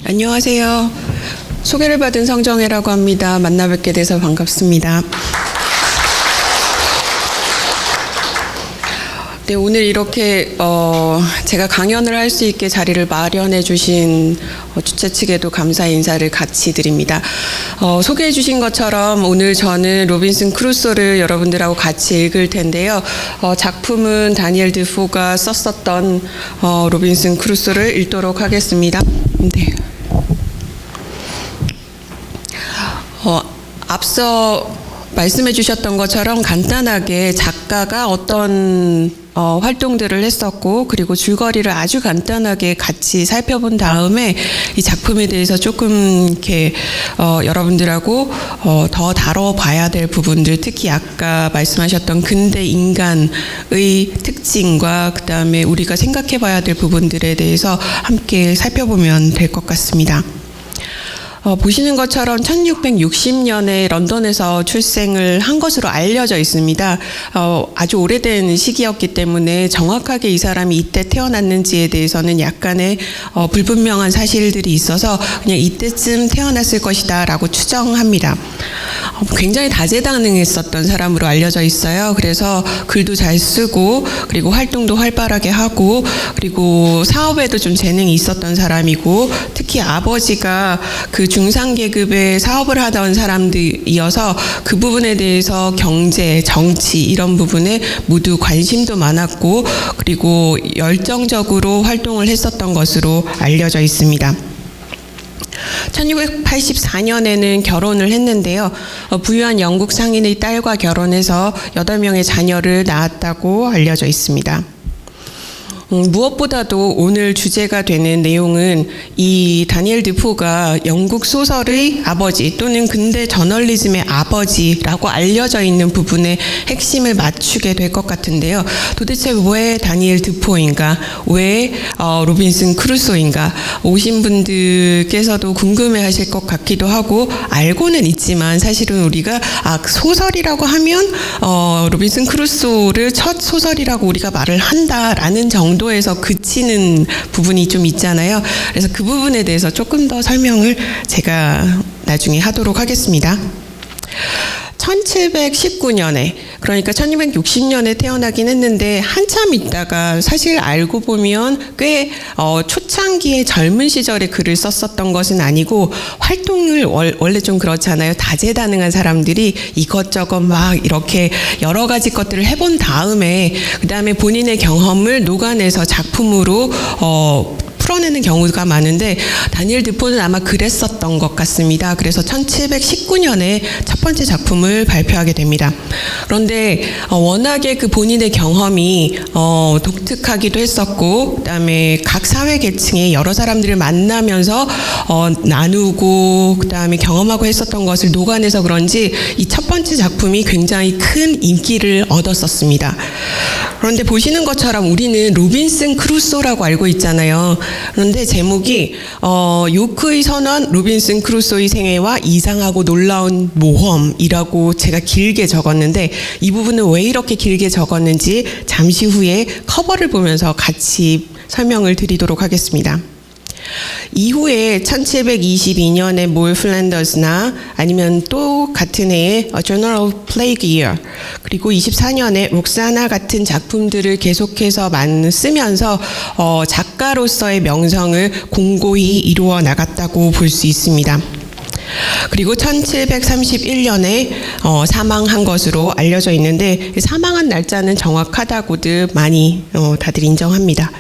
안녕하세요. 소개를 받은 성정혜라고 합니다. 만나 뵙게 돼서 반갑습니다. 네, 오늘 이렇게 제가 강연을 할 수 있게 자리를 마련해 주신 주최 측에도 감사의 인사를 같이 드립니다. 소개해 주신 것처럼 오늘 저는 로빈슨 크루소를 여러분들하고 같이 읽을 텐데요. 작품은 다니엘 드포가 썼었던 로빈슨 크루소를 읽도록 하겠습니다. 네. 앞서 말씀해 주셨던 것처럼 간단하게 작가가 어떤 활동들을 했었고, 그리고 줄거리를 아주 간단하게 같이 살펴본 다음에 이 작품에 대해서 조금 이렇게 여러분들하고 더 다뤄봐야 될 부분들, 특히 아까 말씀하셨던 근대 인간의 특징과 그 다음에 우리가 생각해봐야 될 부분들에 대해서 함께 살펴보면 될 것 같습니다. 보시는 것처럼 1660년에 런던에서 출생을 한 것으로 알려져 있습니다. 아주 오래된 시기였기 때문에 정확하게 이 사람이 이때 태어났는지에 대해서는 약간의 불분명한 사실들이 있어서 그냥 이때쯤 태어났을 것이다 라고 추정합니다. 굉장히 다재다능했었던 사람으로 알려져 있어요. 그래서 글도 잘 쓰고, 그리고 활동도 활발하게 하고, 그리고 사업에도 좀 재능이 있었던 사람이고, 특히 아버지가 그 중상계급의 사업을 하던 사람들이어서 그 부분에 대해서 경제, 정치 이런 부분에 모두 관심도 많았고, 그리고 열정적으로 활동을 했었던 것으로 알려져 있습니다. 1684년에는 결혼을 했는데요. 부유한 영국 상인의 딸과 결혼해서 8명의 자녀를 낳았다고 알려져 있습니다. 무엇보다도 오늘 주제가 되는 내용은 이 다니엘 드포가 영국 소설의 아버지 또는 근대 저널리즘의 아버지라고 알려져 있는 부분에 핵심을 맞추게 될 것 같은데요. 도대체 왜 다니엘 드포인가? 왜 로빈슨 크루소인가? 오신 분들께서도 궁금해하실 것 같기도 하고, 알고는 있지만 사실은 우리가 소설이라고 하면 로빈슨 크루소를 첫 소설이라고 우리가 말을 한다라는 정도에서 그치는 부분이 좀 있잖아요. 그래서 그 부분에 대해서 조금 더 설명을 제가 나중에 하도록 하겠습니다. 1719년에, 그러니까 1660년에 태어나긴 했는데 한참 있다가, 사실 알고 보면 꽤 초창기에 젊은 시절에 글을 썼었던 것은 아니고, 활동을 원래 좀 그렇잖아요. 다재다능한 사람들이 이것저것 막 이렇게 여러 가지 것들을 해본 다음에 그 다음에 본인의 경험을 녹아내서 작품으로 풀어내는 경우가 많은데, 다니엘 드포는 아마 그랬었던 것 같습니다. 그래서 1719년에 첫 번째 작품을 발표하게 됩니다. 그런데 워낙에 그 본인의 경험이 독특하기도 했었고, 그다음에 각 사회 계층의 여러 사람들을 만나면서 나누고 그다음에 경험하고 했었던 것을 녹아내서 그런지 이 첫 번째 작품이 굉장히 큰 인기를 얻었었습니다. 그런데 보시는 것처럼 우리는 로빈슨 크루소라고 알고 있잖아요. 그런데 제목이 요크의 선원 로빈슨 크루소의 생애와 이상하고 놀라운 모험이라고 제가 길게 적었는데, 이 부분은 왜 이렇게 길게 적었는지 잠시 후에 커버를 보면서 같이 설명을 드리도록 하겠습니다. 이후에 1722년에 몰 플랜더스나 아니면 또 같은 해에 Journal of Plague Year, 그리고 24년에 록사나 같은 작품들을 계속해서 쓰면서 작가로서의 명성을 공고히 이루어 나갔다고 볼 수 있습니다. 그리고 1731년에 사망한 것으로 알려져 있는데, 사망한 날짜는 정확하다고들 많이 다들 인정합니다.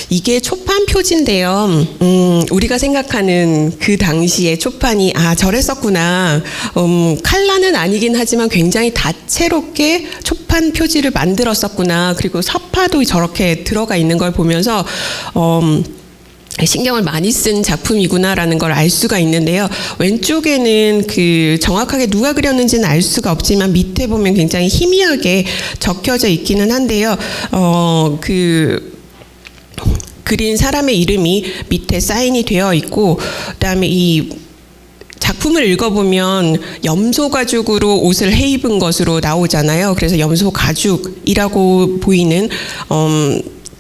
이게 초판 표지인데요. 우리가 생각하는 그 당시의 초판이 저랬었구나. 칼라는 아니긴 하지만 굉장히 다채롭게 초판 표지를 만들었었구나. 그리고 서파도 저렇게 들어가 있는 걸 보면서 신경을 많이 쓴 작품이구나라는 걸 알 수가 있는데요. 왼쪽에는 그 정확하게 누가 그렸는지는 알 수가 없지만 밑에 보면 굉장히 희미하게 적혀져 있기는 한데요. 그린 사람의 이름이 밑에 사인이 되어 있고, 그다음에 이 작품을 읽어보면 염소 가죽으로 옷을 해 입은 것으로 나오잖아요. 그래서 염소 가죽이라고 보이는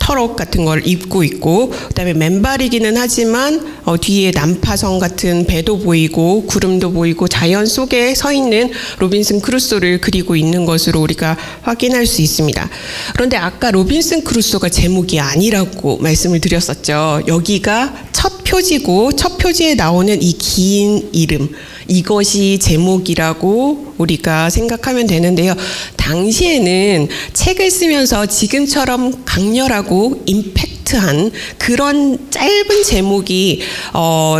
털옷 같은 걸 입고 있고, 그다음에 맨발이기는 하지만 뒤에 난파선 같은 배도 보이고 구름도 보이고 자연 속에 서 있는 로빈슨 크루소를 그리고 있는 것으로 우리가 확인할 수 있습니다. 그런데 아까 로빈슨 크루소가 제목이 아니라고 말씀을 드렸었죠. 여기가 첫 표지고 첫 표지에 나오는 이 긴 이름, 이것이 제목이라고 우리가 생각하면 되는데요. 당시에는 책을 쓰면서 지금처럼 강렬하고 임팩트한 그런 짧은 제목이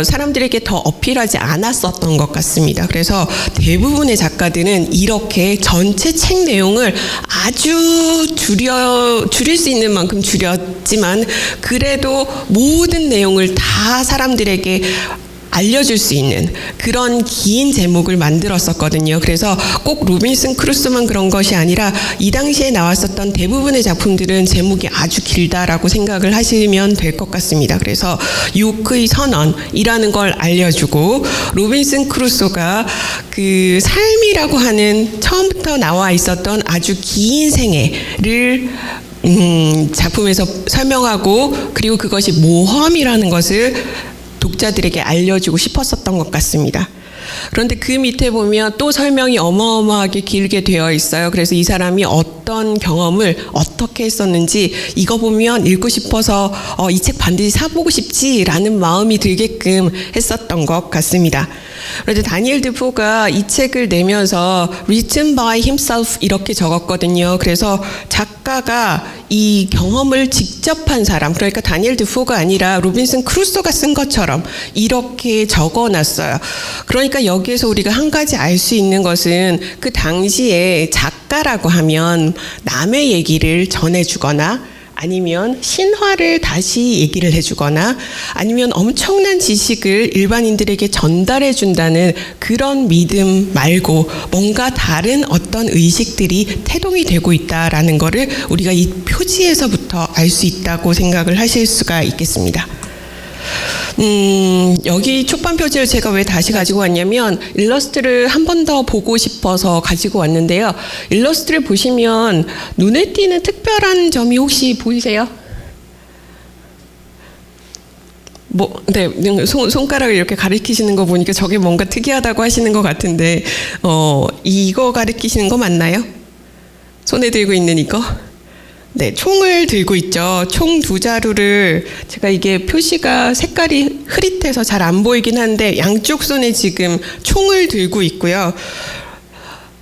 사람들에게 더 어필하지 않았었던 것 같습니다. 그래서 대부분의 작가들은 이렇게 전체 책 내용을 아주 줄일 수 있는 만큼 줄였지만 그래도 모든 내용을 다 사람들에게 알려줄 수 있는 그런 긴 제목을 만들었었거든요. 그래서 꼭 로빈슨 크루소만 그런 것이 아니라 이 당시에 나왔었던 대부분의 작품들은 제목이 아주 길다라고 생각을 하시면 될 것 같습니다. 그래서 유크의 선언이라는 걸 알려주고 로빈슨 크루소가 그 삶이라고 하는 처음부터 나와 있었던 아주 긴 생애를 작품에서 설명하고 그리고 그것이 모험이라는 것을 독자들에게 알려주고 싶었었던 것 같습니다. 그런데 그 밑에 보면 또 설명이 어마어마하게 길게 되어 있어요. 그래서 이 사람이 어떤 경험을 어떻게 했었는지 이거 보면 읽고 싶어서 이 책 반드시 사보고 싶지라는 마음이 들게끔 했었던 것 같습니다. 그런데 다니엘 드포가 이 책을 내면서 written by himself 이렇게 적었거든요. 그래서 작가가 이 경험을 직접 한 사람, 그러니까 다니엘 드포가 아니라 로빈슨 크루소가 쓴 것처럼 이렇게 적어놨어요. 그러니까 여기에서 우리가 한 가지 알 수 있는 것은 그 당시에 작가라고 하면 남의 얘기를 전해주거나 아니면 신화를 다시 얘기를 해주거나 아니면 엄청난 지식을 일반인들에게 전달해 준다는 그런 믿음 말고 뭔가 다른 어떤 의식들이 태동이 되고 있다라는 것을 우리가 이 표지에서부터 알 수 있다고 생각을 하실 수가 있겠습니다. 여기 초판 표지를 제가 왜 다시 가지고 왔냐면 일러스트를 한 번 더 보고 싶어서 가지고 왔는데요. 일러스트를 보시면 눈에 띄는 특별한 점이 혹시 보이세요? 네, 손가락을 이렇게 가리키시는 거 보니까 저게 뭔가 특이하다고 하시는 것 같은데, 이거 가리키시는 거 맞나요? 손에 들고 있는 이거? 네, 총을 들고 있죠. 총 두 자루를 제가 이게 표시가 색깔이 흐릿해서 잘 안 보이긴 한데 양쪽 손에 지금 총을 들고 있고요.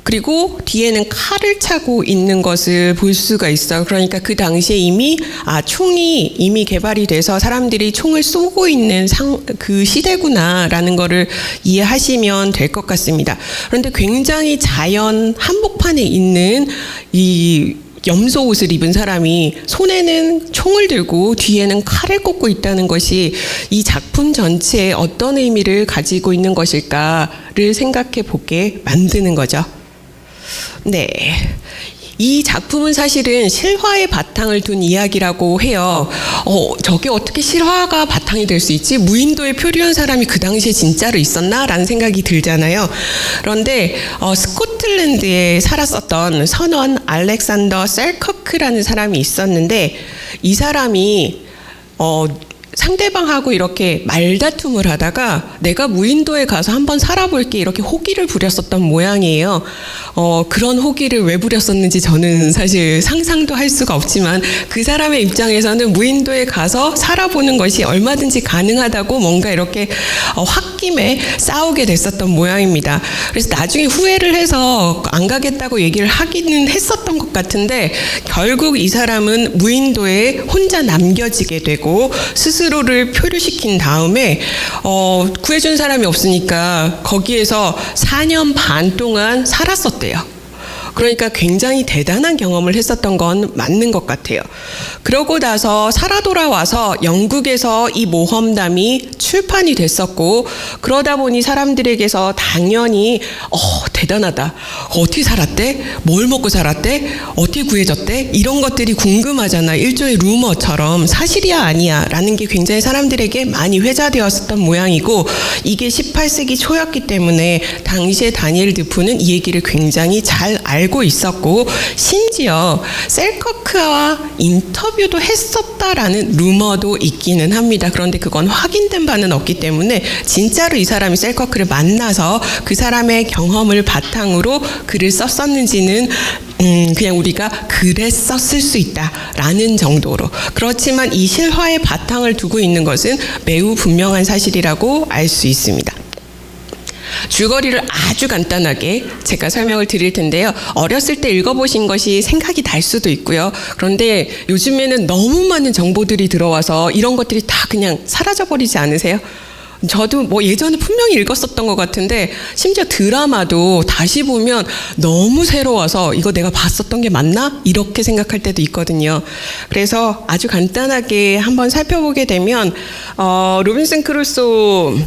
그리고 뒤에는 칼을 차고 있는 것을 볼 수가 있어요. 그러니까 그 당시에 이미 총이 이미 개발이 돼서 사람들이 총을 쏘고 있는 그 시대구나라는 거를 이해하시면 될 것 같습니다. 그런데 굉장히 자연 한복판에 있는 이 염소 옷을 입은 사람이 손에는 총을 들고 뒤에는 칼을 꽂고 있다는 것이 이 작품 전체에 어떤 의미를 가지고 있는 것일까를 생각해 보게 만드는 거죠. 네. 이 작품은 사실은 실화의 바탕을 둔 이야기라고 해요. 저게 어떻게 실화가 바탕이 될 수 있지? 무인도에 표류한 사람이 그 당시에 진짜로 있었나? 라는 생각이 들잖아요. 그런데 스코틀랜드에 살았었던 선원 알렉산더 셀커크라는 사람이 있었는데 이 사람이 상대방하고 이렇게 말다툼을 하다가 내가 무인도에 가서 한번 살아볼게 이렇게 호기를 부렸었던 모양이에요. 그런 호기를 왜 부렸었는지 저는 사실 상상도 할 수가 없지만 그 사람의 입장에서는 무인도에 가서 살아보는 것이 얼마든지 가능하다고 뭔가 이렇게 홧김에 싸우게 됐었던 모양입니다. 그래서 나중에 후회를 해서 안 가겠다고 얘기를 하기는 했었던 것 같은데 결국 이 사람은 무인도에 혼자 남겨지게 되고 스스로를 표류시킨 다음에 구해준 사람이 없으니까 거기에서 4년 반 동안 살았었대요. 그러니까 굉장히 대단한 경험을 했었던 건 맞는 것 같아요. 그러고 나서 살아 돌아와서 영국에서 이 모험담이 출판이 됐었고 그러다 보니 사람들에게서 당연히 대단하다. 어떻게 살았대? 뭘 먹고 살았대? 어떻게 구해졌대? 이런 것들이 궁금하잖아. 일종의 루머처럼 사실이야 아니야 라는 게 굉장히 사람들에게 많이 회자되었었던 모양이고 이게 18세기 초였기 때문에 당시에 다니엘 드포는 이 얘기를 굉장히 잘 알고 알고 있었고 심지어 셀커크와 인터뷰도 했었다라는 루머도 있기는 합니다. 그런데 그건 확인된 바는 없기 때문에 진짜로 이 사람이 셀커크를 만나서 그 사람의 경험을 바탕으로 글을 썼었는지는 그냥 우리가 그랬었을 수 있다라는 정도로. 그렇지만 이 실화의 바탕을 두고 있는 것은 매우 분명한 사실이라고 알 수 있습니다. 줄거리를 아주 간단하게 제가 설명을 드릴 텐데요. 어렸을 때 읽어보신 것이 생각이 날 수도 있고요. 그런데 요즘에는 너무 많은 정보들이 들어와서 이런 것들이 다 그냥 사라져버리지 않으세요? 저도 뭐 예전에 분명히 읽었었던 것 같은데 심지어 드라마도 다시 보면 너무 새로워서 이거 내가 봤었던 게 맞나? 이렇게 생각할 때도 있거든요. 그래서 아주 간단하게 한번 살펴보게 되면 로빈슨 크루소가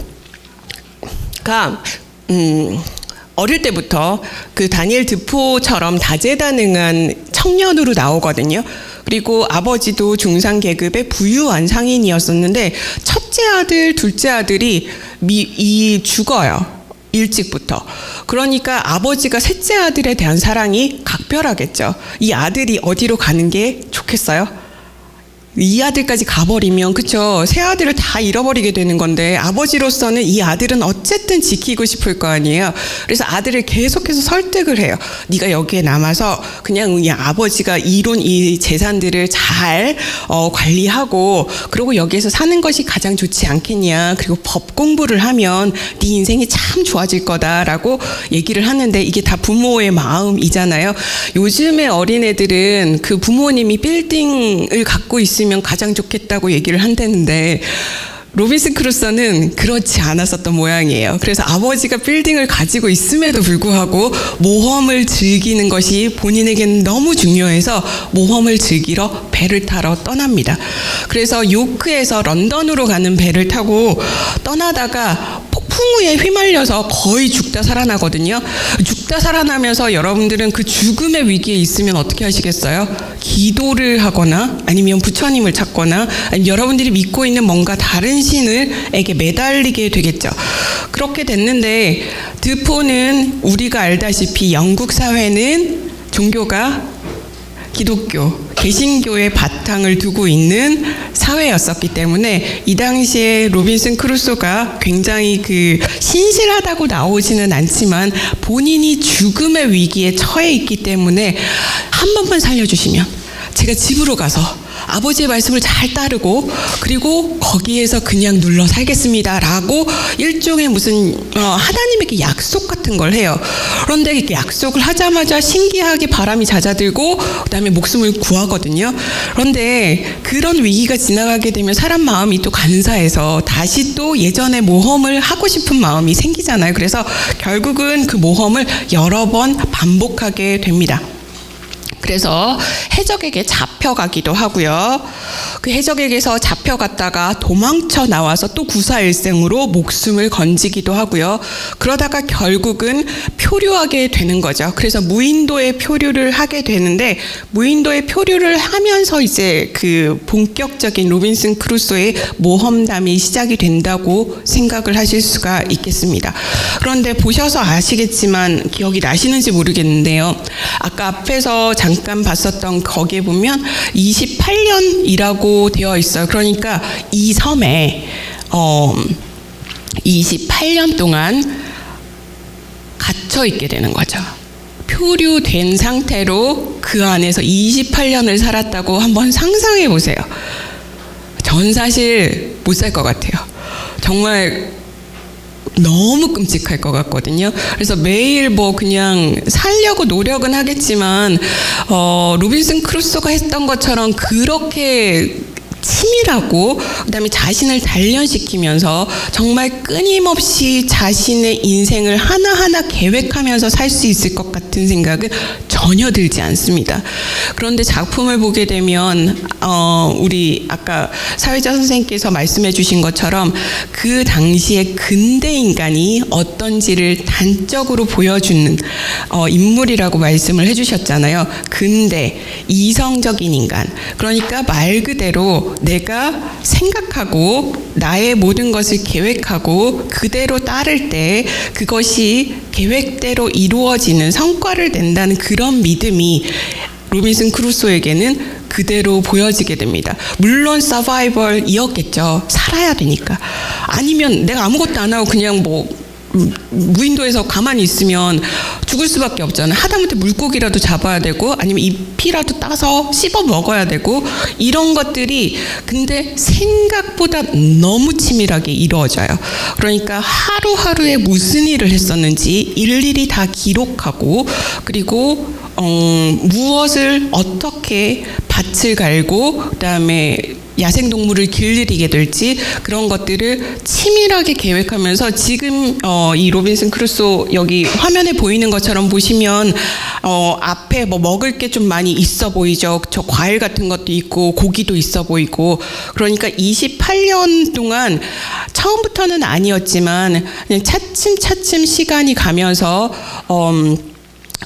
어릴 때부터 그 다니엘 드포처럼 다재다능한 청년으로 나오거든요. 그리고 아버지도 중상 계급의 부유한 상인이었었는데 첫째 아들, 둘째 아들이 죽어요. 일찍부터. 그러니까 아버지가 셋째 아들에 대한 사랑이 각별하겠죠. 이 아들이 어디로 가는 게 좋겠어요? 이 아들까지 가버리면 그쵸, 새 아들을 다 잃어버리게 되는 건데 아버지로서는 이 아들은 어쨌든 지키고 싶을 거 아니에요. 그래서 아들을 계속해서 설득을 해요. 네가 여기에 남아서 그냥 이 아버지가 이룬 이 재산들을 잘 관리하고 그리고 여기에서 사는 것이 가장 좋지 않겠냐. 그리고 법 공부를 하면 네 인생이 참 좋아질 거다라고 얘기를 하는데 이게 다 부모의 마음이잖아요. 요즘의 어린애들은 그 부모님이 빌딩을 갖고 있으면 가장 좋겠다고 얘기를 한다는데 로빈슨 크루소는 그렇지 않았었던 모양이에요. 그래서 아버지가 빌딩을 가지고 있음에도 불구하고 모험을 즐기는 것이 본인에게는 너무 중요해서 모험을 즐기러 배를 타러 떠납니다. 그래서 요크에서 런던으로 가는 배를 타고 떠나다가 폭풍우에 휘말려서 거의 죽다 살아나거든요. 죽다 살아나면서 여러분들은 그 죽음의 위기에 있으면 어떻게 하시겠어요? 기도를 하거나 아니면 부처님을 찾거나 아니면 여러분들이 믿고 있는 뭔가 다른 신에게 매달리게 되겠죠. 그렇게 됐는데 드포는 우리가 알다시피 영국 사회는 종교가 기독교, 개신교의 바탕을 두고 있는 사회였었기 때문에 이 당시에 로빈슨 크루소가 굉장히 신실하다고 나오지는 않지만 본인이 죽음의 위기에 처해 있기 때문에 한 번만 살려주시면 제가 집으로 가서 아버지의 말씀을 잘 따르고 그리고 거기에서 그냥 눌러 살겠습니다 라고 일종의 무슨 하나님에게 약속 같은 걸 해요. 그런데 이렇게 약속을 하자마자 신기하게 바람이 잦아들고 그다음에 목숨을 구하거든요. 그런데 그런 위기가 지나가게 되면 사람 마음이 또 간사해서 다시 또 예전에 모험을 하고 싶은 마음이 생기잖아요. 그래서 결국은 그 모험을 여러 번 반복하게 됩니다. 그래서 해적에게 잡혀가기도 하고요. 그 해적에게서 잡혀갔다가 도망쳐 나와서 또 구사일생으로 목숨을 건지기도 하고요. 그러다가 결국은 표류하게 되는 거죠. 그래서 무인도에 표류를 하게 되는데 무인도에 표류를 하면서 이제 그 본격적인 로빈슨 크루소의 모험담이 시작이 된다고 생각을 하실 수가 있겠습니다. 그런데 보셔서 아시겠지만 기억이 나시는지 모르겠는데요. 아까 앞에서 잠깐 봤었던 거기에 보면 28년이라고 되어 있어요. 그러니까 이 섬에 28년 동안 갇혀 있게 되는 거죠. 표류된 상태로 그 안에서 28년을 살았다고 한번 상상해 보세요. 전 사실 못 살 것 같아요. 정말 너무 끔찍할 것 같거든요. 그래서 매일 뭐 그냥 살려고 노력은 하겠지만 로빈슨 크루소가 했던 것처럼 그렇게 치밀하고 그다음에 자신을 단련시키면서 정말 끊임없이 자신의 인생을 하나하나 계획하면서 살 수 있을 것 같은 생각은 전혀 들지 않습니다. 그런데 작품을 보게 되면 우리 아까 사회자 선생님께서 말씀해 주신 것처럼 그 당시에 근대 인간이 어떤지를 단적으로 보여주는 인물이라고 말씀을 해주셨잖아요. 근대, 이성적인 인간. 그러니까 말 그대로 그리고 내가 생각하고 나의 모든 것을 계획하고 그대로 따를 때 그것이 계획대로 이루어지는 성과를 낸다는 그런 믿음이 로빈슨 크루소에게는 그대로 보여지게 됩니다. 물론 서바이벌이었겠죠. 살아야 되니까. 아니면 내가 아무것도 안 하고 그냥 무인도에서 가만히 있으면 죽을 수밖에 없잖아요. 하다못해 물고기라도 잡아야 되고 아니면 잎이라도 따서 씹어 먹어야 되고 이런 것들이 근데 생각보다 너무 치밀하게 이루어져요. 그러니까 하루하루에 무슨 일을 했었는지 일일이 다 기록하고 그리고 무엇을 어떻게 밭을 갈고 그다음에 야생동물을 길들이게 될지 그런 것들을 치밀하게 계획하면서 지금 이 로빈슨 크루소 여기 화면에 보이는 것처럼 보시면 앞에 먹을 게 좀 많이 있어 보이죠. 저 과일 같은 것도 있고 고기도 있어 보이고 그러니까 28년 동안 처음부터는 아니었지만 그냥 차츰차츰 시간이 가면서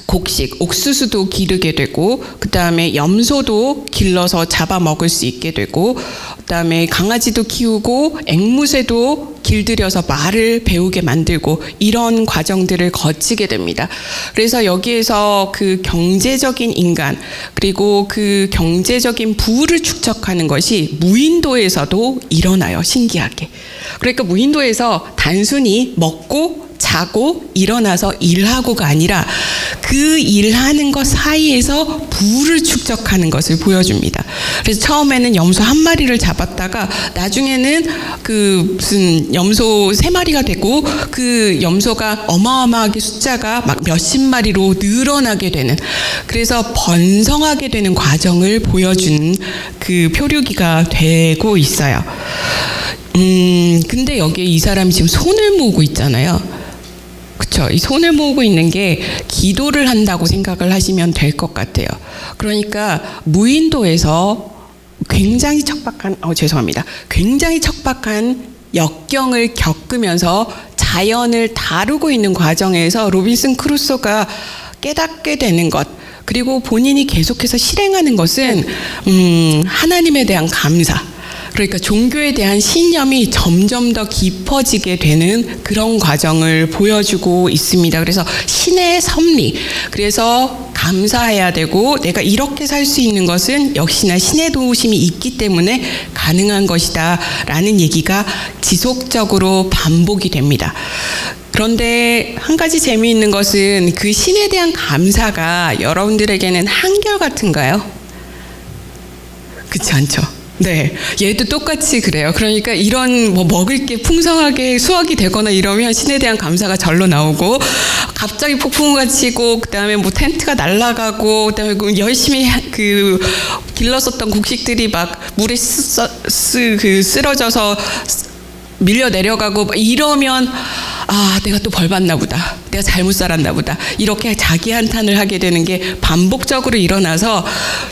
곡식, 옥수수도 기르게 되고 그 다음에 염소도 길러서 잡아먹을 수 있게 되고 그 다음에 강아지도 키우고 앵무새도 길들여서 말을 배우게 만들고 이런 과정들을 거치게 됩니다. 그래서 여기에서 그 경제적인 인간 그리고 그 경제적인 부를 축적하는 것이 무인도에서도 일어나요. 신기하게. 그러니까 무인도에서 단순히 먹고 자고 일어나서 일하고가 아니라 그 일하는 것 사이에서 부를 축적하는 것을 보여줍니다. 그래서 처음에는 염소 한 마리를 잡았다가 나중에는 그 무슨 염소 3마리가 되고 그 염소가 어마어마하게 숫자가 막 몇십 마리로 늘어나게 되는 그래서 번성하게 되는 과정을 보여준 그 표류기가 되고 있어요. 근데 여기에 이 사람이 지금 손을 모으고 있잖아요. 그렇죠. 이 손을 모으고 있는 게 기도를 한다고 생각을 하시면 될 것 같아요. 그러니까 무인도에서 굉장히 척박한 굉장히 척박한 역경을 겪으면서 자연을 다루고 있는 과정에서 로빈슨 크루소가 깨닫게 되는 것 그리고 본인이 계속해서 실행하는 것은 하나님에 대한 감사 그러니까 종교에 대한 신념이 점점 더 깊어지게 되는 그런 과정을 보여주고 있습니다. 그래서 신의 섭리, 그래서 감사해야 되고 내가 이렇게 살 수 있는 것은 역시나 신의 도우심이 있기 때문에 가능한 것이다 라는 얘기가 지속적으로 반복이 됩니다. 그런데 한 가지 재미있는 것은 그 신에 대한 감사가 여러분들에게는 한결같은가요? 그렇지 않죠? 네, 얘도 똑같이 그래요. 그러니까 이런 먹을 게 풍성하게 수확이 되거나 이러면 신에 대한 감사가 절로 나오고 갑자기 폭풍우가 치고 그다음에 텐트가 날아가고 그다음에 열심히 그 길렀었던 곡식들이 막 물에 쓰러져서 밀려 내려가고 이러면 내가 또 벌 받나 보다. 내가 잘못 살았나 보다. 이렇게 자기 한탄을 하게 되는 게 반복적으로 일어나서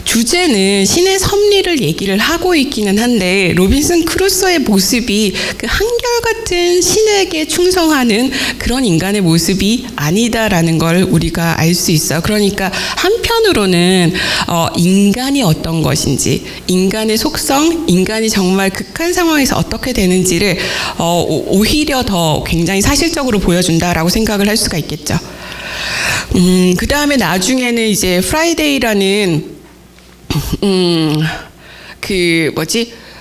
주제는 신의 섭리를 얘기를 하고 있기는 한데 로빈슨 크루소의 모습이 그 한결같은 신에게 충성하는 그런 인간의 모습이 아니다라는 걸 우리가 알 수 있어. 그러니까 한편으로는 인간이 어떤 것인지, 인간의 속성, 인간이 정말 극한 상황에서 어떻게 되는지를 오히려 더 굉장히 사실적으로 보여준다라고 생각을 할 수가 있겠죠. 그 다음에 나중에는 이제 프라이데이라는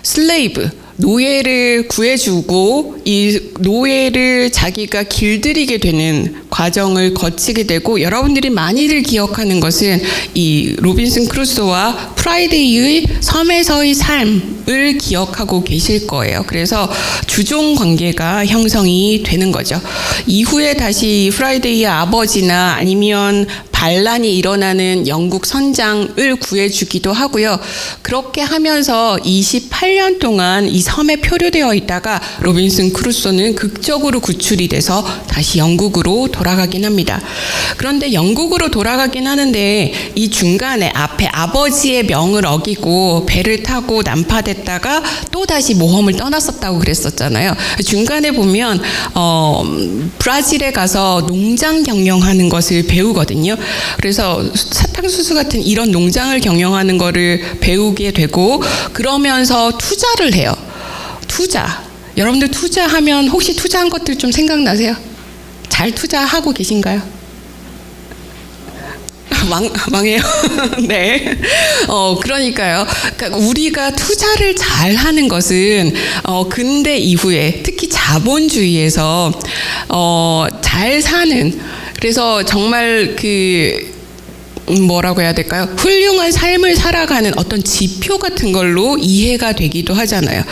슬레이브 노예를 구해주고 이 노예를 자기가 길들이게 되는 과정을 거치게 되고 여러분들이 많이들 기억하는 것은 이 로빈슨 크루소와 프라이데이의 섬에서의 삶을 기억하고 계실 거예요. 그래서 주종 관계가 형성이 되는 거죠. 이후에 다시 프라이데이의 아버지나 아니면 반란이 일어나는 영국 선장을 구해주기도 하고요. 그렇게 하면서 28년 동안 이 섬에 표류되어 있다가 로빈슨 크루소는 극적으로 구출이 돼서 다시 영국으로 돌아가긴 합니다. 그런데 영국으로 돌아가긴 하는데 이 중간에 앞에 아버지의 명을 어기고 배를 타고 난파됐다가 또 다시 모험을 떠났었다고 그랬었잖아요. 중간에 보면 브라질에 가서 농장 경영하는 것을 배우거든요. 그래서 사탕수수 같은 이런 농장을 경영하는 거를 배우게 되고 그러면서 투자를 해요. 투자. 여러분들 투자하면 혹시 투자한 것들 좀 생각나세요? 잘 투자하고 계신가요? 망해요. 네. 그러니까요. 그러니까 우리가 투자를 잘 하는 것은, 근대 이후에 특히 자본주의에서, 잘 사는, 그래서 정말 뭐라고 해야 될까요? 훌륭한 삶을 살아가는 어떤 지표 같은 걸로 이해가 되기도 하잖아요.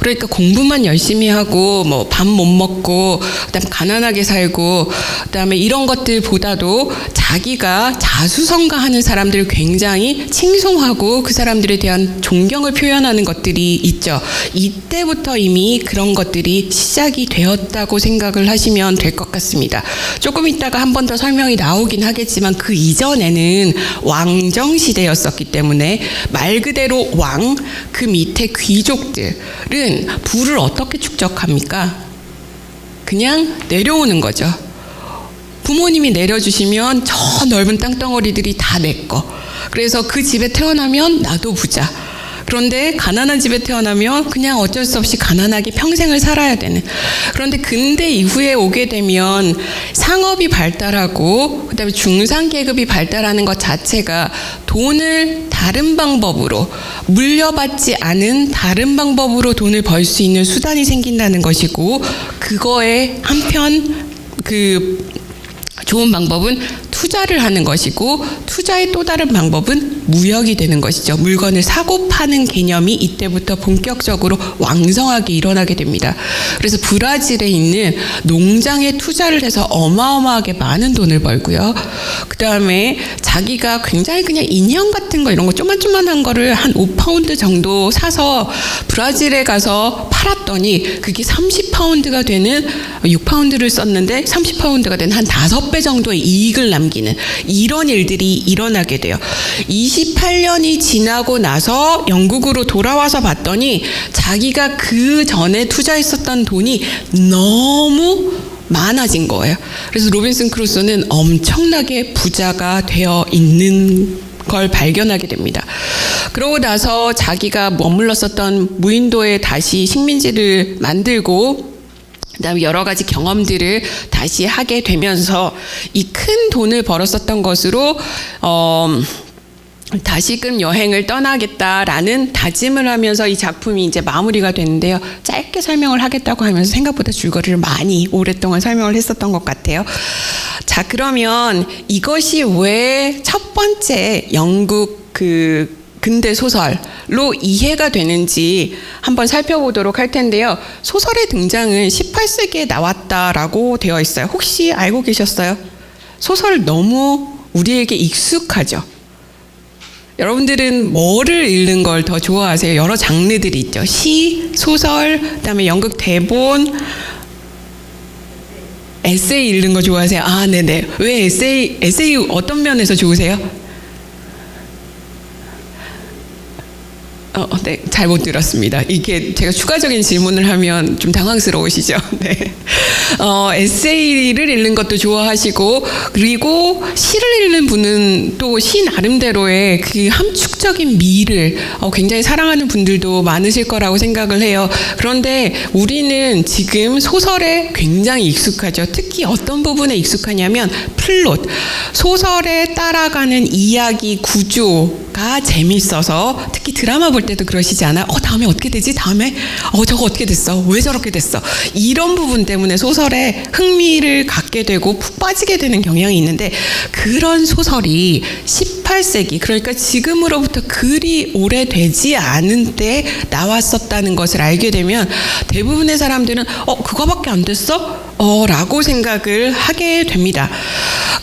그러니까 공부만 열심히 하고 뭐 밥 못 먹고 그다음 가난하게 살고 그다음에 이런 것들보다도 자기가 자수성가하는 사람들을 굉장히 칭송하고 그 사람들에 대한 존경을 표현하는 것들이 있죠. 이때부터 이미 그런 것들이 시작이 되었다고 생각을 하시면 될 것 같습니다. 조금 있다가 한 번 더 설명이 나오긴 하겠지만 그 이전에는 왕정 시대였었기 때문에 말 그대로 왕, 그 밑에 귀족들은 부를 어떻게 축적합니까? 그냥 내려오는 거죠. 부모님이 내려주시면 저 넓은 땅덩어리들이 다 내 거. 그래서 그 집에 태어나면 나도 부자. 그런데 가난한 집에 태어나면 그냥 어쩔 수 없이 가난하게 평생을 살아야 되는. 그런데 근대 이후에 오게 되면 상업이 발달하고 그다음에 중산계급이 발달하는 것 자체가 돈을 다른 방법으로 물려받지 않은 다른 방법으로 돈을 벌 수 있는 수단이 생긴다는 것이고 그거에 한편 좋은 방법은 투자를 하는 것이고 투자의 또 다른 방법은 무역이 되는 것이죠. 물건을 사고 파는 개념이 이때부터 본격적으로 왕성하게 일어나게 됩니다. 그래서 브라질에 있는 농장에 투자를 해서 어마어마하게 많은 돈을 벌고요. 그 다음에 자기가 굉장히 그냥 인형 같은 거 이런 거 조만조만한 거를 한 5파운드 정도 사서 브라질에 가서 팔았더니 그게 30파운드가 되는 6파운드를 썼는데 30파운드가 되는 한 5배 정도의 이익을 남기는 이런 일들이 일어나게 돼요. 28년이 지나고 나서 영국으로 돌아와서 봤더니 자기가 그 전에 투자했었던 돈이 너무 많아진 거예요. 그래서 로빈슨 크루소는 엄청나게 부자가 되어 있는 걸 발견하게 됩니다. 그러고 나서 자기가 머물렀었던 무인도에 다시 식민지를 만들고 그다음에 여러 가지 경험들을 다시 하게 되면서 이 큰 돈을 벌었었던 것으로 다시금 여행을 떠나겠다라는 다짐을 하면서 이 작품이 이제 마무리가 되는데요. 짧게 설명을 하겠다고 하면서 생각보다 줄거리를 많이 오랫동안 설명을 했었던 것 같아요. 자, 그러면 이것이 왜 첫 번째 영국 근대 소설로 이해가 되는지 한번 살펴보도록 할 텐데요. 소설의 등장은 18세기에 나왔다라고 되어 있어요. 혹시 알고 계셨어요? 소설 너무 우리에게 익숙하죠. 여러분들은 뭐를 읽는 걸 더 좋아하세요? 여러 장르들이 있죠. 시, 소설, 그다음에 연극 대본, 에세이 읽는 거 좋아하세요? 아, 네네. 왜 에세이 어떤 면에서 좋으세요? 네, 잘못 들었습니다. 이게 제가 추가적인 질문을 하면 좀 당황스러우시죠? 네. 에세이를 읽는 것도 좋아하시고, 그리고 시를 읽는 분은 또 시 나름대로의 그 함축적인 미를 굉장히 사랑하는 분들도 많으실 거라고 생각을 해요. 그런데 우리는 지금 소설에 굉장히 익숙하죠. 특히 어떤 부분에 익숙하냐면 플롯, 소설에 따라가는 이야기 구조가 재밌어서 특히 드라마 볼 때도 그러시지 않아요? 다음에 어떻게 되지? 다음에 저거 어떻게 됐어? 왜 저렇게 됐어? 이런 부분 때문에 소설에 흥미를 갖게 되고 푹 빠지게 되는 경향이 있는데 그런 소설이 18세기 그러니까 지금으로부터 그리 오래되지 않은 때 나왔었다는 것을 알게 되면 대부분의 사람들은 그거밖에 안 됐어? 라고 생각을 하게 됩니다.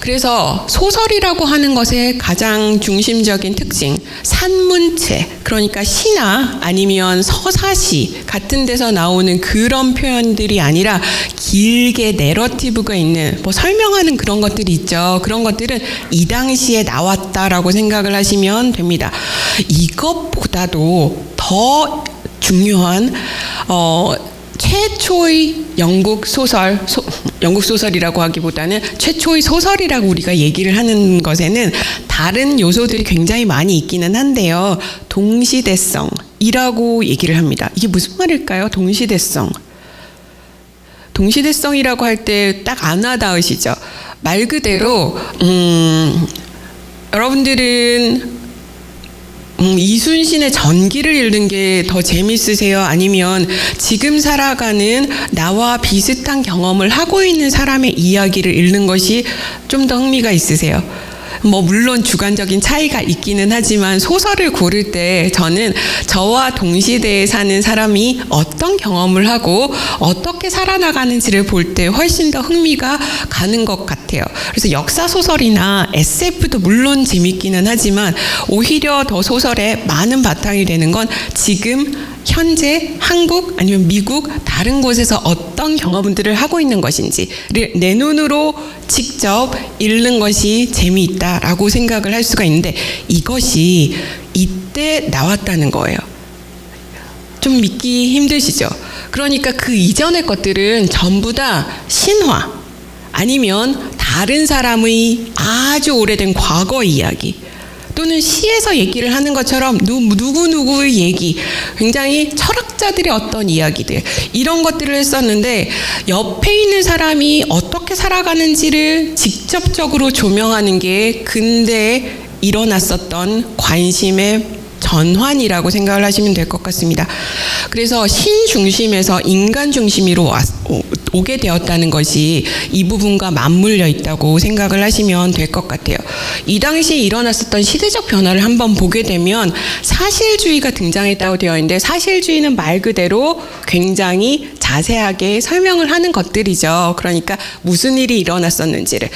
그래서 소설이라고 하는 것의 가장 중심적인 특징, 산문체, 그러니까 시나 아니면 서사시 같은 데서 나오는 그런 표현들이 아니라 길게 내러티브가 있는 설명하는 그런 것들이 있죠. 그런 것들은 이 당시에 나왔다라고 생각을 하시면 됩니다. 이것보다도 더 중요한 최초의 영국 소설이라고 하기보다는 최초의 소설이라고 우리가 얘기를 하는 것에는 다른 요소들이 굉장히 많이 있기는 한데요. 동시대성이라고 얘기를 합니다. 이게 무슨 말일까요? 동시대성이라고 할 때 딱 안 와닿으시죠? 말 그대로 여러분들은 이순신의 전기를 읽는 게 더 재밌으세요? 아니면 지금 살아가는 나와 비슷한 경험을 하고 있는 사람의 이야기를 읽는 것이 좀 더 흥미가 있으세요? 물론 주관적인 차이가 있기는 하지만 소설을 고를 때 저는 저와 동시대에 사는 사람이 어떤 경험을 하고 어떻게 살아나가는지를 볼 때 훨씬 더 흥미가 가는 것 같아요. 그래서 역사소설이나 SF도 물론 재밌기는 하지만 오히려 더 소설에 많은 바탕이 되는 건 지금 현재 한국 아니면 미국 다른 곳에서 어떤 경험들을 하고 있는 것인지를 내 눈으로 직접 읽는 것이 재미있다라고 생각을 할 수가 있는데 이것이 이때 나왔다는 거예요. 좀 믿기 힘드시죠? 그러니까 그 이전의 것들은 전부 다 신화 아니면 다른 사람의 아주 오래된 과거 이야기 또는 시에서 얘기를 하는 것처럼 누구누구의 얘기, 굉장히 철학자들의 어떤 이야기들 이런 것들을 했었는데 옆에 있는 사람이 어떻게 살아가는지를 직접적으로 조명하는 게 근대에 일어났었던 관심의 전환이라고 생각을 하시면 될 것 같습니다. 그래서 신 중심에서 인간 중심으로 오게 되었다는 것이 이 부분과 맞물려 있다고 생각을 하시면 될 것 같아요. 이 당시에 일어났었던 시대적 변화를 한번 보게 되면 사실주의가 등장했다고 되어 있는데 사실주의는 말 그대로 굉장히 자세하게 설명을 하는 것들이죠. 그러니까 무슨 일이 일어났었는지를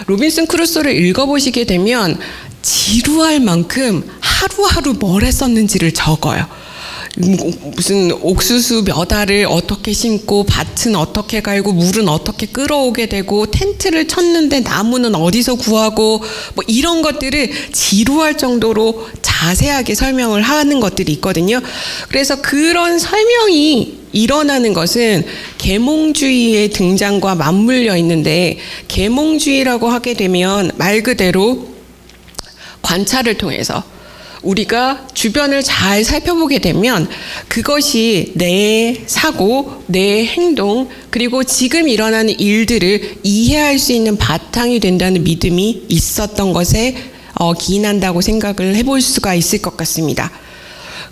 로빈슨 크루소를 읽어보시게 되면 지루할 만큼 하루하루 뭘 했었는지를 적어요. 무슨 옥수수 몇 알을 어떻게 심고 밭은 어떻게 갈고 물은 어떻게 끌어오게 되고 텐트를 쳤는데 나무는 어디서 구하고 이런 것들을 지루할 정도로 자세하게 설명을 하는 것들이 있거든요. 그래서 그런 설명이 일어나는 것은 계몽주의의 등장과 맞물려 있는데 계몽주의라고 하게 되면 말 그대로 관찰을 통해서 우리가 주변을 잘 살펴보게 되면 그것이 내 사고, 내 행동, 그리고 지금 일어나는 일들을 이해할 수 있는 바탕이 된다는 믿음이 있었던 것에 기인한다고 생각을 해볼 수가 있을 것 같습니다.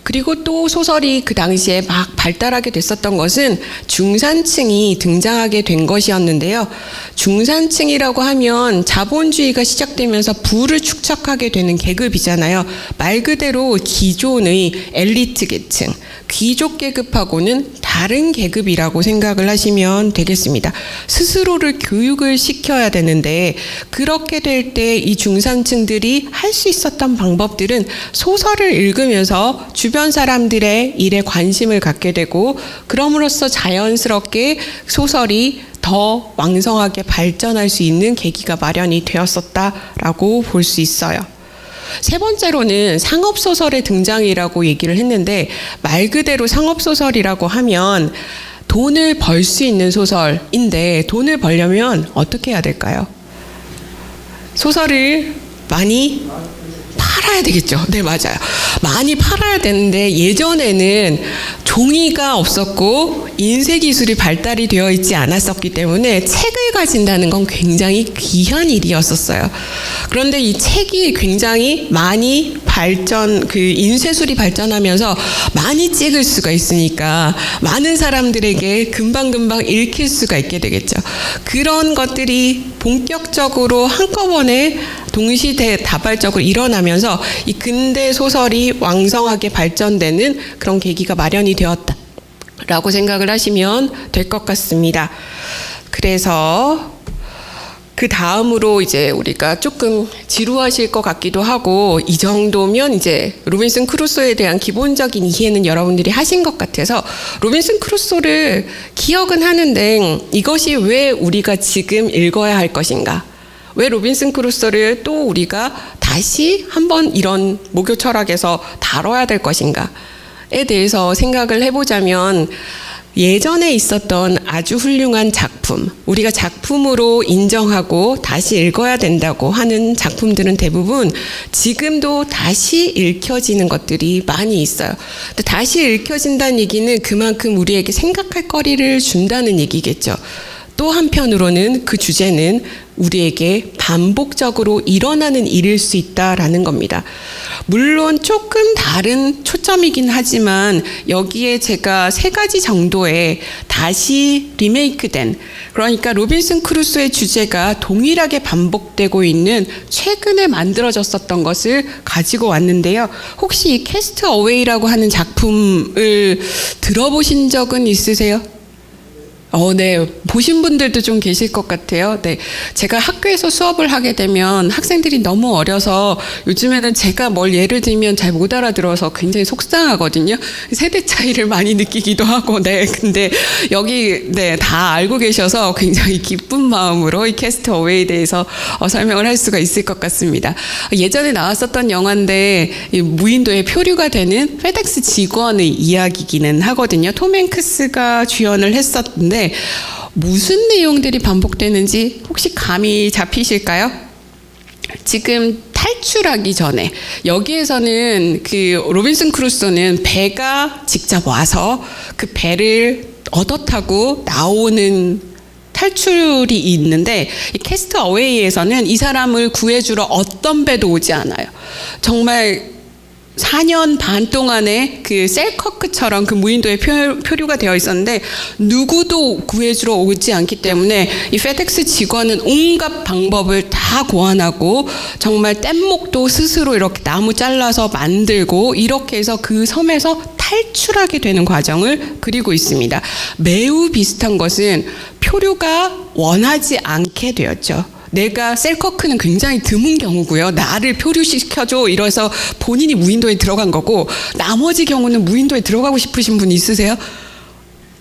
그리고 또 소설이 그 당시에 막 발달하게 됐었던 것은 중산층이 등장하게 된 것이었는데요. 중산층이라고 하면 자본주의가 시작되면서 부를 축적하게 되는 계급이잖아요. 말 그대로 기존의 엘리트 계층, 귀족 계급하고는 다른 계급이라고 생각을 하시면 되겠습니다. 스스로를 교육을 시켜야 되는데 그렇게 될 때 이 중산층들이 할 수 있었던 방법들은 소설을 읽으면서 주변 사람들의 일에 관심을 갖게 되고 그럼으로써 자연스럽게 소설이 더 왕성하게 발전할 수 있는 계기가 마련이 되었었다라고 볼 수 있어요. 세 번째로는 상업소설의 등장이라고 얘기를 했는데 말 그대로 상업소설이라고 하면 돈을 벌 수 있는 소설인데 돈을 벌려면 어떻게 해야 될까요? 소설을 많이 팔아야 되겠죠. 네, 맞아요. 많이 팔아야 되는데 예전에는 종이가 없었고 인쇄 기술이 발달이 되어 있지 않았었기 때문에 책을 가진다는 건 굉장히 귀한 일이었었어요. 그런데 이 책이 굉장히 많이 인쇄술이 발전하면서 많이 찍을 수가 있으니까 많은 사람들에게 금방금방 읽힐 수가 있게 되겠죠. 그런 것들이 본격적으로 한꺼번에 동시다발적으로 일어나면서 이 근대 소설이 왕성하게 발전되는 그런 계기가 마련이 되었다라고 생각을 하시면 될 것 같습니다. 그래서 그 다음으로 이제 우리가 조금 지루하실 것 같기도 하고 이 정도면 이제 로빈슨 크루소에 대한 기본적인 이해는 여러분들이 하신 것 같아서 로빈슨 크루소를 기억은 하는데 이것이 왜 우리가 지금 읽어야 할 것인가? 왜 로빈슨 크루소를 또 우리가 다시 한번 이런 모교 철학에서 다뤄야 될 것인가에 대해서 생각을 해보자면 예전에 있었던 아주 훌륭한 작품, 우리가 작품으로 인정하고 다시 읽어야 된다고 하는 작품들은 대부분 지금도 다시 읽혀지는 것들이 많이 있어요. 근데 다시 읽혀진다는 얘기는 그만큼 우리에게 생각할 거리를 준다는 얘기겠죠. 또 한편으로는 그 주제는 우리에게 반복적으로 일어나는 일일 수 있다라는 겁니다. 물론 조금 다른 초점이긴 하지만 여기에 제가 3가지 정도의 다시 리메이크된, 그러니까 로빈슨 크루소의 주제가 동일하게 반복되고 있는 최근에 만들어졌었던 것을 가지고 왔는데요. 혹시 이 캐스트 어웨이라고 하는 작품을 들어보신 적은 있으세요? 네. 보신 분들도 좀 계실 것 같아요. 네. 제가 학교에서 수업을 하게 되면 학생들이 너무 어려서 요즘에는 제가 뭘 예를 들면 잘 못 알아들어서 굉장히 속상하거든요. 세대 차이를 많이 느끼기도 하고, 네. 근데 여기, 네, 다 알고 계셔서 굉장히 기쁜 마음으로 이 캐스트 어웨이에 대해서 설명을 할 수가 있을 것 같습니다. 예전에 나왔었던 영화인데, 무인도에 표류가 되는 페덱스 직원의 이야기기는 하거든요. 톰 행크스가 주연을 했었는데, 무슨 내용들이 반복되는지 혹시 감이 잡히실까요? 지금 탈출하기 전에 여기에서는 그 로빈슨 크루소는 배가 직접 와서 그 배를 얻어 타고 나오는 탈출이 있는데, 이 캐스트 어웨이에서는 이 사람을 구해주러 어떤 배도 오지 않아요. 정말 4년 반 동안에 그 셀커크처럼 그 무인도에 표류가 되어 있었는데 누구도 구해주러 오지 않기 때문에 이 페덱스 직원은 온갖 방법을 다 고안하고 정말 뗏목도 스스로 이렇게 나무 잘라서 만들고 이렇게 해서 그 섬에서 탈출하게 되는 과정을 그리고 있습니다. 매우 비슷한 것은 표류가 원하지 않게 되었죠. 내가 셀커크는 굉장히 드문 경우고요. 나를 표류시켜줘 이래서 본인이 무인도에 들어간 거고, 나머지 경우는 무인도에 들어가고 싶으신 분 있으세요?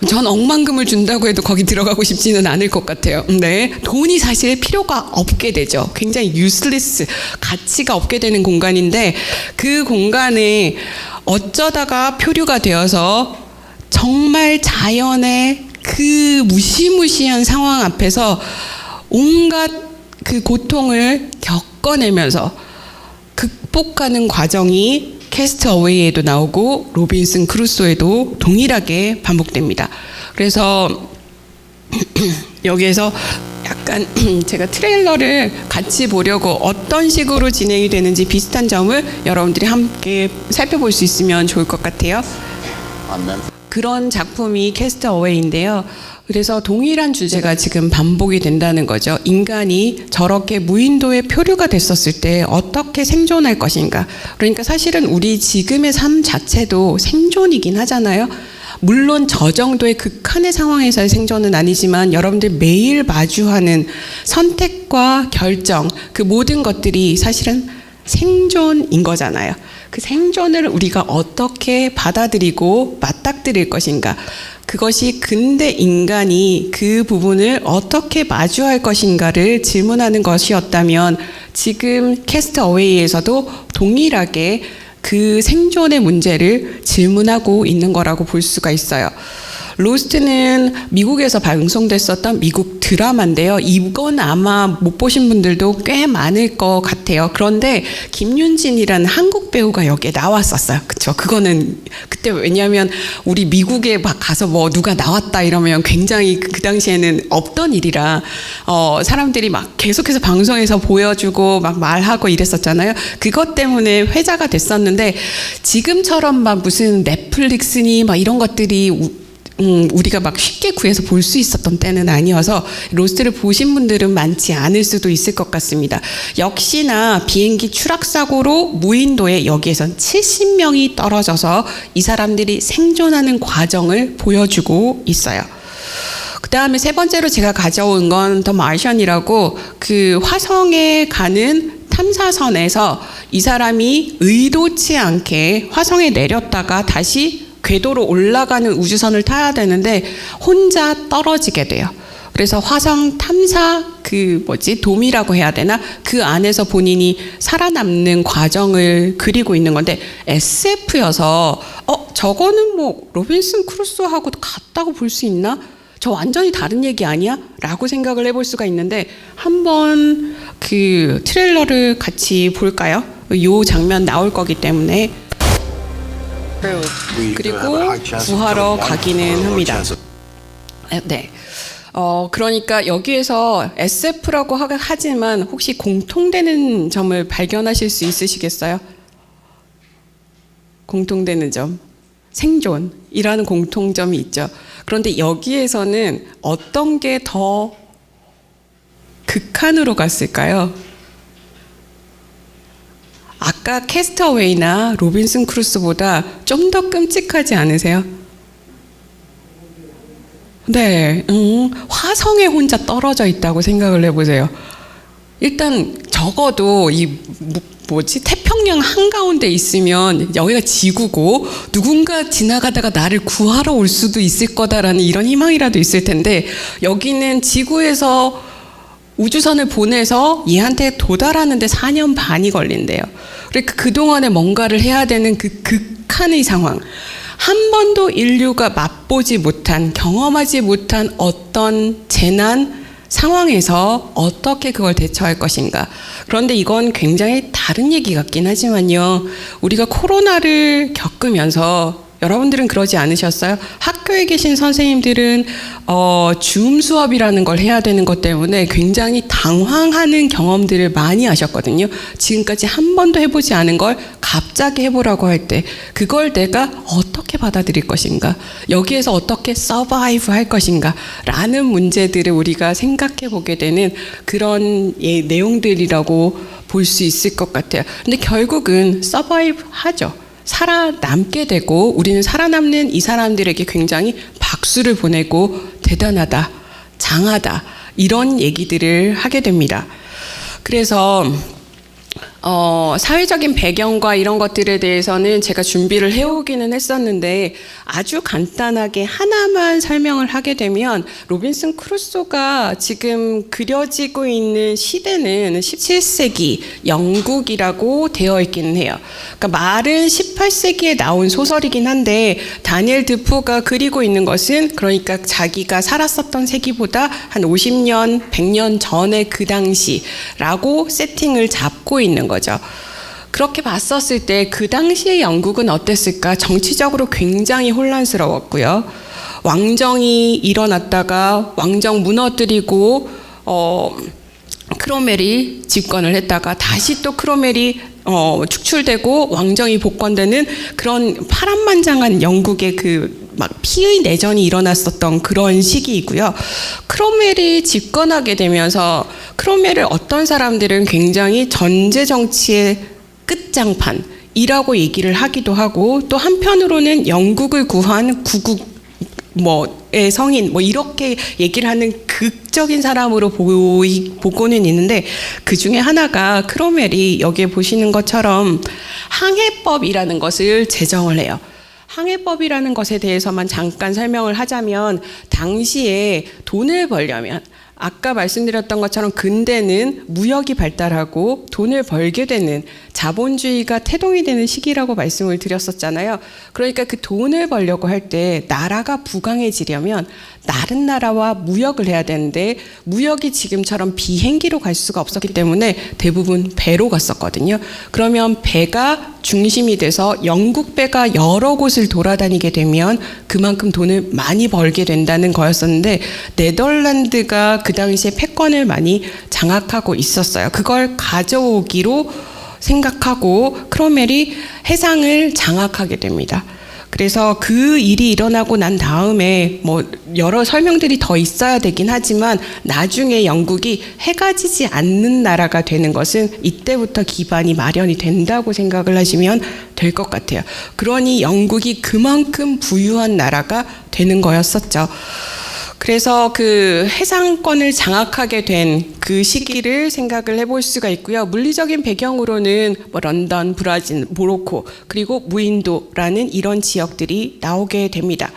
전 억만금을 준다고 해도 거기 들어가고 싶지는 않을 것 같아요. 네, 돈이 사실 필요가 없게 되죠. 굉장히 useless, 가치가 없게 되는 공간인데, 그 공간에 어쩌다가 표류가 되어서 정말 자연의 그 무시무시한 상황 앞에서 온갖 그 고통을 겪어내면서 극복하는 과정이 캐스트 어웨이에도 나오고 로빈슨 크루소에도 동일하게 반복됩니다. 그래서 여기에서 약간 제가 트레일러를 같이 보려고 어떤 식으로 진행이 되는지 비슷한 점을 여러분들이 함께 살펴볼 수 있으면 좋을 것 같아요. 그런 작품이 캐스트 어웨이인데요. 그래서 동일한 주제가 지금 반복이 된다는 거죠. 인간이 저렇게 무인도에 표류가 됐었을 때 어떻게 생존할 것인가. 그러니까 사실은 우리 지금의 삶 자체도 생존이긴 하잖아요. 물론 저 정도의 극한의 상황에서의 생존은 아니지만 여러분들 매일 마주하는 선택과 결정, 그 모든 것들이 사실은 생존인 거잖아요. 그 생존을 우리가 어떻게 받아들이고 맞닥뜨릴 것인가. 그것이 근대 인간이 그 부분을 어떻게 마주할 것인가를 질문하는 것이었다면 지금 캐스트 어웨이에서도 동일하게 그 생존의 문제를 질문하고 있는 거라고 볼 수가 있어요. 로스트는 미국에서 방송됐었던 미국 드라마인데요. 이건 아마 못 보신 분들도 꽤 많을 것 같아요. 그런데 김윤진이라는 한국 배우가 여기에 나왔었어요. 그쵸? 그거는 그때 왜냐하면 우리 미국에 막 가서 뭐 누가 나왔다 이러면 굉장히 그 당시에는 없던 일이라 사람들이 막 계속해서 방송에서 보여주고 막 말하고 이랬었잖아요. 그것 때문에 회자가 됐었는데 지금처럼 막 무슨 넷플릭스니 막 이런 것들이 우리가 막 쉽게 구해서 볼 수 있었던 때는 아니어서 로스트를 보신 분들은 많지 않을 수도 있을 것 같습니다. 역시나 비행기 추락사고로 무인도에 여기에선 70명이 떨어져서 이 사람들이 생존하는 과정을 보여주고 있어요. 그 다음에 세 번째로 제가 가져온 건 더 마션이라고 그 화성에 가는 탐사선에서 이 사람이 의도치 않게 화성에 내렸다가 다시 궤도로 올라가는 우주선을 타야 되는데 혼자 떨어지게 돼요. 그래서 화성 탐사 그 돔이라고 해야 되나? 그 안에서 본인이 살아남는 과정을 그리고 있는 건데 SF여서 저거는 뭐 로빈슨 크루소하고 같다고 볼 수 있나? 저 완전히 다른 얘기 아니야? 라고 생각을 해볼 수가 있는데 한번 그 트레일러를 같이 볼까요? 요 장면 나올 거기 때문에. 그리고 구하러 가기는 합니다. 네. 그러니까 여기에서 SF라고 하지만 혹시 공통되는 점을 발견하실 수 있으시겠어요? 공통되는 점. 생존이라는 공통점이 있죠. 그런데 여기에서는 어떤 게 더 극한으로 갔을까요? 아까 캐스터웨이나 로빈슨 크루소보다 좀 더 끔찍하지 않으세요? 네, 화성에 혼자 떨어져 있다고 생각을 해보세요. 일단 적어도 태평양 한가운데 있으면 여기가 지구고 누군가 지나가다가 나를 구하러 올 수도 있을 거다라는 이런 희망이라도 있을 텐데 여기는 지구에서 우주선을 보내서 얘한테 도달하는데 4년 반이 걸린대요. 그러니까 그동안에 뭔가를 해야 되는 그 극한의 상황. 한 번도 인류가 맛보지 못한, 경험하지 못한 어떤 재난 상황에서 어떻게 그걸 대처할 것인가. 그런데 이건 굉장히 다른 얘기 같긴 하지만요. 우리가 코로나를 겪으면서 여러분들은 그러지 않으셨어요? 학교에 계신 선생님들은 줌 수업이라는 걸 해야 되는 것 때문에 굉장히 당황하는 경험들을 많이 하셨거든요. 지금까지 한 번도 해보지 않은 걸 갑자기 해보라고 할 때 그걸 내가 어떻게 받아들일 것인가, 여기에서 어떻게 서바이브 할 것인가 라는 문제들을 우리가 생각해 보게 되는 그런 내용들이라고 볼 수 있을 것 같아요. 근데 결국은 서바이브 하죠. 살아남게 되고 우리는 살아남는 이 사람들에게 굉장히 박수를 보내고 대단하다, 장하다 이런 얘기들을 하게 됩니다. 그래서 사회적인 배경과 이런 것들에 대해서는 제가 준비를 해오기는 했었는데 아주 간단하게 하나만 설명을 하게 되면 로빈슨 크루소가 지금 그려지고 있는 시대는 17세기 영국이라고 되어 있기는 해요. 그러니까 말은 18세기에 나온 소설이긴 한데 다니엘 드포가 그리고 있는 것은 그러니까 자기가 살았었던 세기보다 한 50년, 100년 전에 그 당시라고 세팅을 잡고 있는 거죠. 그렇게 봤었을 때 그 당시의 영국은 어땠을까? 정치적으로 굉장히 혼란스러웠고요. 왕정이 일어났다가 왕정 무너뜨리고 크롬웰이 집권을 했다가 다시 또 크롬웰이 축출되고 왕정이 복권되는 그런 파란만장한 영국의 막 피의 내전이 일어났었던 그런 시기이고요. 크롬웰이 집권하게 되면서 크롬웰을 어떤 사람들은 굉장히 전제 정치의 끝장판이라고 얘기를 하기도 하고 또 한편으로는 영국을 구한 구국의 성인 이렇게 얘기를 하는 극적인 사람으로 보고는 있는데 그 중에 하나가 크롬웰이 여기에 보시는 것처럼 항해법이라는 것을 제정을 해요. 항해법이라는 것에 대해서만 잠깐 설명을 하자면 당시에 돈을 벌려면 아까 말씀드렸던 것처럼 근대는 무역이 발달하고 돈을 벌게 되는 자본주의가 태동이 되는 시기라고 말씀을 드렸었잖아요. 그러니까 그 돈을 벌려고 할 때 나라가 부강해지려면 다른 나라와 무역을 해야 되는데 무역이 지금처럼 비행기로 갈 수가 없었기 때문에 대부분 배로 갔었거든요. 그러면 배가 중심이 돼서 영국 배가 여러 곳을 돌아다니게 되면 그만큼 돈을 많이 벌게 된다는 거였었는데 네덜란드가 그 당시에 패권을 많이 장악하고 있었어요. 그걸 가져오기로 생각하고 크롬웰이 해상을 장악하게 됩니다. 그래서 그 일이 일어나고 난 다음에 여러 설명들이 더 있어야 되긴 하지만 나중에 영국이 해가 지지 않는 나라가 되는 것은 이때부터 기반이 마련이 된다고 생각을 하시면 될 것 같아요. 그러니 영국이 그만큼 부유한 나라가 되는 거였었죠. 그래서 그 해상권을 장악하게 된 그 시기를 생각을 해볼 수가 있고요. 물리적인 배경으로는 런던, 브라질, 모로코 그리고 무인도라는 이런 지역들이 나오게 됩니다.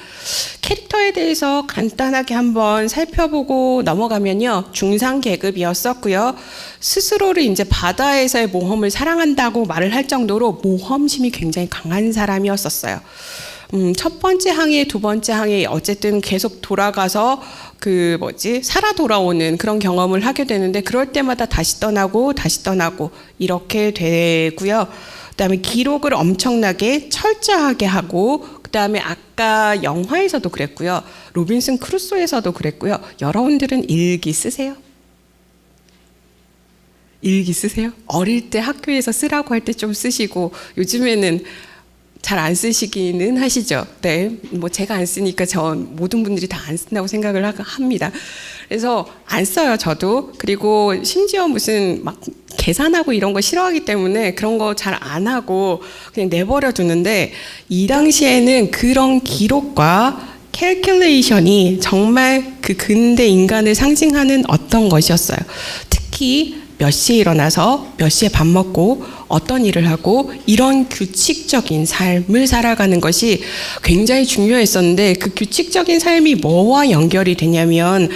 캐릭터에 크루소에 대해서 간단하게 한번 살펴보고 넘어가면요. 중상 계급이었었고요. 스스로를 이제 바다에서의 모험을 사랑한다고 말을 할 정도로 모험심이 굉장히 강한 사람이었었어요. 첫 번째 항해, 두 번째 항해 어쨌든 계속 돌아가서 살아 돌아오는 그런 경험을 하게 되는데 그럴 때마다 다시 떠나고 이렇게 되고요. 그다음에 기록을 엄청나게 철저하게 하고 그다음에 아까 영화에서도 그랬고요. 로빈슨 크루소에서도 그랬고요. 여러분들은 일기 쓰세요? 일기 쓰세요? 어릴 때 학교에서 쓰라고 할 때 좀 쓰시고 요즘에는 잘 안 쓰시기는 하시죠. 네, 뭐 제가 안 쓰니까 모든 분들이 다 안 쓴다고 생각을 합니다. 그래서 안 써요, 저도. 그리고 심지어 무슨 막 계산하고 이런 거 싫어하기 때문에 그런 거 잘 안 하고 그냥 내버려 두는데 이 당시에는 그런 기록과 캘큘레이션이 정말 그 근대 인간을 상징하는 어떤 것이었어요. 특히 몇 시에 일어나서 몇 시에 밥 먹고 어떤 일을 하고 이런 규칙적인 삶을 살아가는 것이 굉장히 중요했었는데 그 규칙적인 삶이 뭐와 연결이 되냐면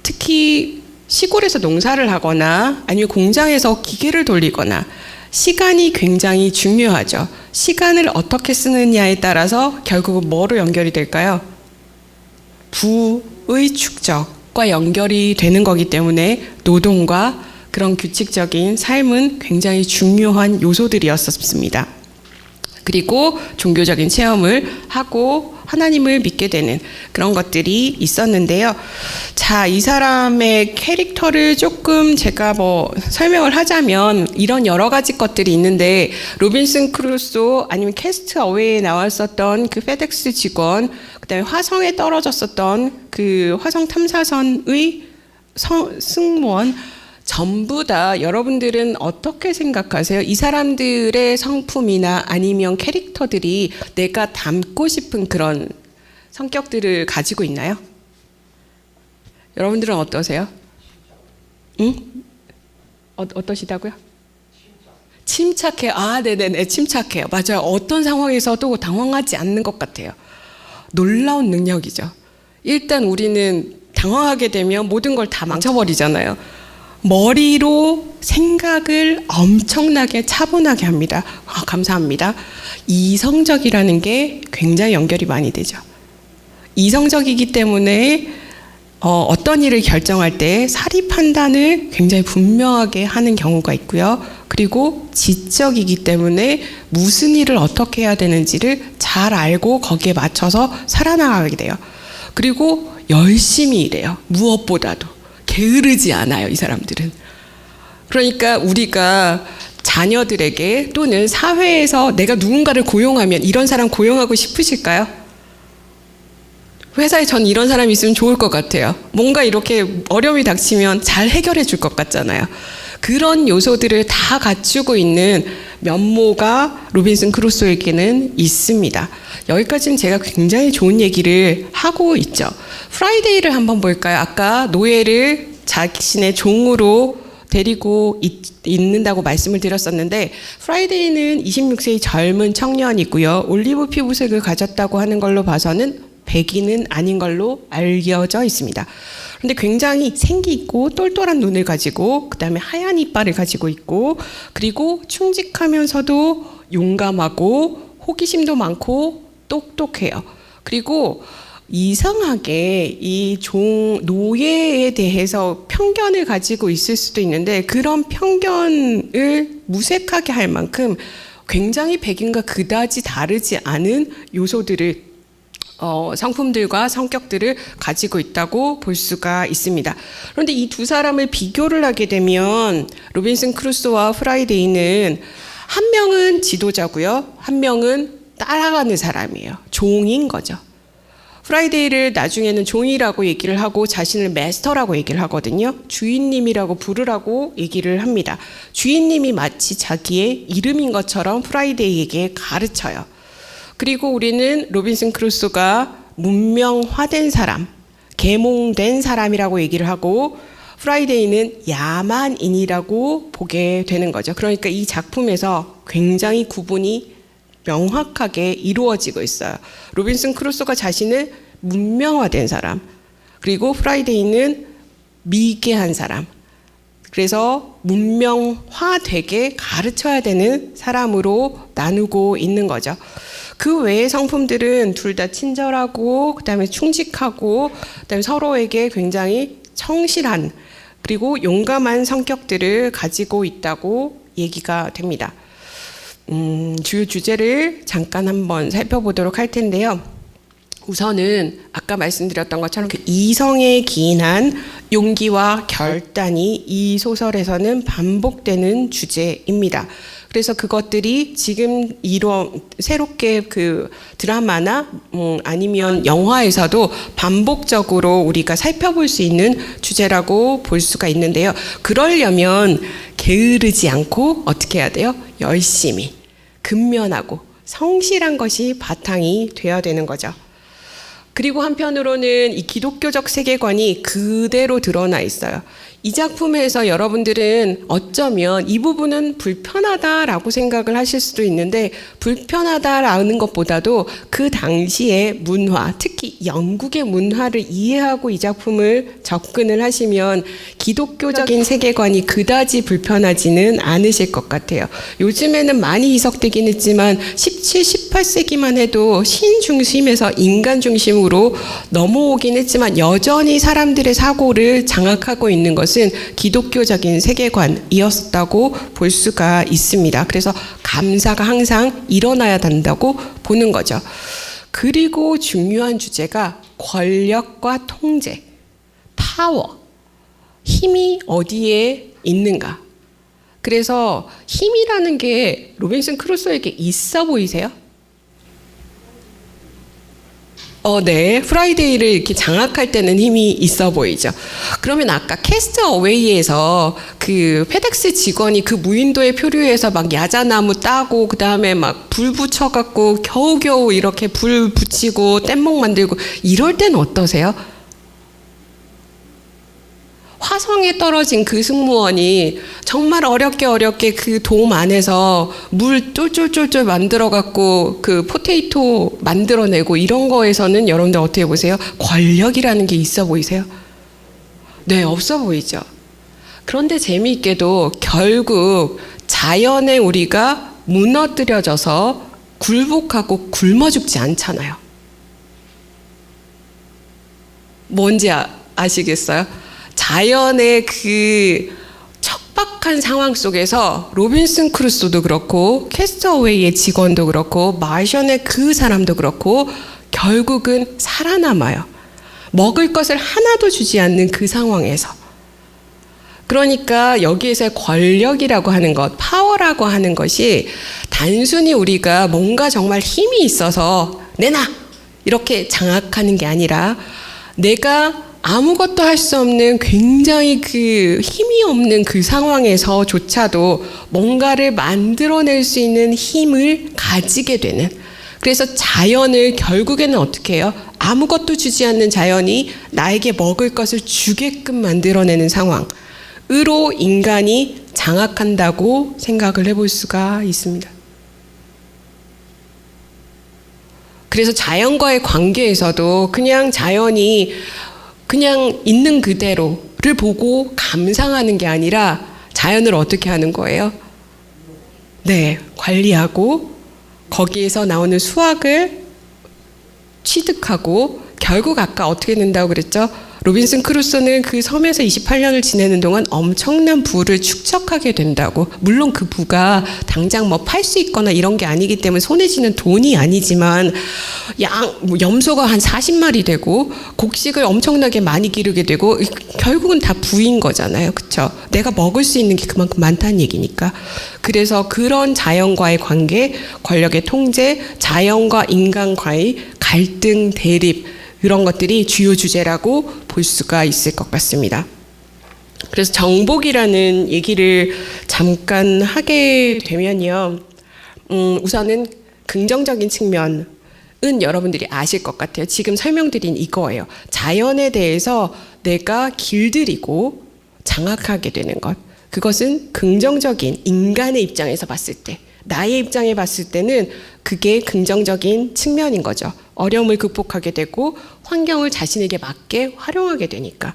특히 시골에서 농사를 하거나 아니면 공장에서 기계를 돌리거나 시간이 굉장히 중요하죠. 시간을 어떻게 쓰느냐에 따라서 결국은 뭐로 연결이 될까요? 부의 축적과 연결이 되는 거기 때문에 노동과 그런 규칙적인 삶은 굉장히 중요한 요소들이었습니다. 그리고 종교적인 체험을 하고 하나님을 믿게 되는 그런 것들이 있었는데요. 자, 이 사람의 캐릭터를 조금 제가 설명을 하자면 이런 여러 가지 것들이 있는데 로빈슨 크루소 아니면 캐스트 어웨이에 나왔었던 그 페덱스 직원 그다음에 화성에 떨어졌었던 그 화성 탐사선의 승무원 전부 다 여러분들은 어떻게 생각하세요? 이 사람들의 성품이나 아니면 캐릭터들이 내가 닮고 싶은 그런 성격들을 가지고 있나요? 여러분들은 어떠세요? 응? 어떠시다고요? 침착해요. 아, 네네네. 침착해요. 맞아요. 어떤 상황에서도 당황하지 않는 것 같아요. 놀라운 능력이죠. 일단 우리는 당황하게 되면 모든 걸 다 망쳐버리잖아요. 머리로 생각을 엄청나게 차분하게 합니다. 감사합니다. 이성적이라는 게 굉장히 연결이 많이 되죠. 이성적이기 때문에 어떤 일을 결정할 때 사리 판단을 굉장히 분명하게 하는 경우가 있고요. 그리고 지적이기 때문에 무슨 일을 어떻게 해야 되는지를 잘 알고 거기에 맞춰서 살아나가게 돼요. 그리고 열심히 일해요. 무엇보다도. 게으르지 않아요, 이 사람들은. 그러니까 우리가 자녀들에게 또는 사회에서 내가 누군가를 고용하면 이런 사람 고용하고 싶으실까요? 회사에 전 이런 사람이 있으면 좋을 것 같아요. 뭔가 이렇게 어려움이 닥치면 잘 해결해 줄 것 같잖아요. 그런 요소들을 다 갖추고 있는 면모가 로빈슨 크루소에게는 있습니다. 여기까지는 제가 굉장히 좋은 얘기를 하고 있죠. 프라이데이를 한번 볼까요? 아까 노예를 자신의 종으로 데리고 있는다고 말씀을 드렸었는데 프라이데이는 26세의 젊은 청년이고요. 올리브 피부색을 가졌다고 하는 걸로 봐서는 백인은 아닌 걸로 알려져 있습니다. 그런데 굉장히 생기 있고 똘똘한 눈을 가지고 그다음에 하얀 이빨을 가지고 있고 그리고 충직하면서도 용감하고 호기심도 많고 똑똑해요. 그리고 이상하게 이 노예에 대해서 편견을 가지고 있을 수도 있는데 그런 편견을 무색하게 할 만큼 굉장히 백인과 그다지 다르지 않은 요소들을 성품들과 성격들을 가지고 있다고 볼 수가 있습니다. 그런데 이 두 사람을 비교를 하게 되면 로빈슨 크루소와 프라이데이는 한 명은 지도자고요. 한 명은 따라가는 사람이에요. 종인 거죠. 프라이데이를 나중에는 종이라고 얘기를 하고 자신을 마스터라고 얘기를 하거든요. 주인님이라고 부르라고 얘기를 합니다. 주인님이 마치 자기의 이름인 것처럼 프라이데이에게 가르쳐요. 그리고 우리는 로빈슨 크루소가 문명화된 사람, 계몽된 사람이라고 얘기를 하고 프라이데이는 야만인이라고 보게 되는 거죠. 그러니까 이 작품에서 굉장히 구분이 명확하게 이루어지고 있어요. 로빈슨 크루소가 자신을 문명화된 사람, 그리고 프라이데이는 미개한 사람. 그래서 문명화되게 가르쳐야 되는 사람으로 나누고 있는 거죠. 그 외의 성품들은 둘 다 친절하고, 그다음에 충직하고, 그다음에 서로에게 굉장히 성실한, 그리고 용감한 성격들을 가지고 있다고 얘기가 됩니다. 주요 주제를 잠깐 한번 살펴보도록 할 텐데요. 우선은 아까 말씀드렸던 것처럼 그 이성에 기인한 용기와 결단이 이 소설에서는 반복되는 주제입니다. 그래서 그것들이 지금 새롭게 그 드라마나 아니면 영화에서도 반복적으로 우리가 살펴볼 수 있는 주제라고 볼 수가 있는데요. 그러려면 게으르지 않고 어떻게 해야 돼요? 열심히, 근면하고 성실한 것이 바탕이 되어야 되는 거죠. 그리고 한편으로는 이 기독교적 세계관이 그대로 드러나 있어요. 이 작품에서 여러분들은 어쩌면 이 부분은 불편하다라고 생각을 하실 수도 있는데, 불편하다라는 것보다도 그 당시의 문화, 특히 영국의 문화를 이해하고 이 작품을 접근을 하시면 기독교적인 세계관이 그다지 불편하지는 않으실 것 같아요. 요즘에는 많이 희석되긴 했지만 17, 18세기만 해도 신 중심에서 인간 중심으로 넘어오긴 했지만 여전히 사람들의 사고를 장악하고 있는 것은 기독교적인 세계관이었다고 볼 수가 있습니다. 그래서 감사가 항상 일어나야 된다고 보는 거죠. 그리고 중요한 주제가 권력과 통제, 파워, 힘이 어디에 있는가. 그래서 힘이라는 게 로빈슨 크루소에게 있어 보이세요? 네. 프라이데이를 이렇게 장악할 때는 힘이 있어 보이죠. 그러면 아까 캐스트 어웨이에서 그 페덱스 직원이 그 무인도의 표류에서 막 야자나무 따고 그 다음에 막 불 붙여갖고 겨우겨우 이렇게 불 붙이고 뗏목 만들고 이럴 때는 어떠세요? 화성에 떨어진 그 승무원이 정말 어렵게 그 돔 안에서 물 쫄쫄쫄쫄 만들어갖고 그 포테이토 만들어내고 이런 거에서는 여러분들 어떻게 보세요? 권력이라는 게 있어 보이세요? 네, 없어 보이죠. 그런데 재미있게도 결국 자연에 우리가 무너뜨려져서 굴복하고 굶어 죽지 않잖아요. 뭔지 아시겠어요? 자연의 그 척박한 상황 속에서 로빈슨 크루소도 그렇고 캐스트어웨이의 직원도 그렇고 마션의 그 사람도 그렇고 결국은 살아남아요. 먹을 것을 하나도 주지 않는 그 상황에서. 그러니까 여기에서의 권력이라고 하는 것, 파워라고 하는 것이 단순히 우리가 뭔가 정말 힘이 있어서 내놔! 이렇게 장악하는 게 아니라 내가 아무것도 할 수 없는 굉장히 그 힘이 없는 그 상황에서조차도 뭔가를 만들어낼 수 있는 힘을 가지게 되는. 그래서 자연을 결국에는 어떻게 해요? 아무것도 주지 않는 자연이 나에게 먹을 것을 주게끔 만들어내는 상황으로 인간이 장악한다고 생각을 해볼 수가 있습니다. 그래서 자연과의 관계에서도 그냥 자연이 그냥 있는 그대로를 보고 감상하는 게 아니라 자연을 어떻게 하는 거예요? 네, 관리하고 거기에서 나오는 수확을 취득하고 결국 아까 어떻게 된다고 그랬죠? 로빈슨 크루소는 그 섬에서 28년을 지내는 동안 엄청난 부를 축적하게 된다고. 물론 그 부가 당장 뭐 팔 수 있거나 이런 게 아니기 때문에 손에 쥐는 돈이 아니지만 염소가 한 40마리 되고 곡식을 엄청나게 많이 기르게 되고 결국은 다 부인 거잖아요. 그렇죠? 내가 먹을 수 있는 게 그만큼 많다는 얘기니까. 그래서 그런 자연과의 관계, 권력의 통제, 자연과 인간과의 갈등, 대립 이런 것들이 주요 주제라고 볼 수가 있을 것 같습니다. 그래서 정복이라는 얘기를 잠깐 하게 되면요. 우선은 긍정적인 측면은 여러분들이 아실 것 같아요. 지금 설명드린 이거예요. 자연에 대해서 내가 길들이고 장악하게 되는 것. 그것은 긍정적인 인간의 입장에서 봤을 때, 나의 입장에 봤을 때는 그게 긍정적인 측면인 거죠. 어려움을 극복하게 되고 환경을 자신에게 맞게 활용하게 되니까.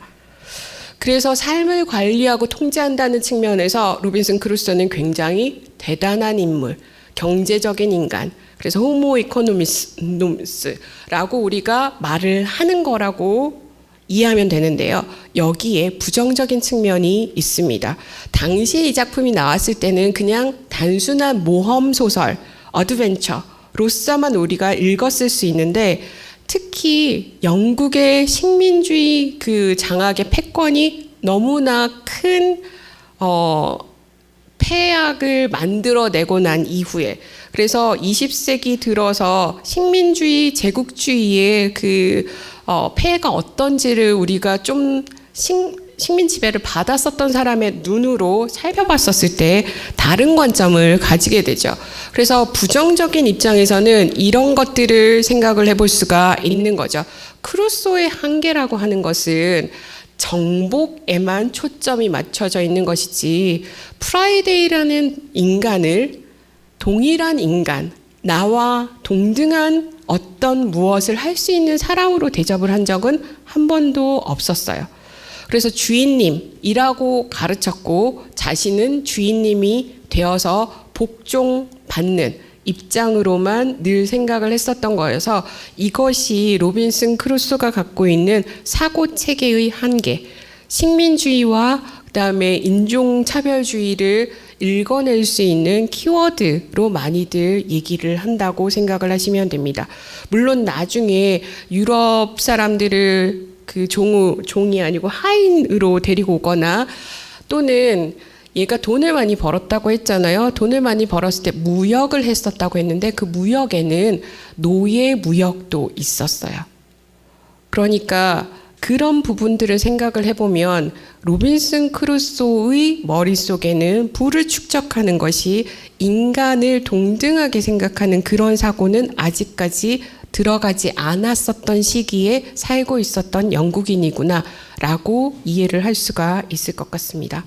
그래서 삶을 관리하고 통제한다는 측면에서 로빈슨 크루소는 굉장히 대단한 인물, 경제적인 인간, 그래서 호모 이코노미스라고 우리가 말을 하는 거라고 이해하면 되는데요. 여기에 부정적인 측면이 있습니다. 당시에 이 작품이 나왔을 때는 그냥 단순한 모험 소설, 어드벤처로서만 우리가 읽었을 수 있는데, 특히 영국의 식민주의 그 장악의 패권이 너무나 큰 폐악을 만들어내고 난 이후에, 그래서 20세기 들어서 식민주의, 제국주의의 그 폐해가 어떤지를 우리가 좀 식민 지배를 받았었던 사람의 눈으로 살펴봤었을 때 다른 관점을 가지게 되죠. 그래서 부정적인 입장에서는 이런 것들을 생각을 해볼 수가 있는 거죠. 크루소의 한계라고 하는 것은 정복에만 초점이 맞춰져 있는 것이지, 프라이데이라는 인간을 동일한 인간, 나와 동등한 어떤 무엇을 할 수 있는 사람으로 대접을 한 적은 한 번도 없었어요. 그래서 주인님이라고 가르쳤고 자신은 주인님이 되어서 복종받는 입장으로만 늘 생각을 했었던 거여서, 이것이 로빈슨 크루소가 갖고 있는 사고 체계의 한계, 식민주의와 그다음에 인종차별주의를 읽어낼 수 있는 키워드로 많이들 얘기를 한다고 생각을 하시면 됩니다. 물론 나중에 유럽 사람들을 그 종이 아니고 하인으로 데리고 오거나, 또는 얘가 돈을 많이 벌었다고 했잖아요. 돈을 많이 벌었을 때 무역을 했었다고 했는데, 그 무역에는 노예 무역도 있었어요. 그러니까 그런 부분들을 생각을 해보면 로빈슨 크루소의 머릿속에는 부를 축적하는 것이 인간을 동등하게 생각하는 그런 사고는 아직까지 들어가지 않았었던 시기에 살고 있었던 영국인이구나 라고 이해를 할 수가 있을 것 같습니다.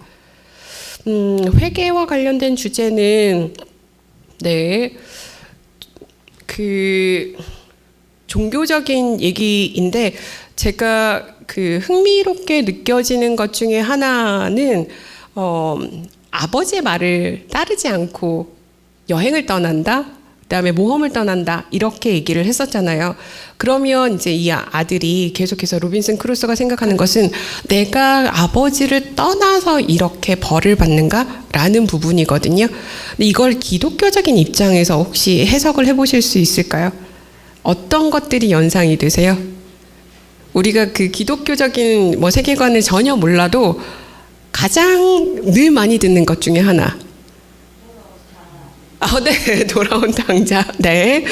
회계와 관련된 주제는 종교적인 얘기인데, 제가 그 흥미롭게 느껴지는 것 중에 하나는 아버지의 말을 따르지 않고 여행을 떠난다, 그다음에 모험을 떠난다, 이렇게 얘기를 했었잖아요. 그러면 이제 이 아들이 계속해서 로빈슨 크루소가 생각하는 것은, 내가 아버지를 떠나서 이렇게 벌을 받는가? 라는 부분이거든요. 근데 이걸 기독교적인 입장에서 혹시 해석을 해보실 수 있을까요? 어떤 것들이 연상이 되세요? 우리가 그 기독교적인 세계관을 전혀 몰라도 가장 늘 많이 듣는 것 중에 하나. 네, 돌아온 탕자. 네.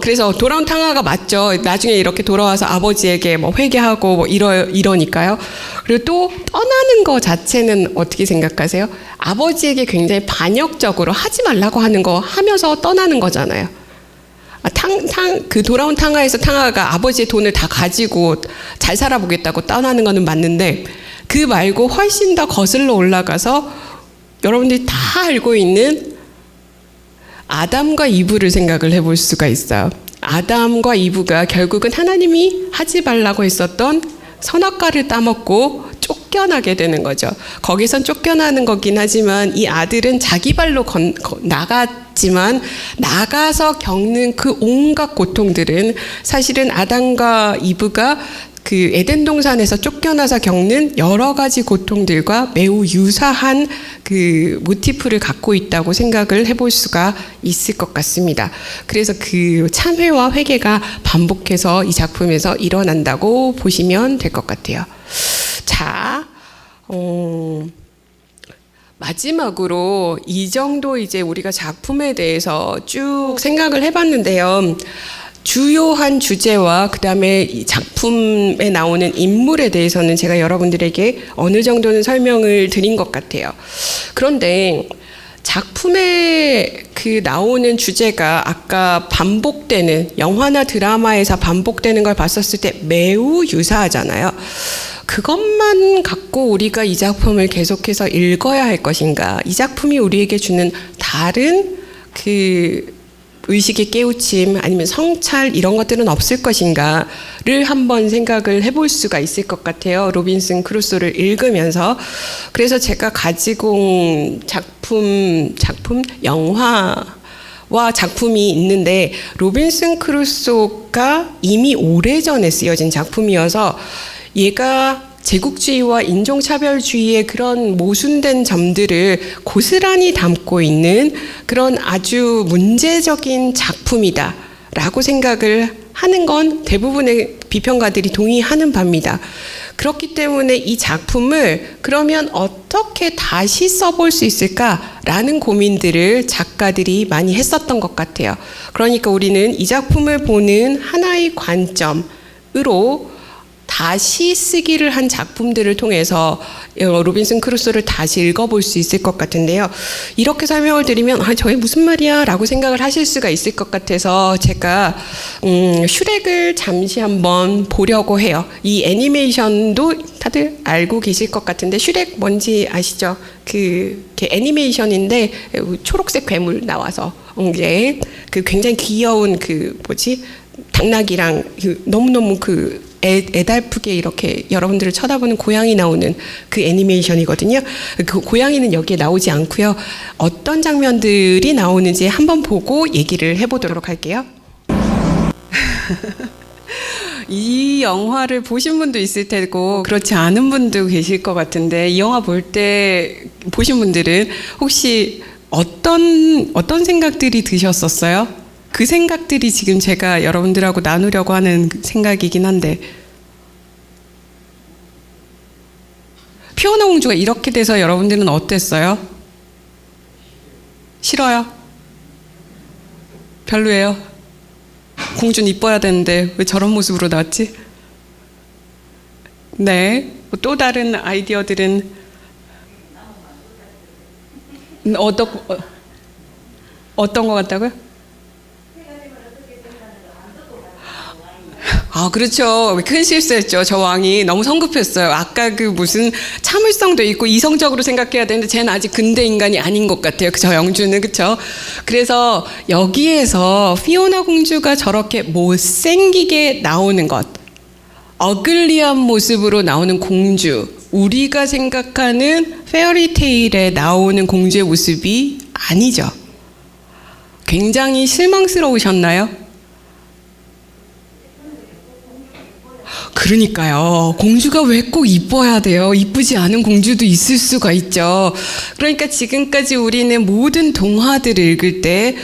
그래서 돌아온 탕자가 맞죠. 나중에 이렇게 돌아와서 아버지에게 회개하고 이러니까요. 그리고 또 떠나는 거 자체는 어떻게 생각하세요? 아버지에게 굉장히 반역적으로 하지 말라고 하는 거 하면서 떠나는 거잖아요. 그 돌아온 탕자에서 탕자가 아버지의 돈을 다 가지고 잘 살아보겠다고 떠나는 거는 맞는데, 그 말고 훨씬 더 거슬러 올라가서 여러분들이 다 알고 있는 아담과 이브를 생각을 해볼 수가 있어요. 아담과 이브가 결국은 하나님이 하지 말라고 했었던 선악과를 따먹고 쫓겨나게 되는 거죠. 거기선 쫓겨나는 거긴 하지만, 이 아들은 자기 발로 나갔지만 나가서 겪는 그 온갖 고통들은 사실은 아담과 이브가 그 에덴 동산에서 쫓겨나서 겪는 여러 가지 고통들과 매우 유사한 그 모티프를 갖고 있다고 생각을 해볼 수가 있을 것 같습니다. 그래서 그 참회와 회개가 반복해서 이 작품에서 일어난다고 보시면 될 것 같아요. 자, 마지막으로 이 정도 이제 우리가 작품에 대해서 쭉 생각을 해봤는데요. 주요한 주제와 그 다음에 이 작품에 나오는 인물에 대해서는 제가 여러분들에게 어느 정도는 설명을 드린 것 같아요. 그런데 작품에 그 나오는 주제가 아까 반복되는, 영화나 드라마에서 반복되는 걸 봤었을 때 매우 유사하잖아요. 그것만 갖고 우리가 이 작품을 계속해서 읽어야 할 것인가? 이 작품이 우리에게 주는 다른 그 의식의 깨우침 아니면 성찰 이런 것들은 없을 것인가를 한번 생각을 해볼 수가 있을 것 같아요. 로빈슨 크루소를 읽으면서. 그래서 제가 가지고 온 작품 영화와 작품이 있는데 로빈슨 크루소가 이미 오래전에 쓰여진 작품이어서 얘가 제국주의와 인종차별주의의 그런 모순된 점들을 고스란히 담고 있는 그런 아주 문제적인 작품이다 라고 생각을 하는 건 대부분의 비평가들이 동의하는 바입니다. 그렇기 때문에 이 작품을 그러면 어떻게 다시 써볼 수 있을까라는 고민들을 작가들이 많이 했었던 것 같아요. 그러니까 우리는 이 작품을 보는 하나의 관점으로 다시 쓰기를 한 작품들을 통해서 로빈슨 크루소를 다시 읽어볼 수 있을 것 같은데요. 이렇게 설명을 드리면 저게 무슨 말이야 라고 생각을 하실 수가 있을 것 같아서 제가 슈렉을 잠시 한번 보려고 해요. 이 애니메이션도 다들 알고 계실 것 같은데 슈렉 뭔지 아시죠? 그 애니메이션인데 초록색 괴물 나와서 그 굉장히 귀여운 당나귀랑 너무너무 애달프게 이렇게 여러분들을 쳐다보는 고양이 나오는 그 애니메이션이거든요. 그 고양이는 여기에 나오지 않고요. 어떤 장면들이 나오는지 한번 보고 얘기를 해보도록 할게요. 이 영화를 보신 분도 있을 테고 그렇지 않은 분도 계실 것 같은데 이 영화 보신 분들은 혹시 어떤 생각들이 드셨었어요? 그 생각들이 지금 제가 여러분들하고 나누려고 하는 생각이긴 한데 피오나 공주가 이렇게 돼서 여러분들은 어땠어요? 싫어요? 별로예요? 공주는 이뻐야 되는데 왜 저런 모습으로 나왔지? 네. 또 다른 아이디어들은 어떤 것 같다고요? 그렇죠. 큰 실수했죠. 저 왕이 너무 성급했어요. 아까 무슨 참을성도 있고 이성적으로 생각해야 되는데 쟤는 아직 근대 인간이 아닌 것 같아요. 저 영주는. 그렇죠. 그래서 여기에서 피오나 공주가 저렇게 못생기게 나오는 것, 어글리한 모습으로 나오는 공주, 우리가 생각하는 페어리테일에 나오는 공주의 모습이 아니죠. 굉장히 실망스러우셨나요? 그러니까요. 공주가 왜 꼭 이뻐야 돼요? 이쁘지 않은 공주도 있을 수가 있죠. 그러니까 지금까지 우리는 모든 동화들을 읽을 때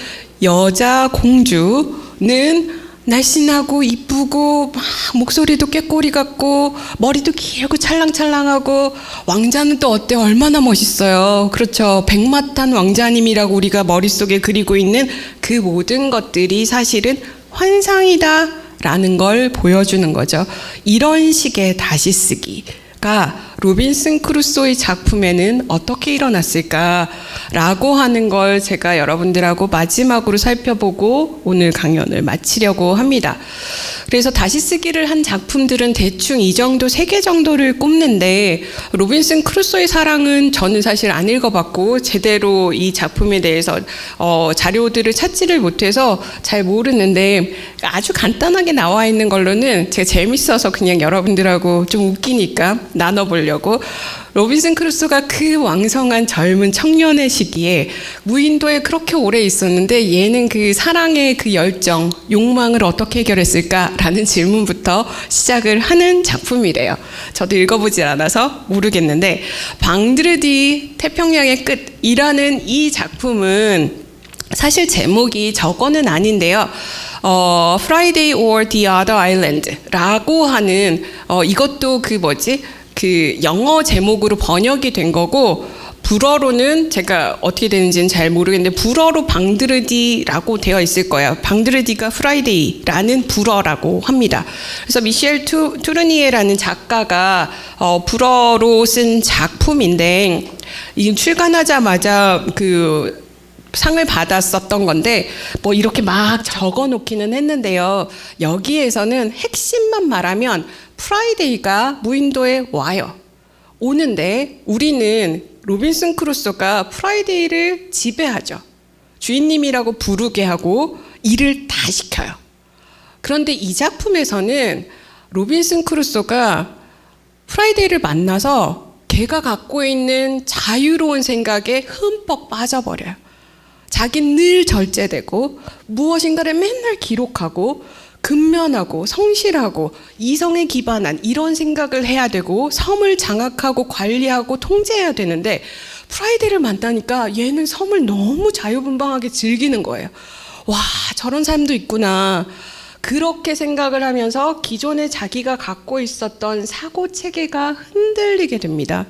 여자 공주는 날씬하고 이쁘고 막 목소리도 꾀꼬리 같고 머리도 길고 찰랑찰랑하고 왕자는 또 어때요? 얼마나 멋있어요. 그렇죠. 백마탄 왕자님이라고 우리가 머릿속에 그리고 있는 그 모든 것들이 사실은 환상이다 라는 걸 보여주는 거죠. 이런 식의 다시 쓰기가 로빈슨 크루소의 작품에는 어떻게 일어났을까라고 하는 걸 제가 여러분들하고 마지막으로 살펴보고 오늘 강연을 마치려고 합니다. 그래서 다시 쓰기를 한 작품들은 대충 이 정도 3개 정도를 꼽는데 로빈슨 크루소의 사랑은 저는 사실 안 읽어봤고 제대로 이 작품에 대해서 자료들을 찾지를 못해서 잘 모르는데 아주 간단하게 나와 있는 걸로는 제가 재밌어서 그냥 여러분들하고 좀 웃기니까 나눠보려고. 로빈슨 크루소가 그 왕성한 젊은 청년의 시기에 무인도에 그렇게 오래 있었는데 얘는 그 사랑의 그 열정, 욕망을 어떻게 해결했을까라는 질문부터 시작을 하는 작품이래요. 저도 읽어보질 않아서 모르겠는데 방드르디 태평양의 끝이라는 이 작품은 사실 제목이 저거는 아닌데요. Friday or the Other Island라고 하는 이것도 그 영어 제목으로 번역이 된 거고 불어로는 제가 어떻게 되는지는 잘 모르겠는데 불어로 방드르디라고 되어 있을 거예요. 방드르디가 프라이데이라는 불어라고 합니다. 그래서 미셸 투르니에라는 작가가 불어로 쓴 작품인데 이 출간하자마자 그 상을 받았었던 건데 이렇게 막 적어 놓기는 했는데요. 여기에서는 핵심만 말하면 프라이데이가 무인도에 와요. 오는데 우리는 로빈슨 크루소가 프라이데이를 지배하죠. 주인님이라고 부르게 하고 일을 다 시켜요. 그런데 이 작품에서는 로빈슨 크루소가 프라이데이를 만나서 걔가 갖고 있는 자유로운 생각에 흠뻑 빠져버려요. 자기는 늘 절제되고 무엇인가를 맨날 기록하고 근면하고 성실하고 이성에 기반한 이런 생각을 해야 되고 섬을 장악하고 관리하고 통제해야 되는데 프라이데이를 만나니까 얘는 섬을 너무 자유분방하게 즐기는 거예요. 와, 저런 삶도 있구나. 그렇게 생각을 하면서 기존에 자기가 갖고 있었던 사고체계가 흔들리게 됩니다.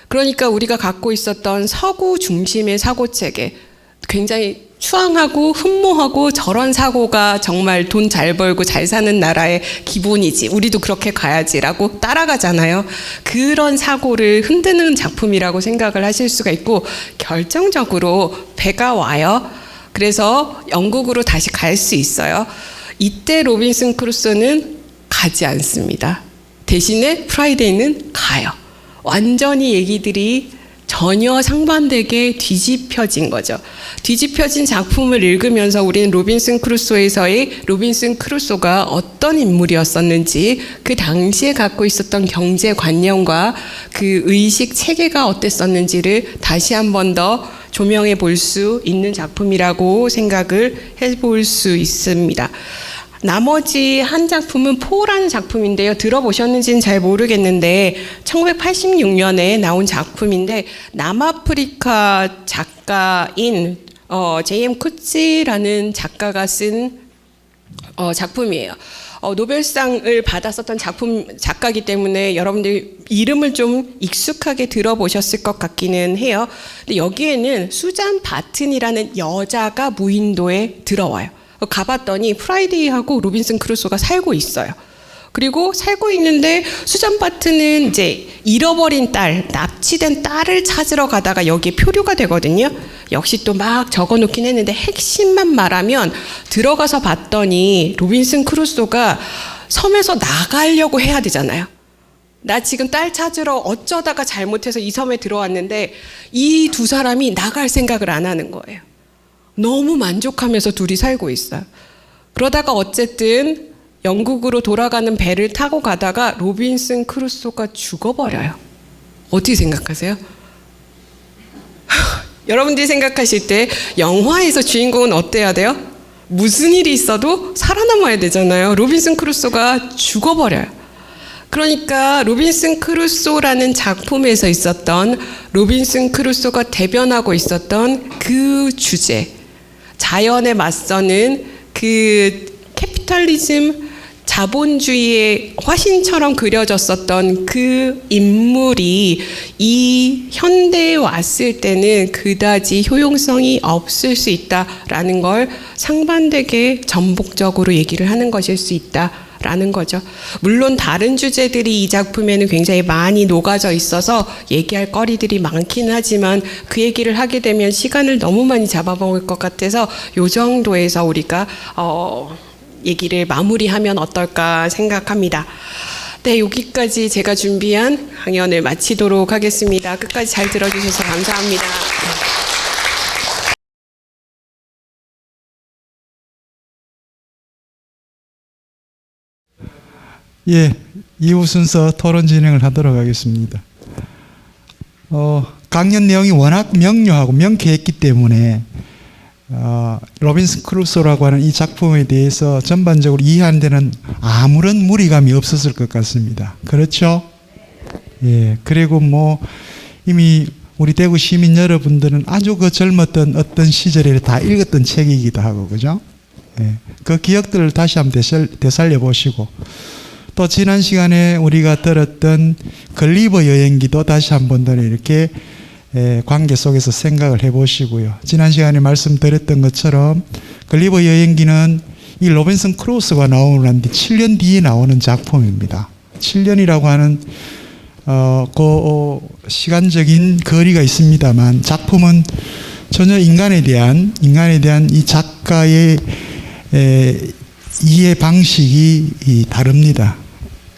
그러니까 우리가 갖고 있었던 서구 중심의 사고체계, 굉장히 추앙하고 흠모하고 저런 사고가 정말 돈 잘 벌고 잘 사는 나라의 기본이지, 우리도 그렇게 가야지라고 따라가잖아요. 그런 사고를 흔드는 작품이라고 생각을 하실 수가 있고, 결정적으로 배가 와요. 그래서 영국으로 다시 갈 수 있어요. 이때 로빈슨 크루소는 가지 않습니다. 대신에 프라이데이는 가요. 완전히 얘기들이 전혀 상반되게 뒤집혀진 거죠. 뒤집혀진 작품을 읽으면서 우리는 로빈슨 크루소에서의 로빈슨 크루소가 어떤 인물이었었는지, 그 당시에 갖고 있었던 경제관념과 그 의식 체계가 어땠었는지를 다시 한 번 더 조명해 볼 수 있는 작품이라고 생각을 해볼 수 있습니다. 나머지 한 작품은 포라는 작품인데요. 들어보셨는지는 잘 모르겠는데 1986년에 나온 작품인데 남아프리카 작가인 J.M. 쿠치라는 작가가 쓴 작품이에요. 노벨상을 받았었던 작가이기 때문에 여러분들 이름을 좀 익숙하게 들어보셨을 것 같기는 해요. 근데 여기에는 수잔 바튼이라는 여자가 무인도에 들어와요. 가봤더니 프라이데이하고 로빈슨 크루소가 살고 있어요. 그리고 살고 있는데 수잔 바튼은 이제 잃어버린 딸, 납치된 딸을 찾으러 가다가 여기에 표류가 되거든요. 역시 또 막 적어놓긴 했는데 핵심만 말하면, 들어가서 봤더니 로빈슨 크루소가 섬에서 나가려고 해야 되잖아요. 나 지금 딸 찾으러 어쩌다가 잘못해서 이 섬에 들어왔는데 이 두 사람이 나갈 생각을 안 하는 거예요. 너무 만족하면서 둘이 살고 있어요. 그러다가 어쨌든 영국으로 돌아가는 배를 타고 가다가 로빈슨 크루소가 죽어버려요. 어떻게 생각하세요? 여러분들이 생각하실 때 영화에서 주인공은 어때야 돼요? 무슨 일이 있어도 살아남아야 되잖아요. 로빈슨 크루소가 죽어버려요. 그러니까 로빈슨 크루소라는 작품에서 있었던, 로빈슨 크루소가 대변하고 있었던 그 주제, 자연에 맞서는 그 캐피탈리즘, 자본주의의 화신처럼 그려졌었던 그 인물이 이 현대에 왔을 때는 그다지 효용성이 없을 수 있다라는 걸 상반되게 전복적으로 얘기를 하는 것일 수 있다라는 거죠. 물론 다른 주제들이 이 작품에는 굉장히 많이 녹아져 있어서 얘기할 거리들이 많기는 하지만 그 얘기를 하게 되면 시간을 너무 많이 잡아먹을 것 같아서 이 정도에서 우리가 얘기를 마무리하면 어떨까 생각합니다. 네, 여기까지 제가 준비한 강연을 마치도록 하겠습니다. 끝까지 잘 들어주셔서 감사합니다. 예, 이후 순서 토론 진행을 하도록 하겠습니다. 강연 내용이 워낙 명료하고 명쾌했기 때문에 로빈슨 크루소라고 하는 이 작품에 대해서 전반적으로 이해하는 데는 아무런 무리감이 없었을 것 같습니다. 그렇죠? 예, 그리고 뭐 이미 우리 대구 시민 여러분들은 아주 그 젊었던 어떤 시절에 다 읽었던 책이기도 하고, 그죠? 예, 그 기억들을 다시 한번 되살려 보시고, 또 지난 시간에 우리가 들었던 글리버 여행기도 다시 한번 더 이렇게 관계 속에서 생각을 해보시고요. 지난 시간에 말씀드렸던 것처럼 글리버 여행기는 이 로빈슨 크루소가 나오는 7년 뒤에 나오는 작품입니다. 7년이라고 하는 그 시간적인 거리가 있습니다만 작품은 전혀 인간에 대한 이 작가의 이해 방식이 다릅니다.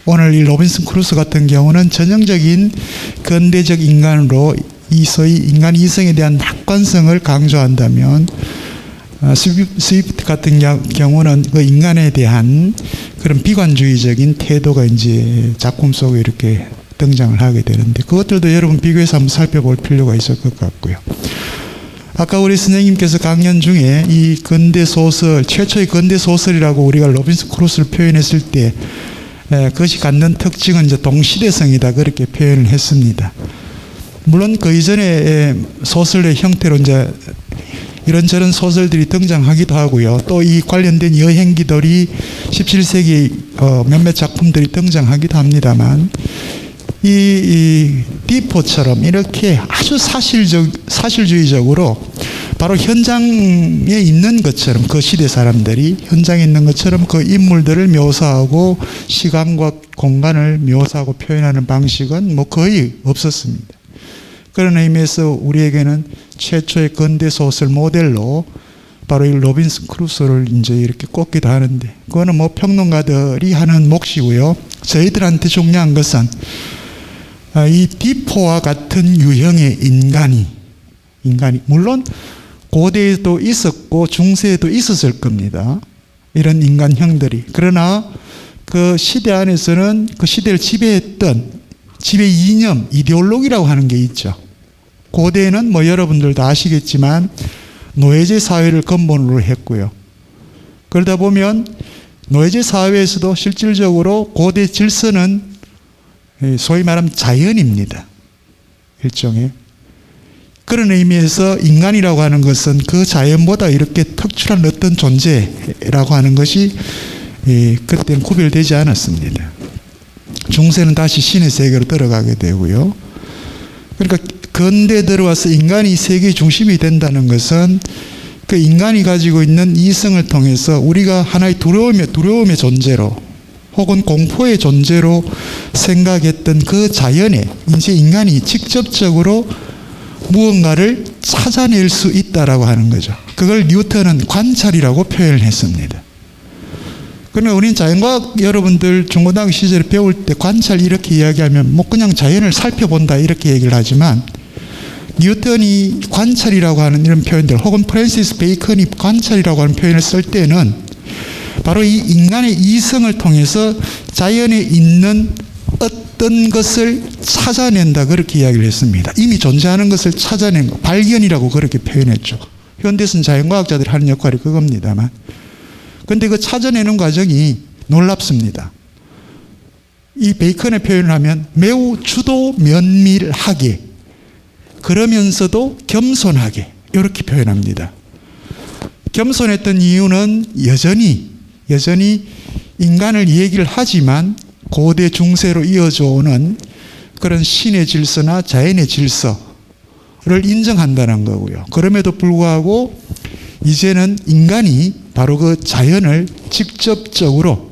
오늘 이 로빈슨 크루소 같은 경우는 전형적인 근대적 인간으로 이 소위 인간 이성에 대한 낙관성을 강조한다면 스위프트 같은 경우는 그 인간에 대한 그런 비관주의적인 태도가 이제 작품 속에 이렇게 등장을 하게 되는데, 그것들도 여러분 비교해서 한번 살펴볼 필요가 있을 것 같고요. 아까 우리 선생님께서 강연 중에 이 근대 소설, 최초의 근대 소설이라고 우리가 로빈슨 크루소를 표현했을 때, 그것이 갖는 특징은 이제 동시대성이다, 그렇게 표현을 했습니다. 물론 그 이전에 소설의 형태로 이제 이런저런 소설들이 등장하기도 하고요. 또 이 관련된 여행기들이 17세기 몇몇 작품들이 등장하기도 합니다만, 이 디포처럼 이렇게 아주 사실주의적으로 바로 현장에 있는 것처럼, 그 시대 사람들이 현장에 있는 것처럼 그 인물들을 묘사하고 시간과 공간을 묘사하고 표현하는 방식은 뭐 거의 없었습니다. 그런 의미에서 우리에게는 최초의 근대 소설 모델로 바로 이 로빈슨 크루소를 이제 이렇게 꼽기도 하는데, 그거는 뭐 평론가들이 하는 몫이고요. 저희들한테 중요한 것은 이 디포와 같은 유형의 인간이 물론 고대에도 있었고 중세에도 있었을 겁니다. 이런 인간형들이. 그러나 그 시대 안에서는 그 시대를 지배했던 지배 이념, 이데올로기라고 하는 게 있죠. 고대에는 뭐 여러분들도 아시겠지만 노예제 사회를 근본으로 했고요. 그러다 보면 노예제 사회에서도 실질적으로 고대 질서는 소위 말하면 자연입니다. 일종의. 그런 의미에서 인간이라고 하는 것은 그 자연보다 이렇게 특출한 어떤 존재라고 하는 것이 그때는 구별되지 않았습니다. 중세는 다시 신의 세계로 들어가게 되고요. 그러니까 근대에 들어와서 인간이 세계의 중심이 된다는 것은 그 인간이 가지고 있는 이성을 통해서 우리가 하나의 두려움의 존재로 혹은 공포의 존재로 생각했던 그 자연에 이제 인간이 직접적으로 무언가를 찾아낼 수 있다라고 하는 거죠. 그걸 뉴턴은 관찰이라고 표현을 했습니다. 그러면 우리는 자연과학 여러분들 중고등학교 시절에 배울 때 관찰 이렇게 이야기하면 뭐 그냥 자연을 살펴본다 이렇게 얘기를 하지만, 뉴턴이 관찰이라고 하는 이런 표현들 혹은 프랜시스 베이컨이 관찰이라고 하는 표현을 쓸 때는 바로 이 인간의 이성을 통해서 자연에 있는 어떤 것을 찾아낸다, 그렇게 이야기를 했습니다. 이미 존재하는 것을 찾아낸 거, 발견이라고 그렇게 표현했죠. 현대에서는 자연과학자들이 하는 역할이 그겁니다만, 근데 그 찾아내는 과정이 놀랍습니다. 이 베이컨의 표현을 하면 매우 주도 면밀하게, 그러면서도 겸손하게, 이렇게 표현합니다. 겸손했던 이유는 여전히 인간을 얘기를 하지만 고대 중세로 이어져 오는 그런 신의 질서나 자연의 질서를 인정한다는 거고요. 그럼에도 불구하고 이제는 인간이 바로 그 자연을 직접적으로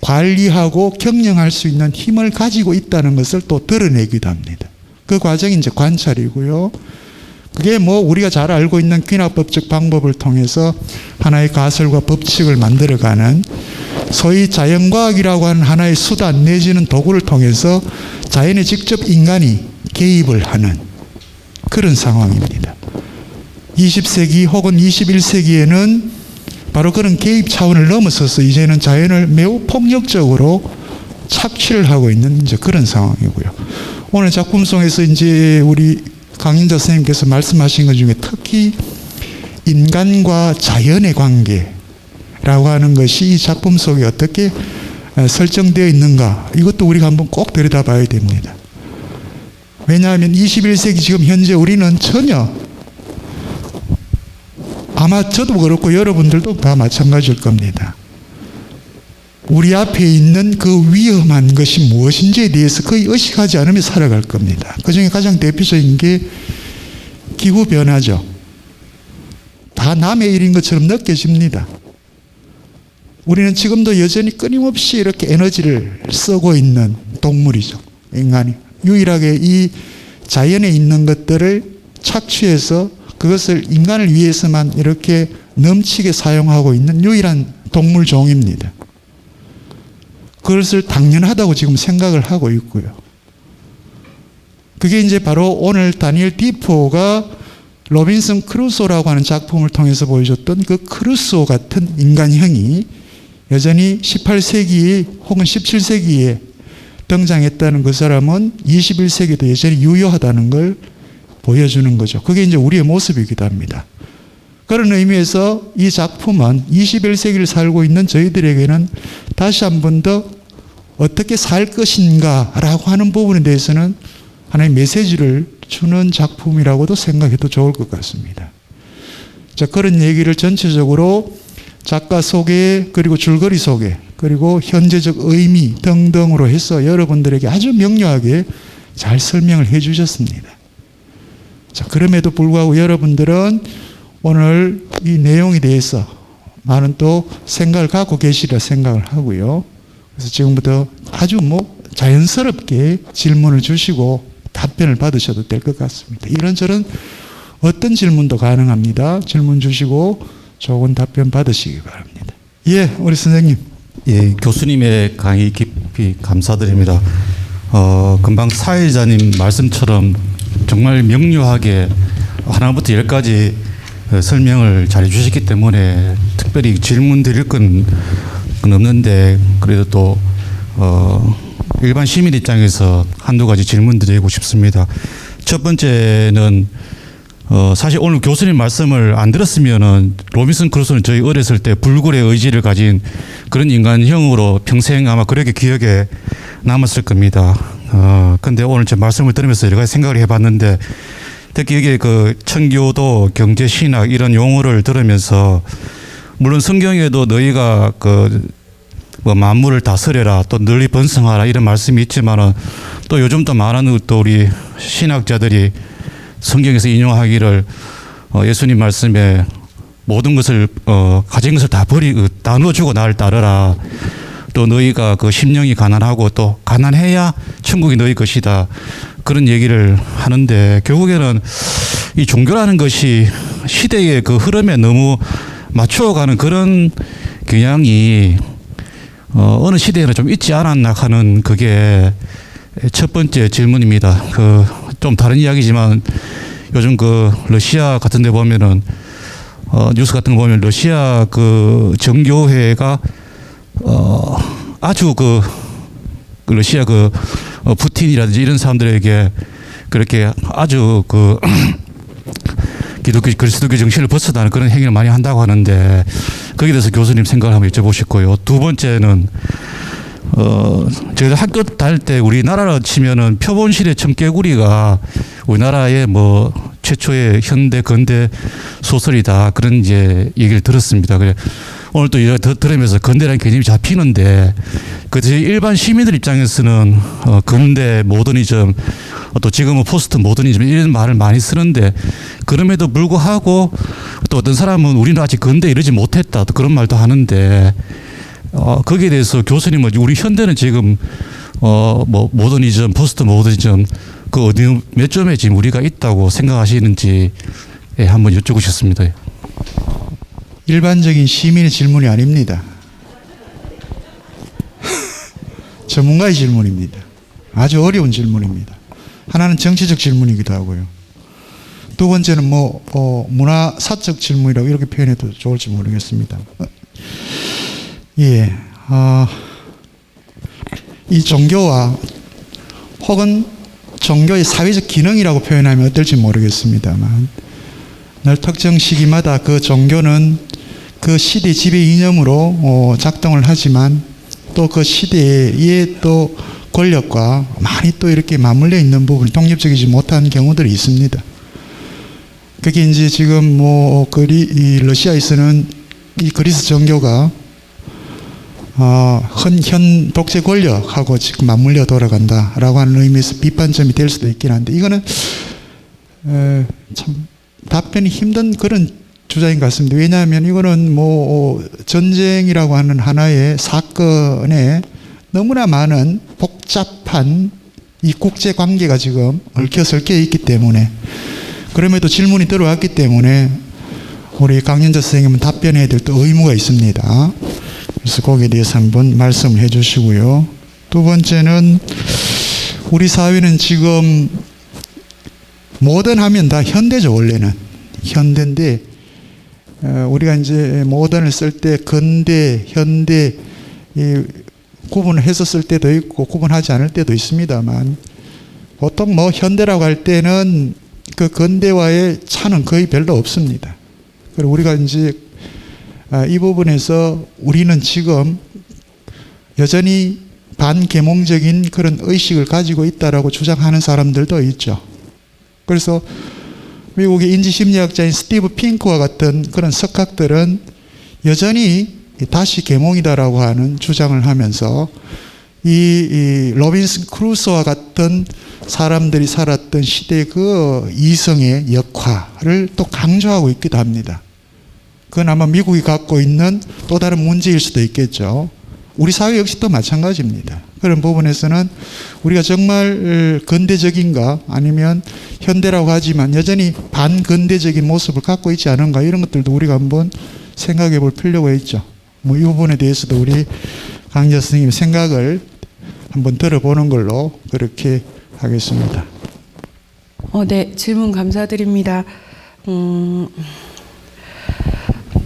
관리하고 경영할 수 있는 힘을 가지고 있다는 것을 또 드러내기도 합니다. 그 과정이 이제 관찰이고요. 그게 뭐 우리가 잘 알고 있는 귀납법적 방법을 통해서 하나의 가설과 법칙을 만들어가는 소위 자연과학이라고 하는 하나의 수단 내지는 도구를 통해서 자연에 직접 인간이 개입을 하는 그런 상황입니다. 20세기 혹은 21세기에는 바로 그런 개입 차원을 넘어서서 이제는 자연을 매우 폭력적으로 착취를 하고 있는 이제 그런 상황이고요. 오늘 작품 속에서 이제 우리 강인자 선생님께서 말씀하신 것 중에 특히 인간과 자연의 관계라고 하는 것이 이 작품 속에 어떻게 설정되어 있는가, 이것도 우리가 한번 꼭 들여다봐야 됩니다. 왜냐하면 21세기 지금 현재 우리는 전혀, 아마 저도 그렇고 여러분들도 다 마찬가지일 겁니다. 우리 앞에 있는 그 위험한 것이 무엇인지에 대해서 거의 의식하지 않으며 살아갈 겁니다. 그 중에 가장 대표적인 게 기후변화죠. 다 남의 일인 것처럼 느껴집니다. 우리는 지금도 여전히 끊임없이 이렇게 에너지를 쓰고 있는 동물이죠. 인간이. 유일하게 이 자연에 있는 것들을 착취해서 그것을 인간을 위해서만 이렇게 넘치게 사용하고 있는 유일한 동물종입니다. 그것을 당연하다고 지금 생각을 하고 있고요. 그게 이제 바로 오늘 다니엘 디포가 로빈슨 크루소라고 하는 작품을 통해서 보여줬던 그 크루소 같은 인간형이 여전히 18세기 혹은 17세기에 등장했다는 그 사람은 21세기도 여전히 유효하다는 걸 보여주는 거죠. 그게 이제 우리의 모습이기도 합니다. 그런 의미에서 이 작품은 21세기를 살고 있는 저희들에게는 다시 한 번 더 어떻게 살 것인가라고 하는 부분에 대해서는 하나의 메시지를 주는 작품이라고도 생각해도 좋을 것 같습니다. 자, 그런 얘기를 전체적으로 작가 소개, 그리고 줄거리 소개, 그리고 현재적 의미 등등으로 해서 여러분들에게 아주 명료하게 잘 설명을 해 주셨습니다. 자, 그럼에도 불구하고 여러분들은 오늘 이 내용에 대해서 많은 또 생각을 갖고 계시리라 생각을 하고요. 그래서 지금부터 아주 자연스럽게 질문을 주시고 답변을 받으셔도 될 것 같습니다. 이런저런 어떤 질문도 가능합니다. 질문 주시고 좋은 답변 받으시기 바랍니다. 예, 우리 선생님. 예, 교수님의 강의 깊이 감사드립니다. 금방 사회자님 말씀처럼 정말 명료하게 하나부터 열까지 설명을 잘 해주셨기 때문에 특별히 질문 드릴 건 없는데, 그래도 또 일반 시민 입장에서 한두 가지 질문 드리고 싶습니다. 첫 번째는 사실 오늘 교수님 말씀을 안 들었으면은 로빈슨 크루소는 저희 어렸을 때 불굴의 의지를 가진 그런 인간형으로 평생 아마 그렇게 기억에 남았을 겁니다. 근데 오늘 제 말씀을 들으면서 여러 가지 생각을 해봤는데, 특히 이게 그 청교도, 경제신학 이런 용어를 들으면서, 물론 성경에도 너희가 만물을 다스려라, 또 널리 번성하라 이런 말씀이 있지만은, 또 요즘 또 많은 또 우리 신학자들이 성경에서 인용하기를 예수님 말씀에 모든 것을 가진 것을 다 버리고 나눠주고 나를 따르라. 또 너희가 그 심령이 가난하고 또 가난해야 천국이 너희 것이다. 그런 얘기를 하는데, 결국에는 이 종교라는 것이 시대의 그 흐름에 너무 맞추어가는 그런 경향이 어느 시대에는 좀 있지 않았나 하는 그게 첫 번째 질문입니다. 좀 다른 이야기지만 요즘 러시아 같은 데 보면은 뉴스 같은 거 보면 러시아 정교회가 아주 러시아 푸틴이라든지 이런 사람들에게 그렇게 아주 기독교 그리스도교 정신을 벗어나는 그런 행위를 많이 한다고 하는데, 거기에 대해서 교수님 생각을 한번 여쭤보시고요. 두 번째는 제가 학교 다닐 때 우리나라로 치면은 표본실의 청개구리가 우리나라의 최초의 현대 근대 소설이다, 그런 이제 얘기를 들었습니다. 그래 오늘 또 이거 들으면서 근대라는 개념이 잡히는데, 저희 일반 시민들 입장에서는 근대, 모더니즘, 또 지금은 포스트 모더니즘 이런 말을 많이 쓰는데, 그럼에도 불구하고 또 어떤 사람은 우리는 아직 근대 이르지 못했다, 또 그런 말도 하는데, 거기에 대해서 교수님은 우리 현대는 지금 모더니즘, 포스트 모더니즘 어디 몇 점에 지금 우리가 있다고 생각하시는지 한번 여쭙고 싶습니다. 일반적인 시민의 질문이 아닙니다. 전문가의 질문입니다. 아주 어려운 질문입니다. 하나는 정치적 질문이기도 하고요. 두 번째는 문화사적 질문이라고 이렇게 표현해도 좋을지 모르겠습니다. 예, 이 종교와 혹은 종교의 사회적 기능이라고 표현하면 어떨지 모르겠습니다만, 늘 특정 시기마다 그 종교는 그 시대 지배 이념으로 작동을 하지만, 또 그 시대의 또 권력과 많이 또 이렇게 맞물려 있는 부분이 독립적이지 못한 경우들이 있습니다. 그게 이제 지금 이 러시아에서는 이 그리스 종교가 현 독재 권력하고 지금 맞물려 돌아간다라고 하는 의미에서 비판점이 될 수도 있긴 한데, 이거는 참 답변이 힘든 그런 주장인 것 같습니다. 왜냐하면 이거는 전쟁이라고 하는 하나의 사건에 너무나 많은 복잡한 이 국제 관계가 지금 얽혀 있기 때문에, 그럼에도 질문이 들어왔기 때문에 우리 강연자 선생님은 답변해야 될 또 의무가 있습니다. 그래서 거기에 대해서 한번 말씀을 해 주시고요. 두 번째는 우리 사회는 지금 뭐든 하면 다 현대죠. 원래는 현대인데 우리가 이제 모던을 쓸 때 근대, 현대 구분을 해서 쓸 때도 있고 구분하지 않을 때도 있습니다만 보통 뭐 현대라고 할 때는 그 근대와의 차는 거의 별로 없습니다. 그리고 우리가 이제 이 부분에서 우리는 지금 여전히 반계몽적인 그런 의식을 가지고 있다라고 주장하는 사람들도 있죠. 그래서 미국의 인지심리학자인 스티브 핑크와 같은 그런 석학들은 여전히 다시 계몽이다라고 하는 주장을 하면서 이 로빈슨 크루소와 같은 사람들이 살았던 시대 그 이성의 역할을 또 강조하고 있기도 합니다. 그건 아마 미국이 갖고 있는 또 다른 문제일 수도 있겠죠. 우리 사회 역시 또 마찬가지입니다. 그런 부분에서는 우리가 정말 근대적인가 아니면 현대라고 하지만 여전히 반근대적인 모습을 갖고 있지 않은가 이런 것들도 우리가 한번 생각해 볼 필요가 있죠. 뭐 이 부분에 대해서도 우리 강의자 선생님의 생각을 한번 들어보는 걸로 그렇게 하겠습니다. 네, 질문 감사드립니다.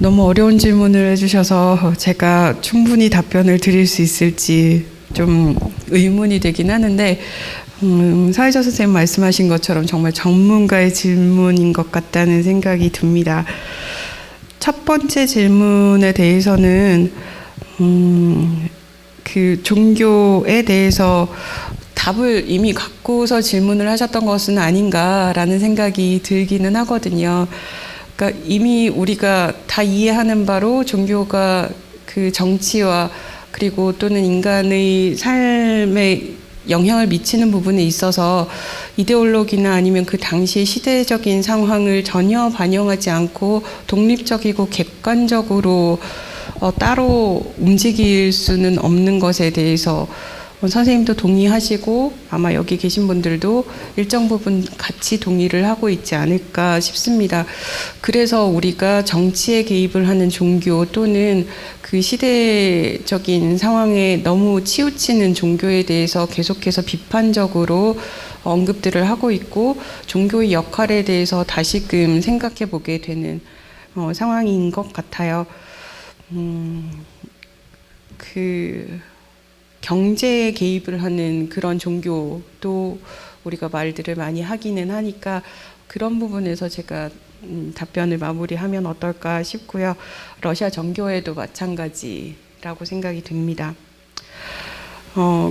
너무 어려운 질문을 해주셔서 제가 충분히 답변을 드릴 수 있을지 좀 의문이 되긴 하는데 사회자 선생님 말씀하신 것처럼 정말 전문가의 질문인 것 같다는 생각이 듭니다. 첫 번째 질문에 대해서는 그 종교에 대해서 답을 이미 갖고서 질문을 하셨던 것은 아닌가라는 생각이 들기는 하거든요. 그러니까 이미 우리가 다 이해하는 바로 종교가 그 정치와 그리고 또는 인간의 삶에 영향을 미치는 부분에 있어서 이데올로기나 아니면 그 당시의 시대적인 상황을 전혀 반영하지 않고 독립적이고 객관적으로 따로 움직일 수는 없는 것에 대해서 선생님도 동의하시고 아마 여기 계신 분들도 일정 부분 같이 동의를 하고 있지 않을까 싶습니다. 그래서 우리가 정치에 개입을 하는 종교 또는 그 시대적인 상황에 너무 치우치는 종교에 대해서 계속해서 비판적으로 언급들을 하고 있고 종교의 역할에 대해서 다시금 생각해 보게 되는 상황인 것 같아요. 경제에 개입을 하는 그런 종교도 우리가 말들을 많이 하기는 하니까 그런 부분에서 제가 답변을 마무리하면 어떨까 싶고요. 러시아 정교회도 마찬가지라고 생각이 듭니다.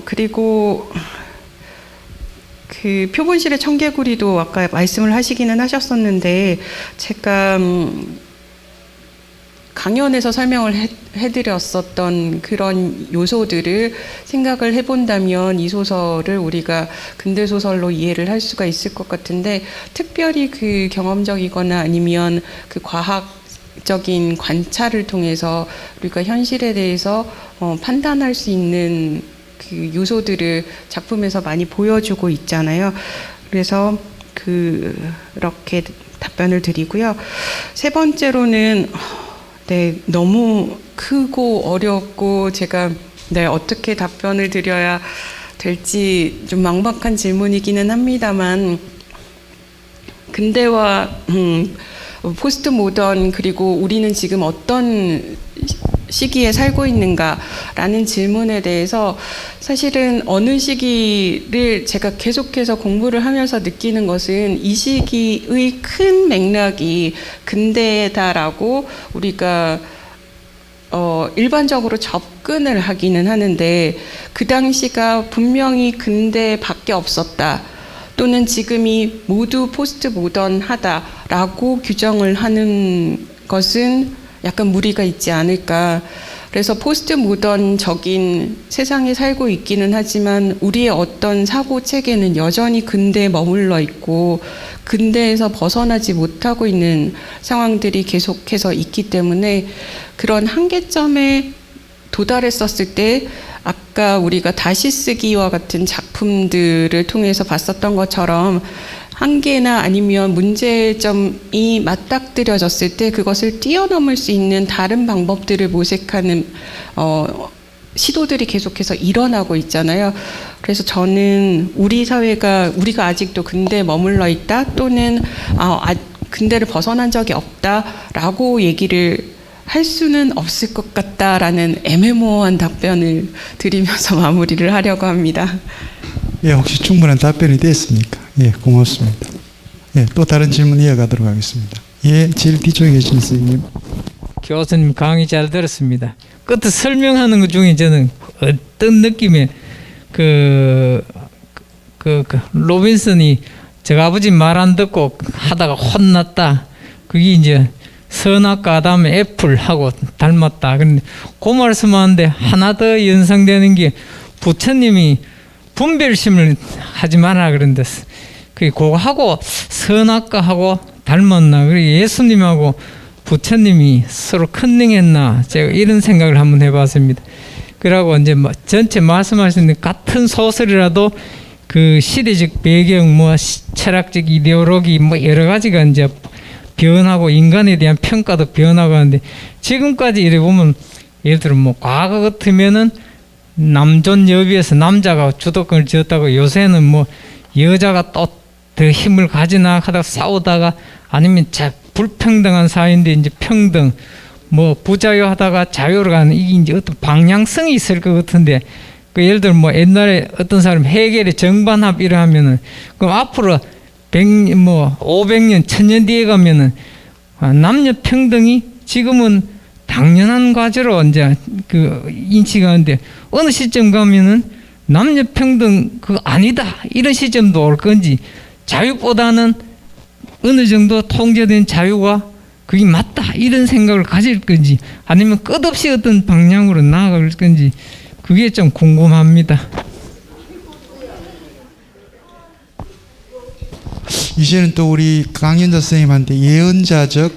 그리고 그 표본실의 청개구리도 아까 말씀을 하시기는 하셨었는데 제가 강연에서 설명을 해드렸었던 그런 요소들을 생각을 해본다면 이 소설을 우리가 근대소설로 이해를 할 수가 있을 것 같은데 특별히 그 경험적이거나 아니면 그 과학적인 관찰을 통해서 우리가 현실에 대해서 판단할 수 있는 그 요소들을 작품에서 많이 보여주고 있잖아요. 그래서 그렇게 답변을 드리고요. 세 번째로는 네, 너무 크고 어렵고 제가 어떻게 답변을 드려야 될지 좀 막막한 질문이기는 합니다만 근대와 포스트 모던 그리고 우리는 지금 어떤 시기에 살고 있는가라는 질문에 대해서 사실은 어느 시기를 제가 계속해서 공부를 하면서 느끼는 것은 이 시기의 큰 맥락이 근대다라고 우리가 일반적으로 접근을 하기는 하는데 그 당시가 분명히 근대밖에 없었다. 또는 지금이 모두 포스트 모던하다라고 규정을 하는 것은 약간 무리가 있지 않을까. 그래서 포스트 모던적인 세상에 살고 있기는 하지만 우리의 어떤 사고 체계는 여전히 근대에 머물러 있고 근대에서 벗어나지 못하고 있는 상황들이 계속해서 있기 때문에 그런 한계점에 도달했었을 때 아까 우리가 다시 쓰기와 같은 작품들을 통해서 봤었던 것처럼 한계나 아니면 문제점이 맞닥뜨려졌을 때 그것을 뛰어넘을 수 있는 다른 방법들을 모색하는 시도들이 계속해서 일어나고 있잖아요. 그래서 저는 우리 사회가 우리가 아직도 근대에 머물러 있다 또는 근대를 벗어난 적이 없다라고 얘기를 할 수는 없을 것 같다라는 애매모호한 답변을 드리면서 마무리를 하려고 합니다. 예, 혹시 충분한 답변이 됐습니까? 예, 고맙습니다. 예, 또 다른 질문 이어가도록 하겠습니다. 예, 제일 뒤쪽에 계신 선생님. 교수님 강의 잘 들었습니다. 끝에 설명하는 것 중에 저는 어떤 느낌의 로빈슨이 제가 아버지 말 안 듣고 하다가 혼났다. 그게 이제 선악과 아담의 애플하고 닮았다. 그런데 그 말씀하는데 하나 더 연상되는 게 부처님이 분별심을 하지 마라 그런데 그거하고 선악과하고 닮았나. 그리고 예수님하고 부처님이 서로 컨닝했나. 제가 이런 생각을 한번 해봤습니다. 그러고 이제 전체 말씀하시는 같은 소설이라도 그 시대적 배경, 철학적 이데올로기, 여러 가지가 이제 변하고 인간에 대한 평가도 변하고 하는데 지금까지 이래 보면 예를 들어 과거 같으면은 남존 여비에서 남자가 주도권을 쥐었다고 요새는 여자가 또 더 힘을 가지나 하다가 싸우다가 아니면 불평등한 사회인데 이제 평등 부자유 하다가 자유로 가는 이게 이제 어떤 방향성이 있을 것 같은데 예를 들어 옛날에 어떤 사람 해겔의 정반합 이러하면은 그럼 앞으로 500년, 1000년 뒤에 가면은 남녀 평등이 지금은 당연한 과제로 이제 인식하는데 어느 시점 가면은 남녀 평등 아니다 이런 시점도 올 건지 자유보다는 어느 정도 통제된 자유가 그게 맞다 이런 생각을 가질 건지 아니면 끝없이 어떤 방향으로 나아갈 건지 그게 좀 궁금합니다. 이제는 또 우리 강연자 선생님한테 예언자적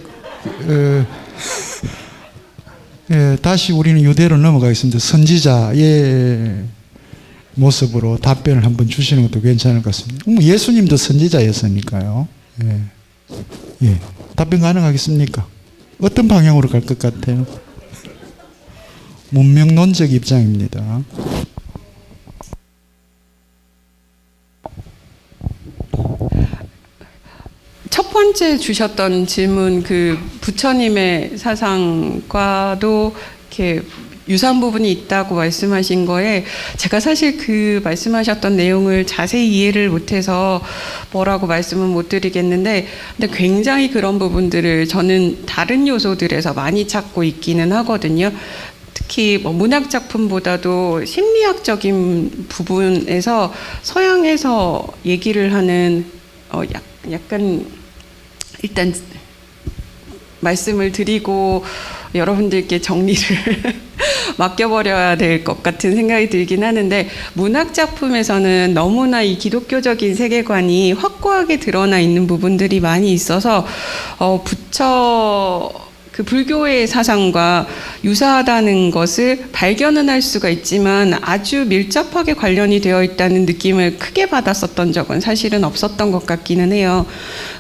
다시 우리는 유대로 넘어가겠습니다. 선지자의 모습으로 답변을 한번 주시는 것도 괜찮을 것 같습니다. 예수님도 선지자였으니까요. 예. 답변 가능하겠습니까? 어떤 방향으로 갈 것 같아요? 문명론적 입장입니다. 첫 번째 주셨던 질문 부처님의 사상과도 이렇게 유사한 부분이 있다고 말씀하신 거에 제가 사실 말씀하셨던 내용을 자세히 이해를 못해서 뭐라고 말씀은 못 드리겠는데 근데 굉장히 그런 부분들을 저는 다른 요소들에서 많이 찾고 있기는 하거든요. 특히 문학 작품보다도 심리학적인 부분에서 서양에서 얘기를 하는 약간 일단 말씀을 드리고 여러분들께 정리를 맡겨버려야 될 것 같은 생각이 들긴 하는데 문학 작품에서는 너무나 이 기독교적인 세계관이 확고하게 드러나 있는 부분들이 많이 있어서 불교의 사상과 유사하다는 것을 발견은 할 수가 있지만 아주 밀접하게 관련이 되어 있다는 느낌을 크게 받았었던 적은 사실은 없었던 것 같기는 해요.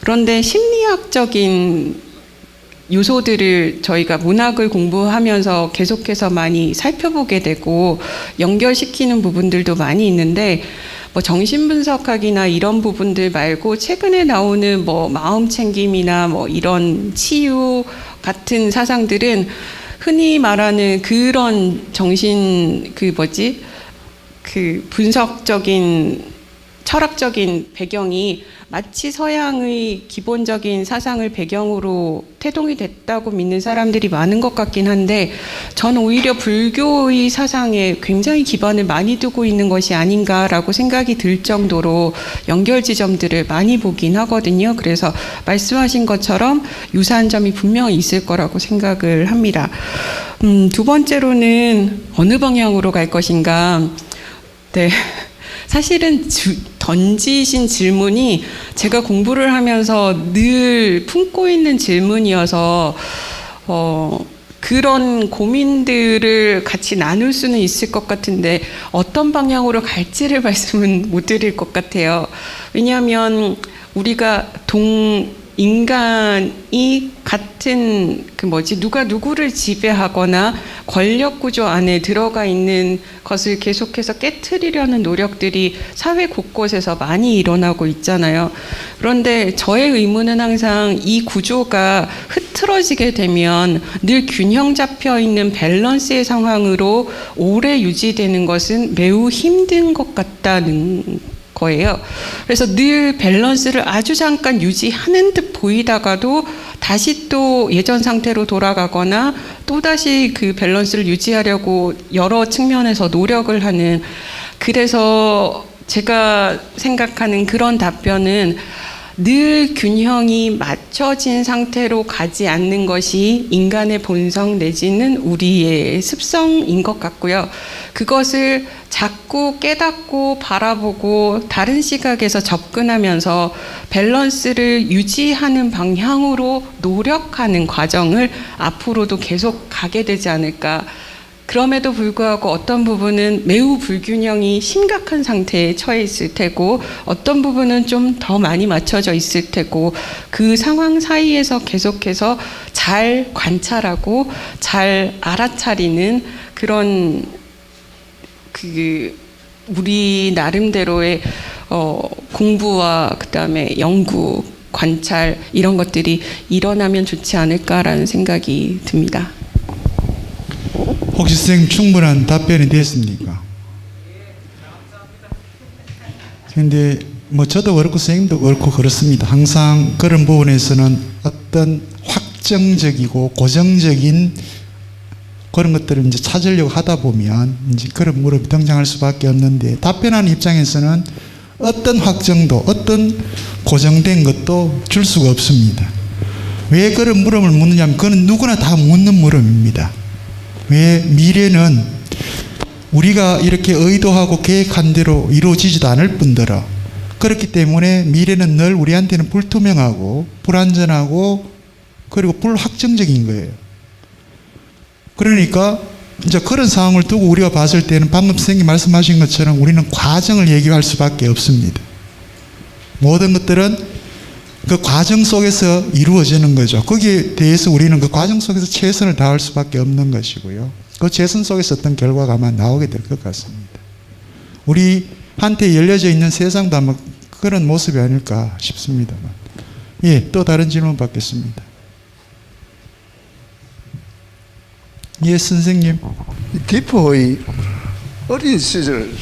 그런데 심리학적인 요소들을 저희가 문학을 공부하면서 계속해서 많이 살펴보게 되고 연결시키는 부분들도 많이 있는데 정신분석학이나 이런 부분들 말고 최근에 나오는 마음챙김이나 이런 치유 같은 사상들은 흔히 말하는 그런 정신 분석적인 철학적인 배경이 마치 서양의 기본적인 사상을 배경으로 태동이 됐다고 믿는 사람들이 많은 것 같긴 한데 저는 오히려 불교의 사상에 굉장히 기반을 많이 두고 있는 것이 아닌가라고 생각이 들 정도로 연결 지점들을 많이 보긴 하거든요. 그래서 말씀하신 것처럼 유사한 점이 분명히 있을 거라고 생각을 합니다. 두 번째로는 어느 방향으로 갈 것인가. 네. 사실은 던지신 질문이 제가 공부를 하면서 늘 품고 있는 질문이어서 그런 고민들을 같이 나눌 수는 있을 것 같은데 어떤 방향으로 갈지를 말씀은 못 드릴 것 같아요. 왜냐하면 우리가 인간이 같은 누가 누구를 지배하거나 권력 구조 안에 들어가 있는 것을 계속해서 깨트리려는 노력들이 사회 곳곳에서 많이 일어나고 있잖아요. 그런데 저의 의문은 항상 이 구조가 흐트러지게 되면 늘 균형 잡혀 있는 밸런스의 상황으로 오래 유지되는 것은 매우 힘든 것 같다는 거예요. 그래서 늘 밸런스를 아주 잠깐 유지하는 듯 보이다가도 다시 또 예전 상태로 돌아가거나 또다시 그 밸런스를 유지하려고 여러 측면에서 노력을 하는, 그래서 제가 생각하는 그런 답변은 늘 균형이 맞춰진 상태로 가지 않는 것이 인간의 본성 내지는 우리의 습성인 것 같고요. 그것을 자꾸 깨닫고 바라보고 다른 시각에서 접근하면서 밸런스를 유지하는 방향으로 노력하는 과정을 앞으로도 계속 가게 되지 않을까. 그럼에도 불구하고 어떤 부분은 매우 불균형이 심각한 상태에 처해 있을 테고 어떤 부분은 좀 더 많이 맞춰져 있을 테고, 그 상황 사이에서 계속해서 잘 관찰하고 잘 알아차리는 그런 우리 나름대로의 공부와 그다음에 연구, 관찰 이런 것들이 일어나면 좋지 않을까라는 생각이 듭니다. 혹시 선생님 충분한 답변이 됐습니까? 근데 저도 그렇고 선생님도 그렇고 그렇습니다. 항상 그런 부분에서는 어떤 확정적이고 고정적인 그런 것들을 이제 찾으려고 하다 보면 이제 그런 무릎이 등장할 수밖에 없는데, 답변하는 입장에서는 어떤 확정도 어떤 고정된 것도 줄 수가 없습니다. 왜 그런 물음을 묻느냐면 그건 누구나 다 묻는 물음입니다. 왜? 미래는 우리가 이렇게 의도하고 계획한 대로 이루어지지도 않을 뿐더러 그렇기 때문에 미래는 늘 우리한테는 불투명하고 불안전하고 그리고 불확정적인 거예요. 그러니까 이제 그런 상황을 두고 우리가 봤을 때는 방금 선생님 말씀하신 것처럼 우리는 과정을 얘기할 수밖에 없습니다. 모든 것들은 그 과정 속에서 이루어지는 거죠. 거기에 대해서 우리는 그 과정 속에서 최선을 다할 수밖에 없는 것이고요. 그 최선 속에서 어떤 결과가 아마 나오게 될 것 같습니다. 우리한테 열려져 있는 세상도 아마 그런 모습이 아닐까 싶습니다만. 예, 또 다른 질문 받겠습니다. 예, 선생님. 디포의 어린 시절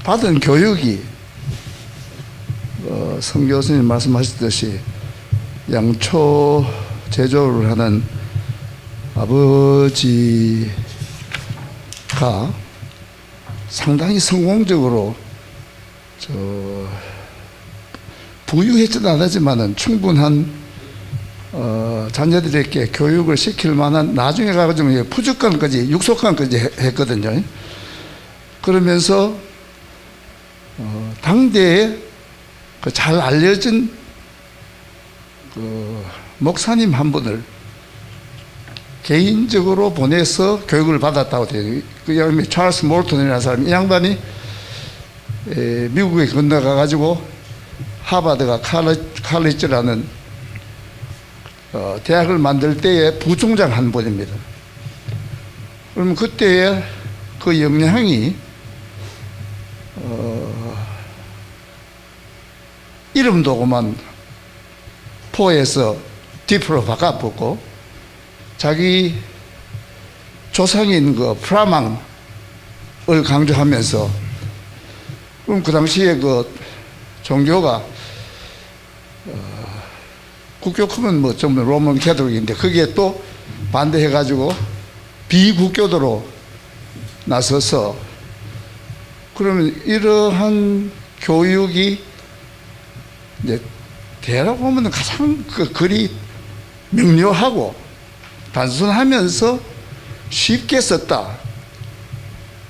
받은 교육이 성 교수님 말씀하셨듯이 양초 제조를 하는 아버지가 상당히 성공적으로 부유했지는 않았지만은 충분한 자녀들에게 교육을 시킬 만한, 나중에 가가지고 푸주간까지 육소간까지 했거든요. 그러면서 당대에 잘 알려진 목사님 한 분을 개인적으로 보내서 교육을 받았다고 돼요. 그 양반이 찰스 몰턴이라는 사람, 이 양반이 미국에 건너가가지고 하버드가 칼리지라는 대학을 만들 때에 부총장 한 분입니다. 그러면 그때의 그 영향이 이름도 그만 포에서 디프로 바꿔보고 자기 조상인 그 프라망을 강조하면서, 그럼 그 당시에 그 종교가 국교크면 뭐 전부 로만 캐톨릭인데 거기에 또 반대해가지고 비국교도로 나서서, 그러면 이러한 교육이 이제 대라고 보면 가장 그 글이 명료하고 단순하면서 쉽게 썼다.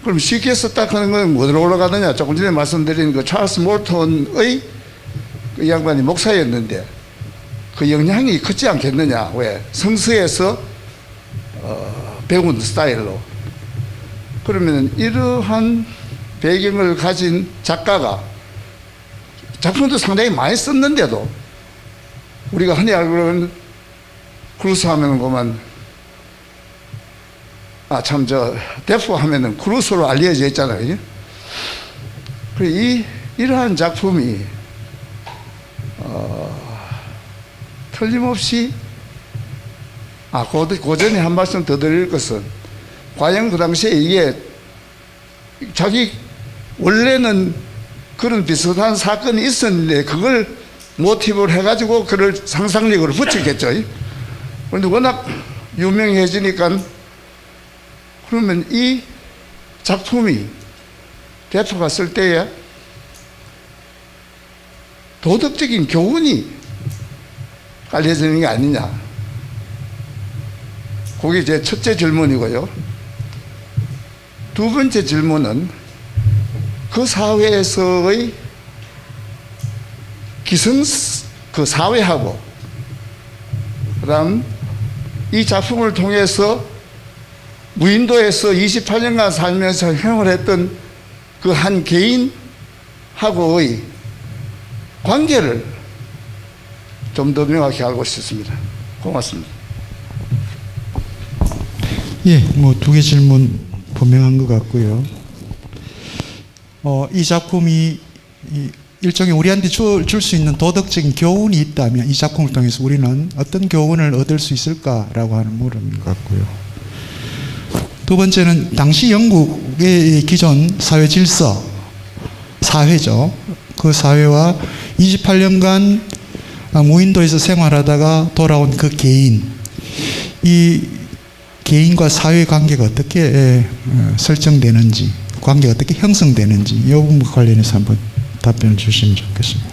그럼 쉽게 썼다 하는 건 어디로 올라가느냐? 조금 전에 말씀드린 그 찰스 몰턴의 그 양반이 목사였는데 그 영향이 크지 않겠느냐? 왜? 성서에서 배운 스타일로. 그러면 이러한 배경을 가진 작가가 작품도 상당히 많이 썼는데도 우리가 흔히 알고는 크루소 하면은 그만 데포 하면은 크루소로 알려져 있잖아요. 이러한 작품이 틀림없이 고전에 한 말씀 더 드릴 것은 과연 그 당시에 이게 자기 원래는 그런 비슷한 사건이 있었는데 그걸 모티브로 해가지고 그걸 상상력으로 붙였겠죠. 그런데 워낙 유명해지니까 그러면 이 작품이 대표가 쓸 때에 도덕적인 교훈이 깔려지는 게 아니냐. 그게 제 첫째 질문이고요. 두 번째 질문은 그 사회에서의 그 사회하고 그다음 이 작품을 통해서 무인도에서 28년간 살면서 형을 했던 그 한 개인하고의 관계를 좀 더 명확히 알고 싶습니다. 고맙습니다. 예, 뭐 두 개 질문 분명한 것 같고요. 이 작품이 일종의 우리한테 줄 수 있는 도덕적인 교훈이 있다면 이 작품을 통해서 우리는 어떤 교훈을 얻을 수 있을까라고 하는 물음인 것 같고요. 두 번째는 당시 영국의 기존 사회 질서, 사회죠. 그 사회와 28년간 무인도에서 생활하다가 돌아온 그 개인, 이 개인과 사회 관계가 어떻게 설정되는지, 관계가 어떻게 형성되는지 이 부분과 관련해서 한번 답변을 주시면 좋겠습니다.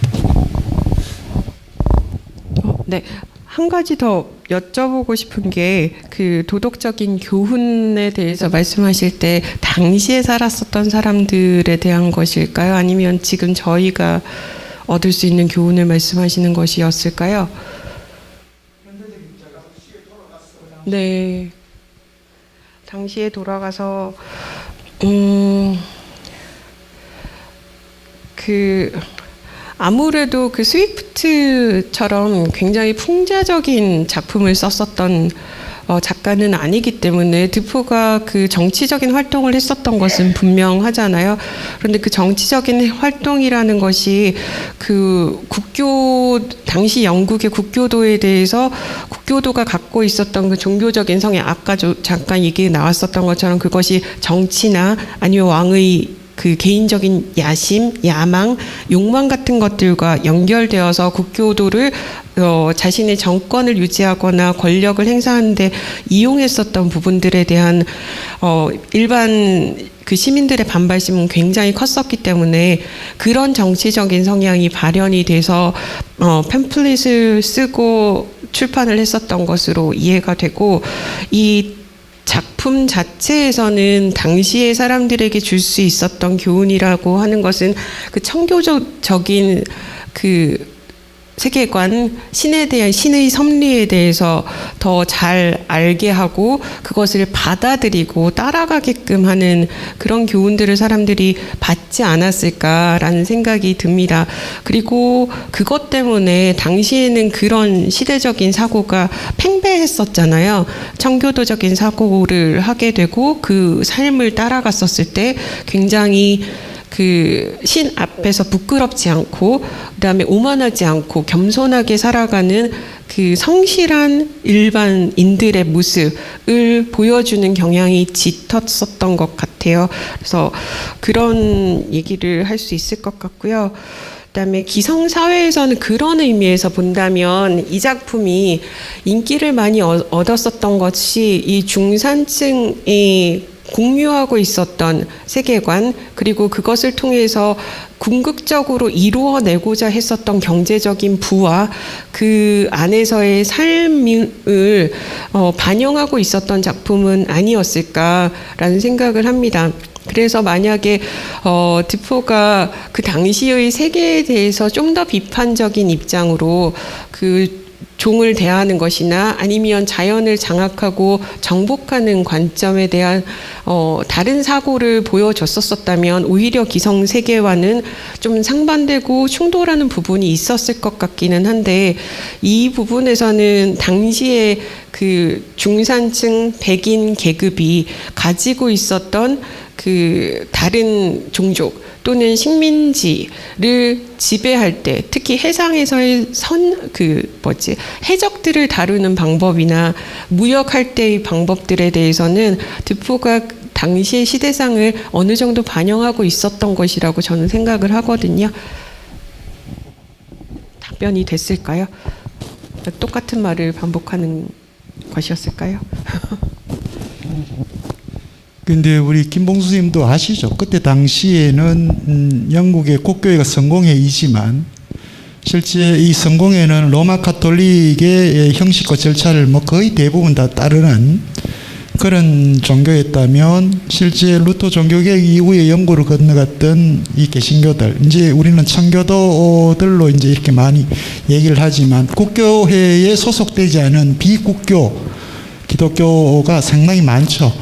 네. 한 가지 더 여쭤보고 싶은 게 그 도덕적인 교훈에 대해서 말씀하실 때 당시에 살았었던 사람들에 대한 것일까요? 아니면 지금 저희가 얻을 수 있는 교훈을 말씀하시는 것이었을까요? 네. 당시에 돌아가서 아무래도 그 스위프트처럼 굉장히 풍자적인 작품을 썼었던 작가는 아니기 때문에 드포가 그 정치적인 활동을 했었던 것은 분명하잖아요. 그런데 그 정치적인 활동이라는 것이 그 당시 영국의 국교도에 대해서 국교도가 갖고 있었던 그 종교적인 성향, 아까 잠깐 얘기 나왔었던 것처럼 그것이 정치나 아니면 왕의 그 개인적인 야심, 야망, 욕망 같은 것들과 연결되어서 국교도를 자신의 정권을 유지하거나 권력을 행사하는데 이용했었던 부분들에 대한 일반 그 시민들의 반발심은 굉장히 컸었기 때문에 그런 정치적인 성향이 발현이 돼서 팸플릿을 쓰고 출판을 했었던 것으로 이해가 되고, 이 작품 자체에서는 당시의 사람들에게 줄 수 있었던 교훈이라고 하는 것은 그 청교적인 그 세계관, 신에 대한 신의 섭리에 대해서 더 잘 알게 하고 그것을 받아들이고 따라가게끔 하는 그런 교훈들을 사람들이 받지 않았을까라는 생각이 듭니다. 그리고 그것 때문에 당시에는 그런 시대적인 사고가 팽배했었잖아요. 청교도적인 사고를 하게 되고 그 삶을 따라갔었을 때 굉장히 그 신 앞에서 부끄럽지 않고 그다음에 오만하지 않고 겸손하게 살아가는 그 성실한 일반인들의 모습을 보여주는 경향이 짙었었던 것 같아요. 그래서 그런 얘기를 할 수 있을 것 같고요. 그다음에 기성사회에서는 그런 의미에서 본다면 이 작품이 인기를 많이 얻었었던 것이 이 중산층이 공유하고 있었던 세계관, 그리고 그것을 통해서 궁극적으로 이루어내고자 했었던 경제적인 부와 그 안에서의 삶을 반영하고 있었던 작품은 아니었을까라는 생각을 합니다. 그래서 만약에 드포가 그 당시의 세계에 대해서 좀 더 비판적인 입장으로 그 종을 대하는 것이나 아니면 자연을 장악하고 정복하는 관점에 대한 다른 사고를 보여줬었다면 오히려 기성 세계와는 좀 상반되고 충돌하는 부분이 있었을 것 같기는 한데, 이 부분에서는 당시에 그 중산층 백인 계급이 가지고 있었던 그 다른 종족 또는 식민지를 지배할 때, 특히 해상에서의 해적들을 다루는 방법이나 무역할 때의 방법들에 대해서는 드포가 당시의 시대상을 어느 정도 반영하고 있었던 것이라고 저는 생각을 하거든요. 답변이 됐을까요? 똑같은 말을 반복하는 것이었을까요? 근데 우리 김봉수 선생님도 아시죠? 그때 당시에는 영국의 국교회가 성공회이지만 실제 이 성공회는 로마 카톨릭의 형식과 절차를 뭐 거의 대부분 다 따르는 그런 종교였다면, 실제 루터 종교개혁 이후에 영구를 건너갔던 이 개신교들, 이제 우리는 청교도들로 이제 이렇게 많이 얘기를 하지만 국교회에 소속되지 않은 비국교 기독교가 상당히 많죠.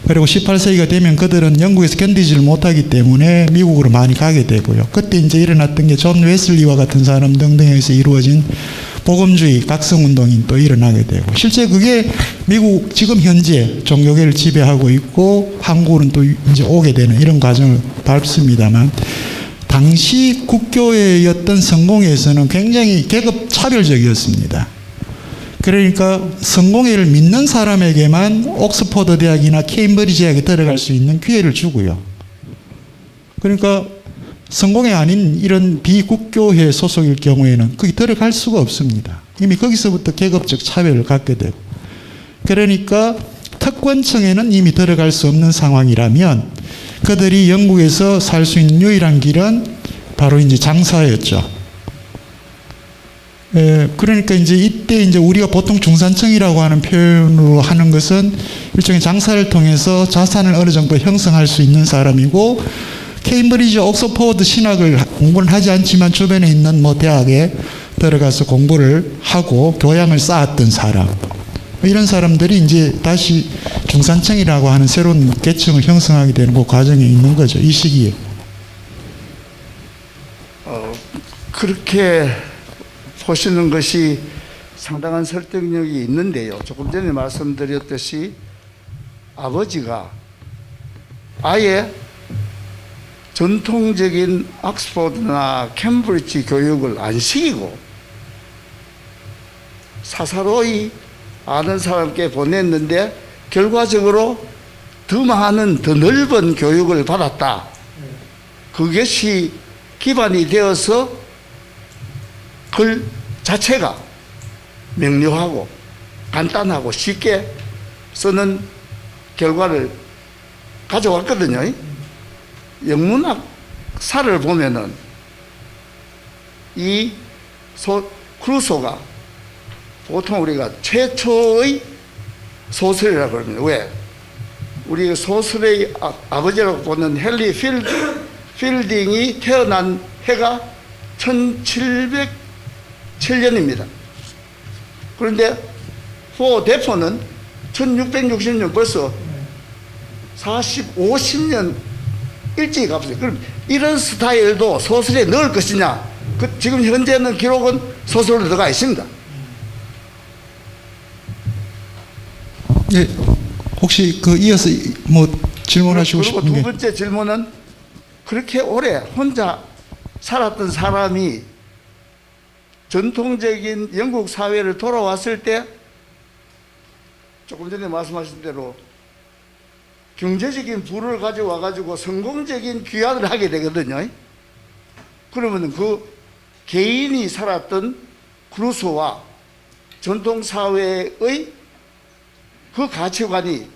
그리고 18세기가 되면 그들은 영국에서 견디지를 못하기 때문에 미국으로 많이 가게 되고요. 그때 이제 일어났던 게 존 웨슬리와 같은 사람 등등에서 이루어진 복음주의 각성운동이 또 일어나게 되고, 실제 그게 미국 지금 현재 종교계를 지배하고 있고 한국은 또 이제 오게 되는 이런 과정을 밟습니다만, 당시 국교회였던 성공회에서는 굉장히 계급 차별적이었습니다. 그러니까 성공회를 믿는 사람에게만 옥스퍼드 대학이나 케임브리지 대학에 들어갈 수 있는 기회를 주고요. 그러니까 성공회 아닌 이런 비국교회 소속일 경우에는 거기 들어갈 수가 없습니다. 이미 거기서부터 계급적 차별을 갖게 되고, 그러니까 특권층에는 이미 들어갈 수 없는 상황이라면 그들이 영국에서 살 수 있는 유일한 길은 바로 이제 장사였죠. 그러니까 이제 이때 이제 우리가 보통 중산층이라고 하는 표현으로 하는 것은 일종의 장사를 통해서 자산을 어느 정도 형성할 수 있는 사람이고, 케임브리지, 옥스퍼드 신학을 공부를 하지 않지만 주변에 있는 뭐 대학에 들어가서 공부를 하고 교양을 쌓았던 사람, 이런 사람들이 이제 다시 중산층이라고 하는 새로운 계층을 형성하게 되는 그 과정에 있는 거죠, 이 시기에. 그렇게 보시는 것이 상당한 설득력이 있는데요. 조금 전에 말씀드렸듯이 아버지가 아예 전통적인 옥스퍼드나 캠브리지 교육을 안 시키고 사사로이 아는 사람께 보냈는데 결과적으로 더 많은, 더 넓은 교육을 받았다. 그것이 기반이 되어서 글 자체가 명료하고 간단하고 쉽게 쓰는 결과를 가져왔거든요. 영문학사를 보면은 이 크루소가 보통 우리가 최초의 소설이라고 그럽니다. 왜? 우리 소설의 아버지라고 보는 헨리 필딩이 태어난 해가 1707년입니다. 그런데 데포는 1660년, 벌써 50년 일찍 가보세요. 그럼 이런 스타일도 소설에 넣을 것이냐? 지금 현재는 기록은 소설로 들어가 있습니다. 네, 혹시 이어서 뭐 질문하시고 싶은 게? 그리고 두 번째 질문은, 그렇게 오래 혼자 살았던 사람이 전통적인 영국 사회를 돌아왔을 때 조금 전에 말씀하신 대로 경제적인 부를 가져와 가지고 성공적인 귀환을 하게 되거든요. 그러면 그 개인이 살았던 크루소와 전통 사회의 그 가치관이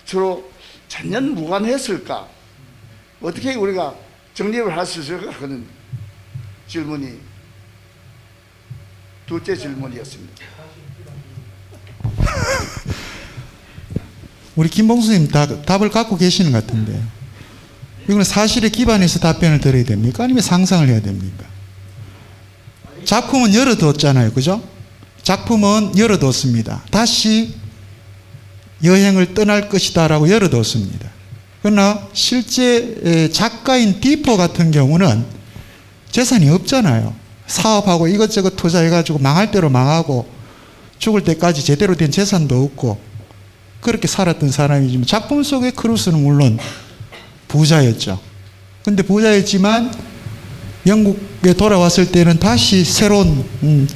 주로 전연무관했을까? 어떻게 우리가 정립을 할 수 있을까? 하는 질문이 둘째 질문이었습니다. 우리 김봉수 선생님 답을 갖고 계시는 것 같은데, 이거는 사실에 기반해서 답변을 드려야 됩니까? 아니면 상상을 해야 됩니까? 작품은 열어뒀잖아요. 그죠? 작품은 열어뒀습니다. 다시 여행을 떠날 것이다라고 열어뒀습니다. 그러나 실제 작가인 디포 같은 경우는 재산이 없잖아요. 사업하고 이것저것 투자해가지고 망할 대로 망하고 죽을 때까지 제대로 된 재산도 없고 그렇게 살았던 사람이지만 작품 속의 크루스는 물론 부자였죠. 근데 부자였지만 영국에 돌아왔을 때는 다시 새로운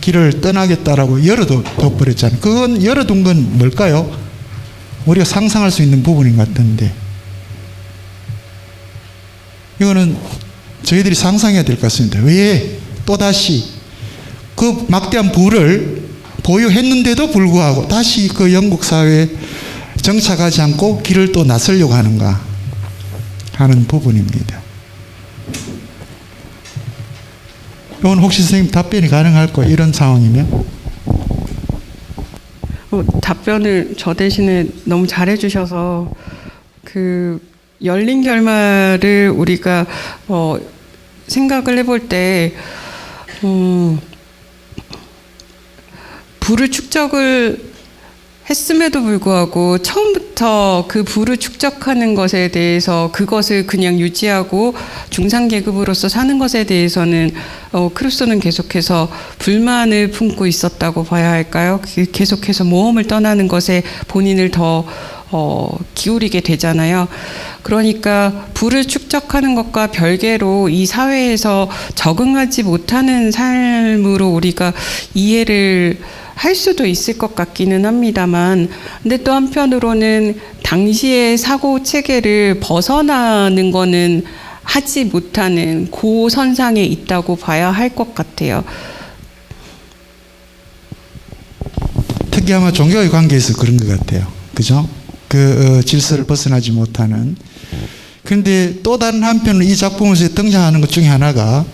길을 떠나겠다라고 열어둬버렸잖아요. 그건 열어둔 건 뭘까요? 우리가 상상할 수 있는 부분인 것 같은데 이거는 저희들이 상상해야 될 것 같습니다. 왜 또다시 그 막대한 부를 보유했는데도 불구하고 다시 그 영국 사회에 정착하지 않고 길을 또 나서려고 하는가 하는 부분입니다. 이건 혹시 선생님 답변이 가능할까요? 이런 상황이면? 답변을 저 대신에 너무 잘해주셔서 그 열린 결말을 우리가 생각을 해볼 때 부를 축적을 했음에도 불구하고 처음부터 그 부를 축적하는 것에 대해서 그것을 그냥 유지하고 중산계급으로서 사는 것에 대해서는 크루소는 계속해서 불만을 품고 있었다고 봐야 할까요? 계속해서 모험을 떠나는 것에 본인을 더 기울이게 되잖아요. 그러니까 부를 축적하는 것과 별개로 이 사회에서 적응하지 못하는 삶으로 우리가 이해를 할 수도 있을 것 같기는 합니다만, 근데 또 한편으로는 당시의 사고 체계를 벗어나는 거는 하지 못하는 고선상에 있다고 봐야 할 것 같아요. 특히 아마 종교의 관계에서 그런 것 같아요. 그죠? 그 질서를 벗어나지 못하는. 그런데 또 다른 한편으로 이 작품에서 등장하는 것 중에 하나가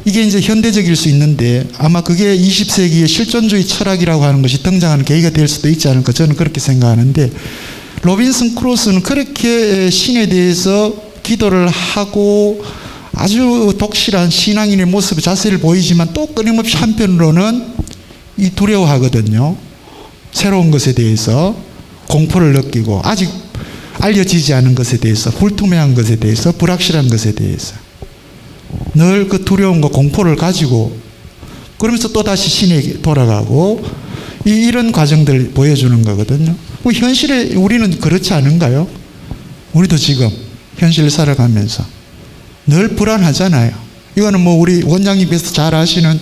이게 이제 현대적일 수 있는데 아마 그게 20세기의 실존주의 철학이라고 하는 것이 등장하는 계기가 될 수도 있지 않을까 저는 그렇게 생각하는데 로빈슨 크루소는 그렇게 신에 대해서 기도를 하고 아주 독실한 신앙인의 모습 자세를 보이지만 또 끊임없이 한편으로는 이 두려워하거든요. 새로운 것에 대해서 공포를 느끼고 아직 알려지지 않은 것에 대해서 불투명한 것에 대해서 불확실한 것에 대해서 늘 그 두려움과 공포를 가지고 그러면서 또다시 신에게 돌아가고 이런 과정들을 보여주는 거거든요. 현실에 우리는 그렇지 않은가요? 우리도 지금 현실을 살아가면서 늘 불안하잖아요. 이거는 뭐 우리 원장님께서 잘 아시는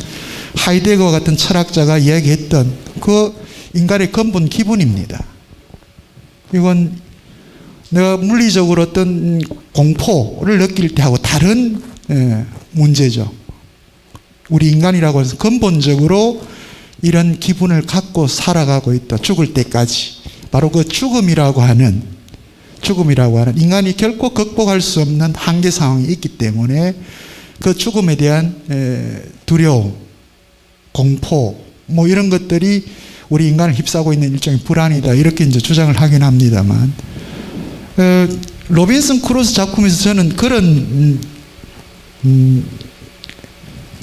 하이데거 같은 철학자가 이야기했던 그 인간의 근본 기분입니다. 이건 내가 물리적으로 어떤 공포를 느낄 때하고 다른 문제죠. 우리 인간이라고 해서 근본적으로 이런 기분을 갖고 살아가고 있다. 죽을 때까지. 바로 그 죽음이라고 하는 인간이 결코 극복할 수 없는 한계 상황이 있기 때문에 그 죽음에 대한 두려움, 공포, 뭐 이런 것들이 우리 인간을 휩싸고 있는 일종의 불안이다. 이렇게 이제 주장을 하긴 합니다만, 로빈슨 크루소 작품에서 저는 그런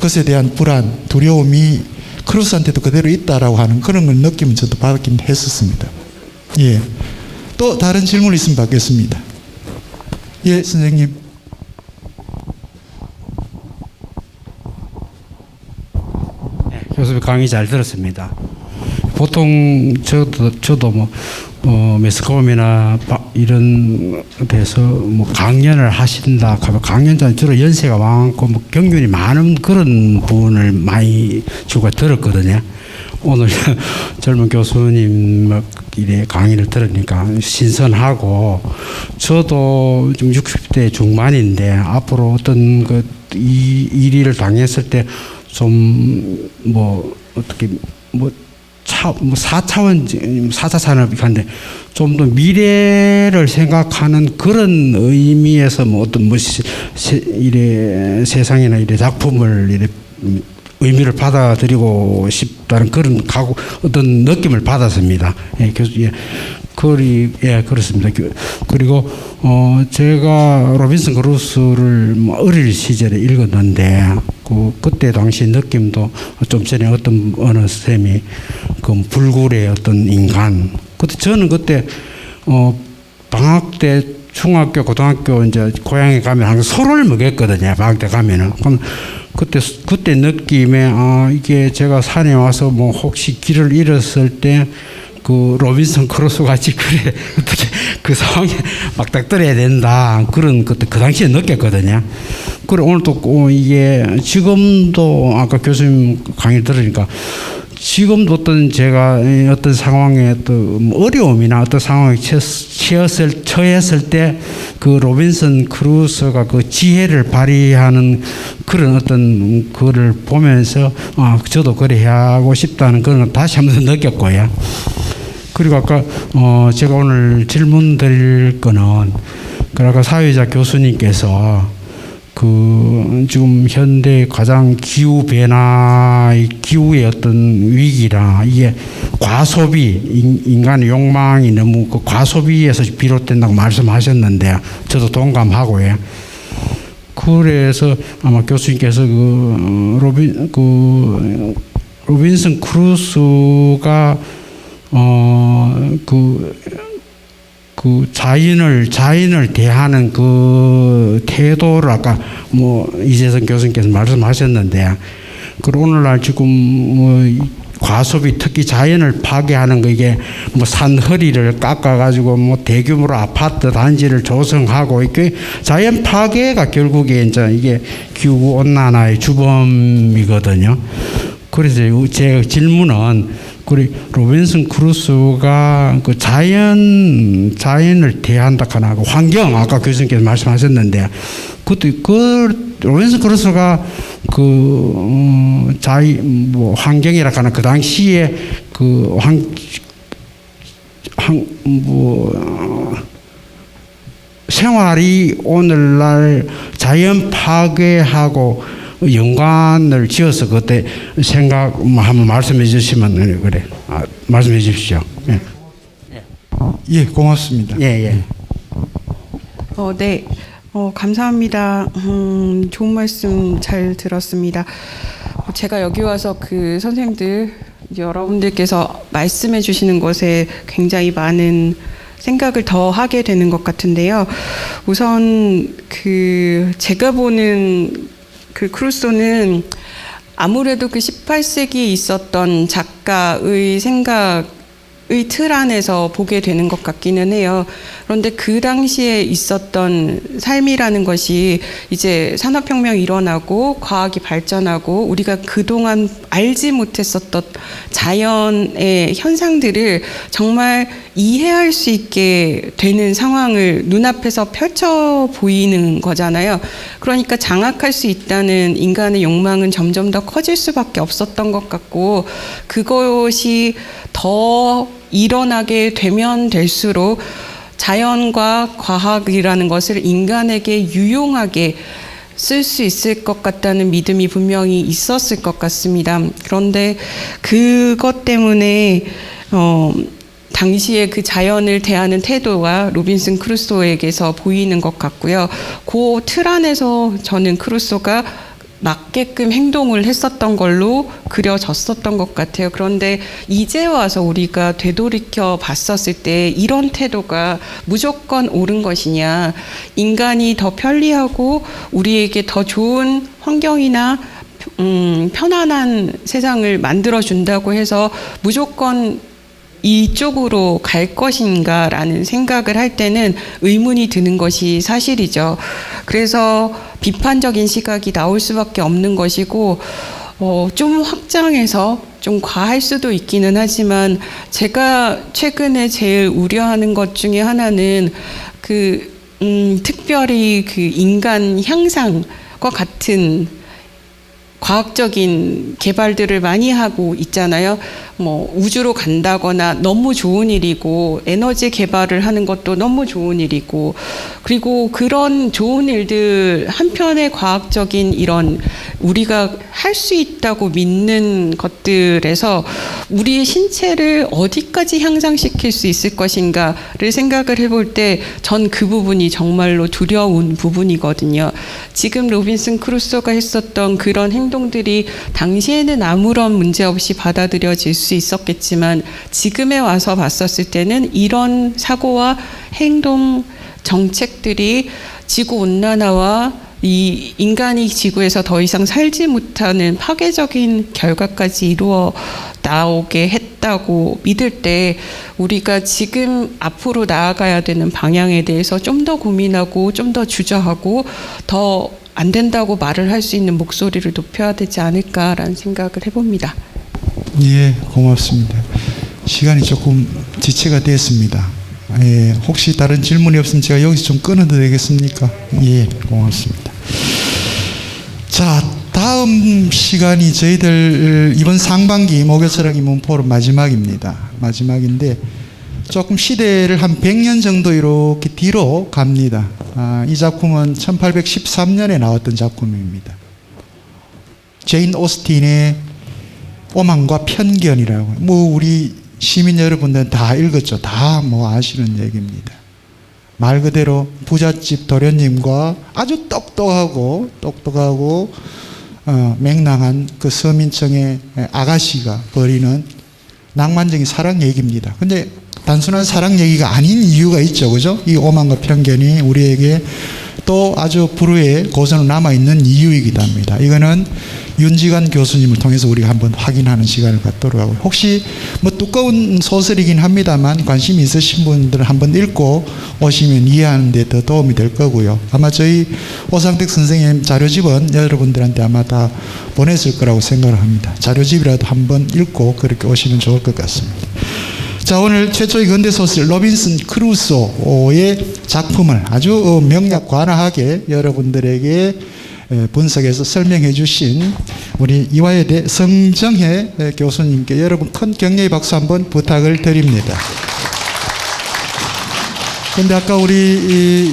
것에 대한 불안, 두려움이 크루소한테도 그대로 있다라고 하는 그런 걸 느끼면 저도 받긴 했었습니다. 예. 또 다른 질문 있으면 받겠습니다. 예, 선생님. 네, 교수님 강의 잘 들었습니다. 보통 저도 뭐 매스컴이나 이런 데서 뭐 강연을 하신다 하면 강연자는 주로 연세가 많고 뭐 경륜이 많은 그런 분을 많이 주가 들었거든요. 오늘 젊은 교수님 이래 강의를 들으니까 신선하고 저도 좀 60대 중반인데 앞으로 어떤 이 일을 당했을 때 좀 뭐 어떻게 뭐 4차 산업인데 좀 더 미래를 생각하는 그런 의미에서 뭐 어떤 이래 세상이나 이래 작품을 이래 의미를 받아들이고 싶다는 그런 어떤 느낌을 받았습니다. 예, 교수, 예. 예, 그렇습니다. 그리고 제가 로빈슨 크루소를 뭐 어릴 시절에 읽었는데 그때 당시 느낌도 좀 전에 어느 쌤이 그 불굴의 어떤 인간. 그때 저는 그때 방학 때 중학교, 고등학교 이제 고향에 가면 항상 소를 먹였거든요. 방학 때 가면은. 그럼 그때 느낌에 이게 제가 산에 와서 뭐 혹시 길을 잃었을 때 그 로빈슨 크루소 같이 그래 어떻게 그 상황에 막닥뜨려야 된다 그런 그 당시에 느꼈거든요. 그리고 오늘 또 이게 지금도 아까 교수님 강의 들으니까 지금도 어떤 제가 어떤 상황에 또 어려움이나 어떤 상황에 처했을 때 그 로빈슨 크루소가 그 지혜를 발휘하는 그런 어떤 거를 보면서 저도 그래 하고 싶다는 그런 다시 한번 느꼈고요. 그리고 아까 제가 오늘 질문 드릴 거는 아까 사회자 교수님께서 그 지금 현대 가장 기후 변화의 기후의 어떤 위기라 이게 과소비 인간의 욕망이 너무 그 과소비에서 비롯된다고 말씀하셨는데 저도 동감하고요. 그래서 아마 교수님께서 로빈슨 크루소가 그 자연을 대하는 그 태도를 아까 뭐 이재성 교수님께서 말씀하셨는데 그 오늘날 지금 뭐 과소비 특히 자연을 파괴하는 거 이게 뭐 산허리를 깎아가지고 뭐 대규모로 아파트 단지를 조성하고 이게 자연 파괴가 결국에 이제 이게 기후 온난화의 주범이거든요. 그래서 제 질문은 우리 로빈슨 크루소가 그 자연을 대한다 하나 그 환경 아까 교수님께서 말씀하셨는데 그 로빈슨 크루소가 뭐 환경이라 하나 그 당시에 생활이 오늘날 자연 파괴하고 연관을 지어서 그때 생각 한번 말씀해 주시면 그래. 말씀해 주십시오. 예. 예, 고맙습니다. 예. 네. 감사합니다. 좋은 말씀 잘 들었습니다. 제가 여기 와서 그 선생님들, 여러분들께서 말씀해 주시는 것에 굉장히 많은 생각을 더 하게 되는 것 같은데요. 우선 제가 보는 그 크루소는 아무래도 그 18세기에 있었던 작가의 생각의 틀 안에서 보게 되는 것 같기는 해요. 그런데 그 당시에 있었던 삶이라는 것이 이제 산업혁명이 일어나고 과학이 발전하고 우리가 그동안 알지 못했었던 자연의 현상들을 정말 이해할 수 있게 되는 상황을 눈앞에서 펼쳐 보이는 거잖아요. 그러니까 장악할 수 있다는 인간의 욕망은 점점 더 커질 수밖에 없었던 것 같고 그것이 더 일어나게 되면 될수록 자연과 과학이라는 것을 인간에게 유용하게 쓸 수 있을 것 같다는 믿음이 분명히 있었을 것 같습니다. 그런데 그것 때문에 당시에 그 자연을 대하는 태도가 로빈슨 크루소에게서 보이는 것 같고요. 그 틀 안에서 저는 크루소가 맞게끔 행동을 했었던 걸로 그려졌었던 것 같아요. 그런데 이제 와서 우리가 되돌이켜 봤었을 때 이런 태도가 무조건 옳은 것이냐, 인간이 더 편리하고 우리에게 더 좋은 환경이나 편안한 세상을 만들어준다고 해서 무조건 이쪽으로 갈 것인가라는 생각을 할 때는 의문이 드는 것이 사실이죠. 그래서 비판적인 시각이 나올 수밖에 없는 것이고 좀 확장해서 좀 과할 수도 있기는 하지만 제가 최근에 제일 우려하는 것 중에 하나는 특별히 그 인간 향상과 같은 과학적인 개발들을 많이 하고 있잖아요. 뭐 우주로 간다거나 너무 좋은 일이고, 에너지 개발을 하는 것도 너무 좋은 일이고, 그리고 그런 좋은 일들 한편의 과학적인 이런 우리가 할 수 있다고 믿는 것들에서 우리의 신체를 어디까지 향상시킬 수 있을 것인가를 생각을 해볼 때 전 그 부분이 정말로 두려운 부분이거든요. 지금 로빈슨 크루소가 했었던 그런 행동들이 당시에는 아무런 문제 없이 받아들여질 수 있었겠지만, 지금에 와서 봤었을 때는 이런 사고와 행동 정책들이 지구 온난화와 이 인간이 지구에서 더 이상 살지 못하는 파괴적인 결과까지 이루어 나오게 했다고 믿을 때, 우리가 지금 앞으로 나아가야 되는 방향에 대해서 좀 더 고민하고 좀 더 주저하고 더 안 된다고 말을 할 수 있는 목소리를 높여야 되지 않을까라는 생각을 해봅니다. 예, 고맙습니다. 시간이 조금 지체가 됐습니다. 예, 혹시 다른 질문이 없으면 제가 여기서 좀 끊어도 되겠습니까? 예, 고맙습니다. 자, 다음 시간이 저희들 이번 상반기 목요철학 인문 포럼 마지막입니다. 마지막인데 조금 시대를 한 100년 정도 이렇게 뒤로 갑니다. 이 작품은 1813년에 나왔던 작품입니다. 제인 오스틴의 오만과 편견이라고. 뭐 우리 시민 여러분들은 다 읽었죠. 다 뭐 아시는 얘기입니다. 말 그대로 부잣집 도련님과 아주 똑똑하고 맹랑한 그 서민층의 아가씨가 벌이는 낭만적인 사랑 얘기입니다. 근데 단순한 사랑 얘기가 아닌 이유가 있죠. 그죠? 이 오만과 편견이 우리에게 또 아주 불후의 고전으로 남아있는 이유이기도 합니다. 이거는 윤지관 교수님을 통해서 우리가 한번 확인하는 시간을 갖도록 하고, 혹시 뭐 두꺼운 소설이긴 합니다만 관심이 있으신 분들은 한번 읽고 오시면 이해하는 데 더 도움이 될 거고요. 아마 저희 오상택 선생님 자료집은 여러분들한테 아마 다 보냈을 거라고 생각을 합니다. 자료집이라도 한번 읽고 그렇게 오시면 좋을 것 같습니다. 자, 오늘 최초의 근대소설 로빈슨 크루소의 작품을 아주 명약관하게 여러분들에게 분석해서 설명해 주신 우리 이화여대 성정혜 교수님께 여러분 큰 격려의 박수 한번 부탁을 드립니다. 근데 아까 우리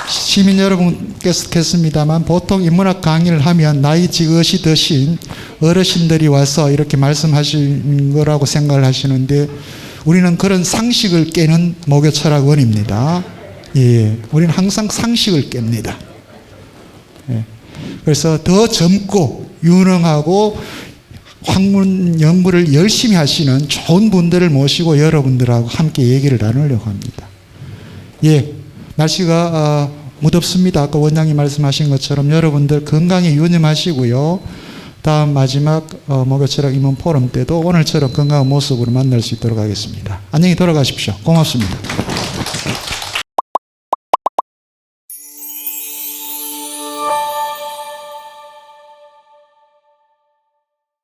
시민 여러분께서 했습니다만, 보통 인문학 강의를 하면 나이 지긋이 드신 어르신들이 와서 이렇게 말씀하시는 거라고 생각을 하시는데, 우리는 그런 상식을 깨는 목요 철학원입니다. 예, 우리는 항상 상식을 깹니다. 예. 그래서 더 젊고 유능하고 학문 연구를 열심히 하시는 좋은 분들을 모시고 여러분들하고 함께 얘기를 나누려고 합니다. 예, 날씨가 무덥습니다. 아까 원장님 말씀하신 것처럼 여러분들 건강에 유념하시고요. 다음 마지막 목요철학 인문 포럼 때도 오늘처럼 건강한 모습으로 만날 수 있도록 하겠습니다. 안녕히 돌아가십시오. 고맙습니다.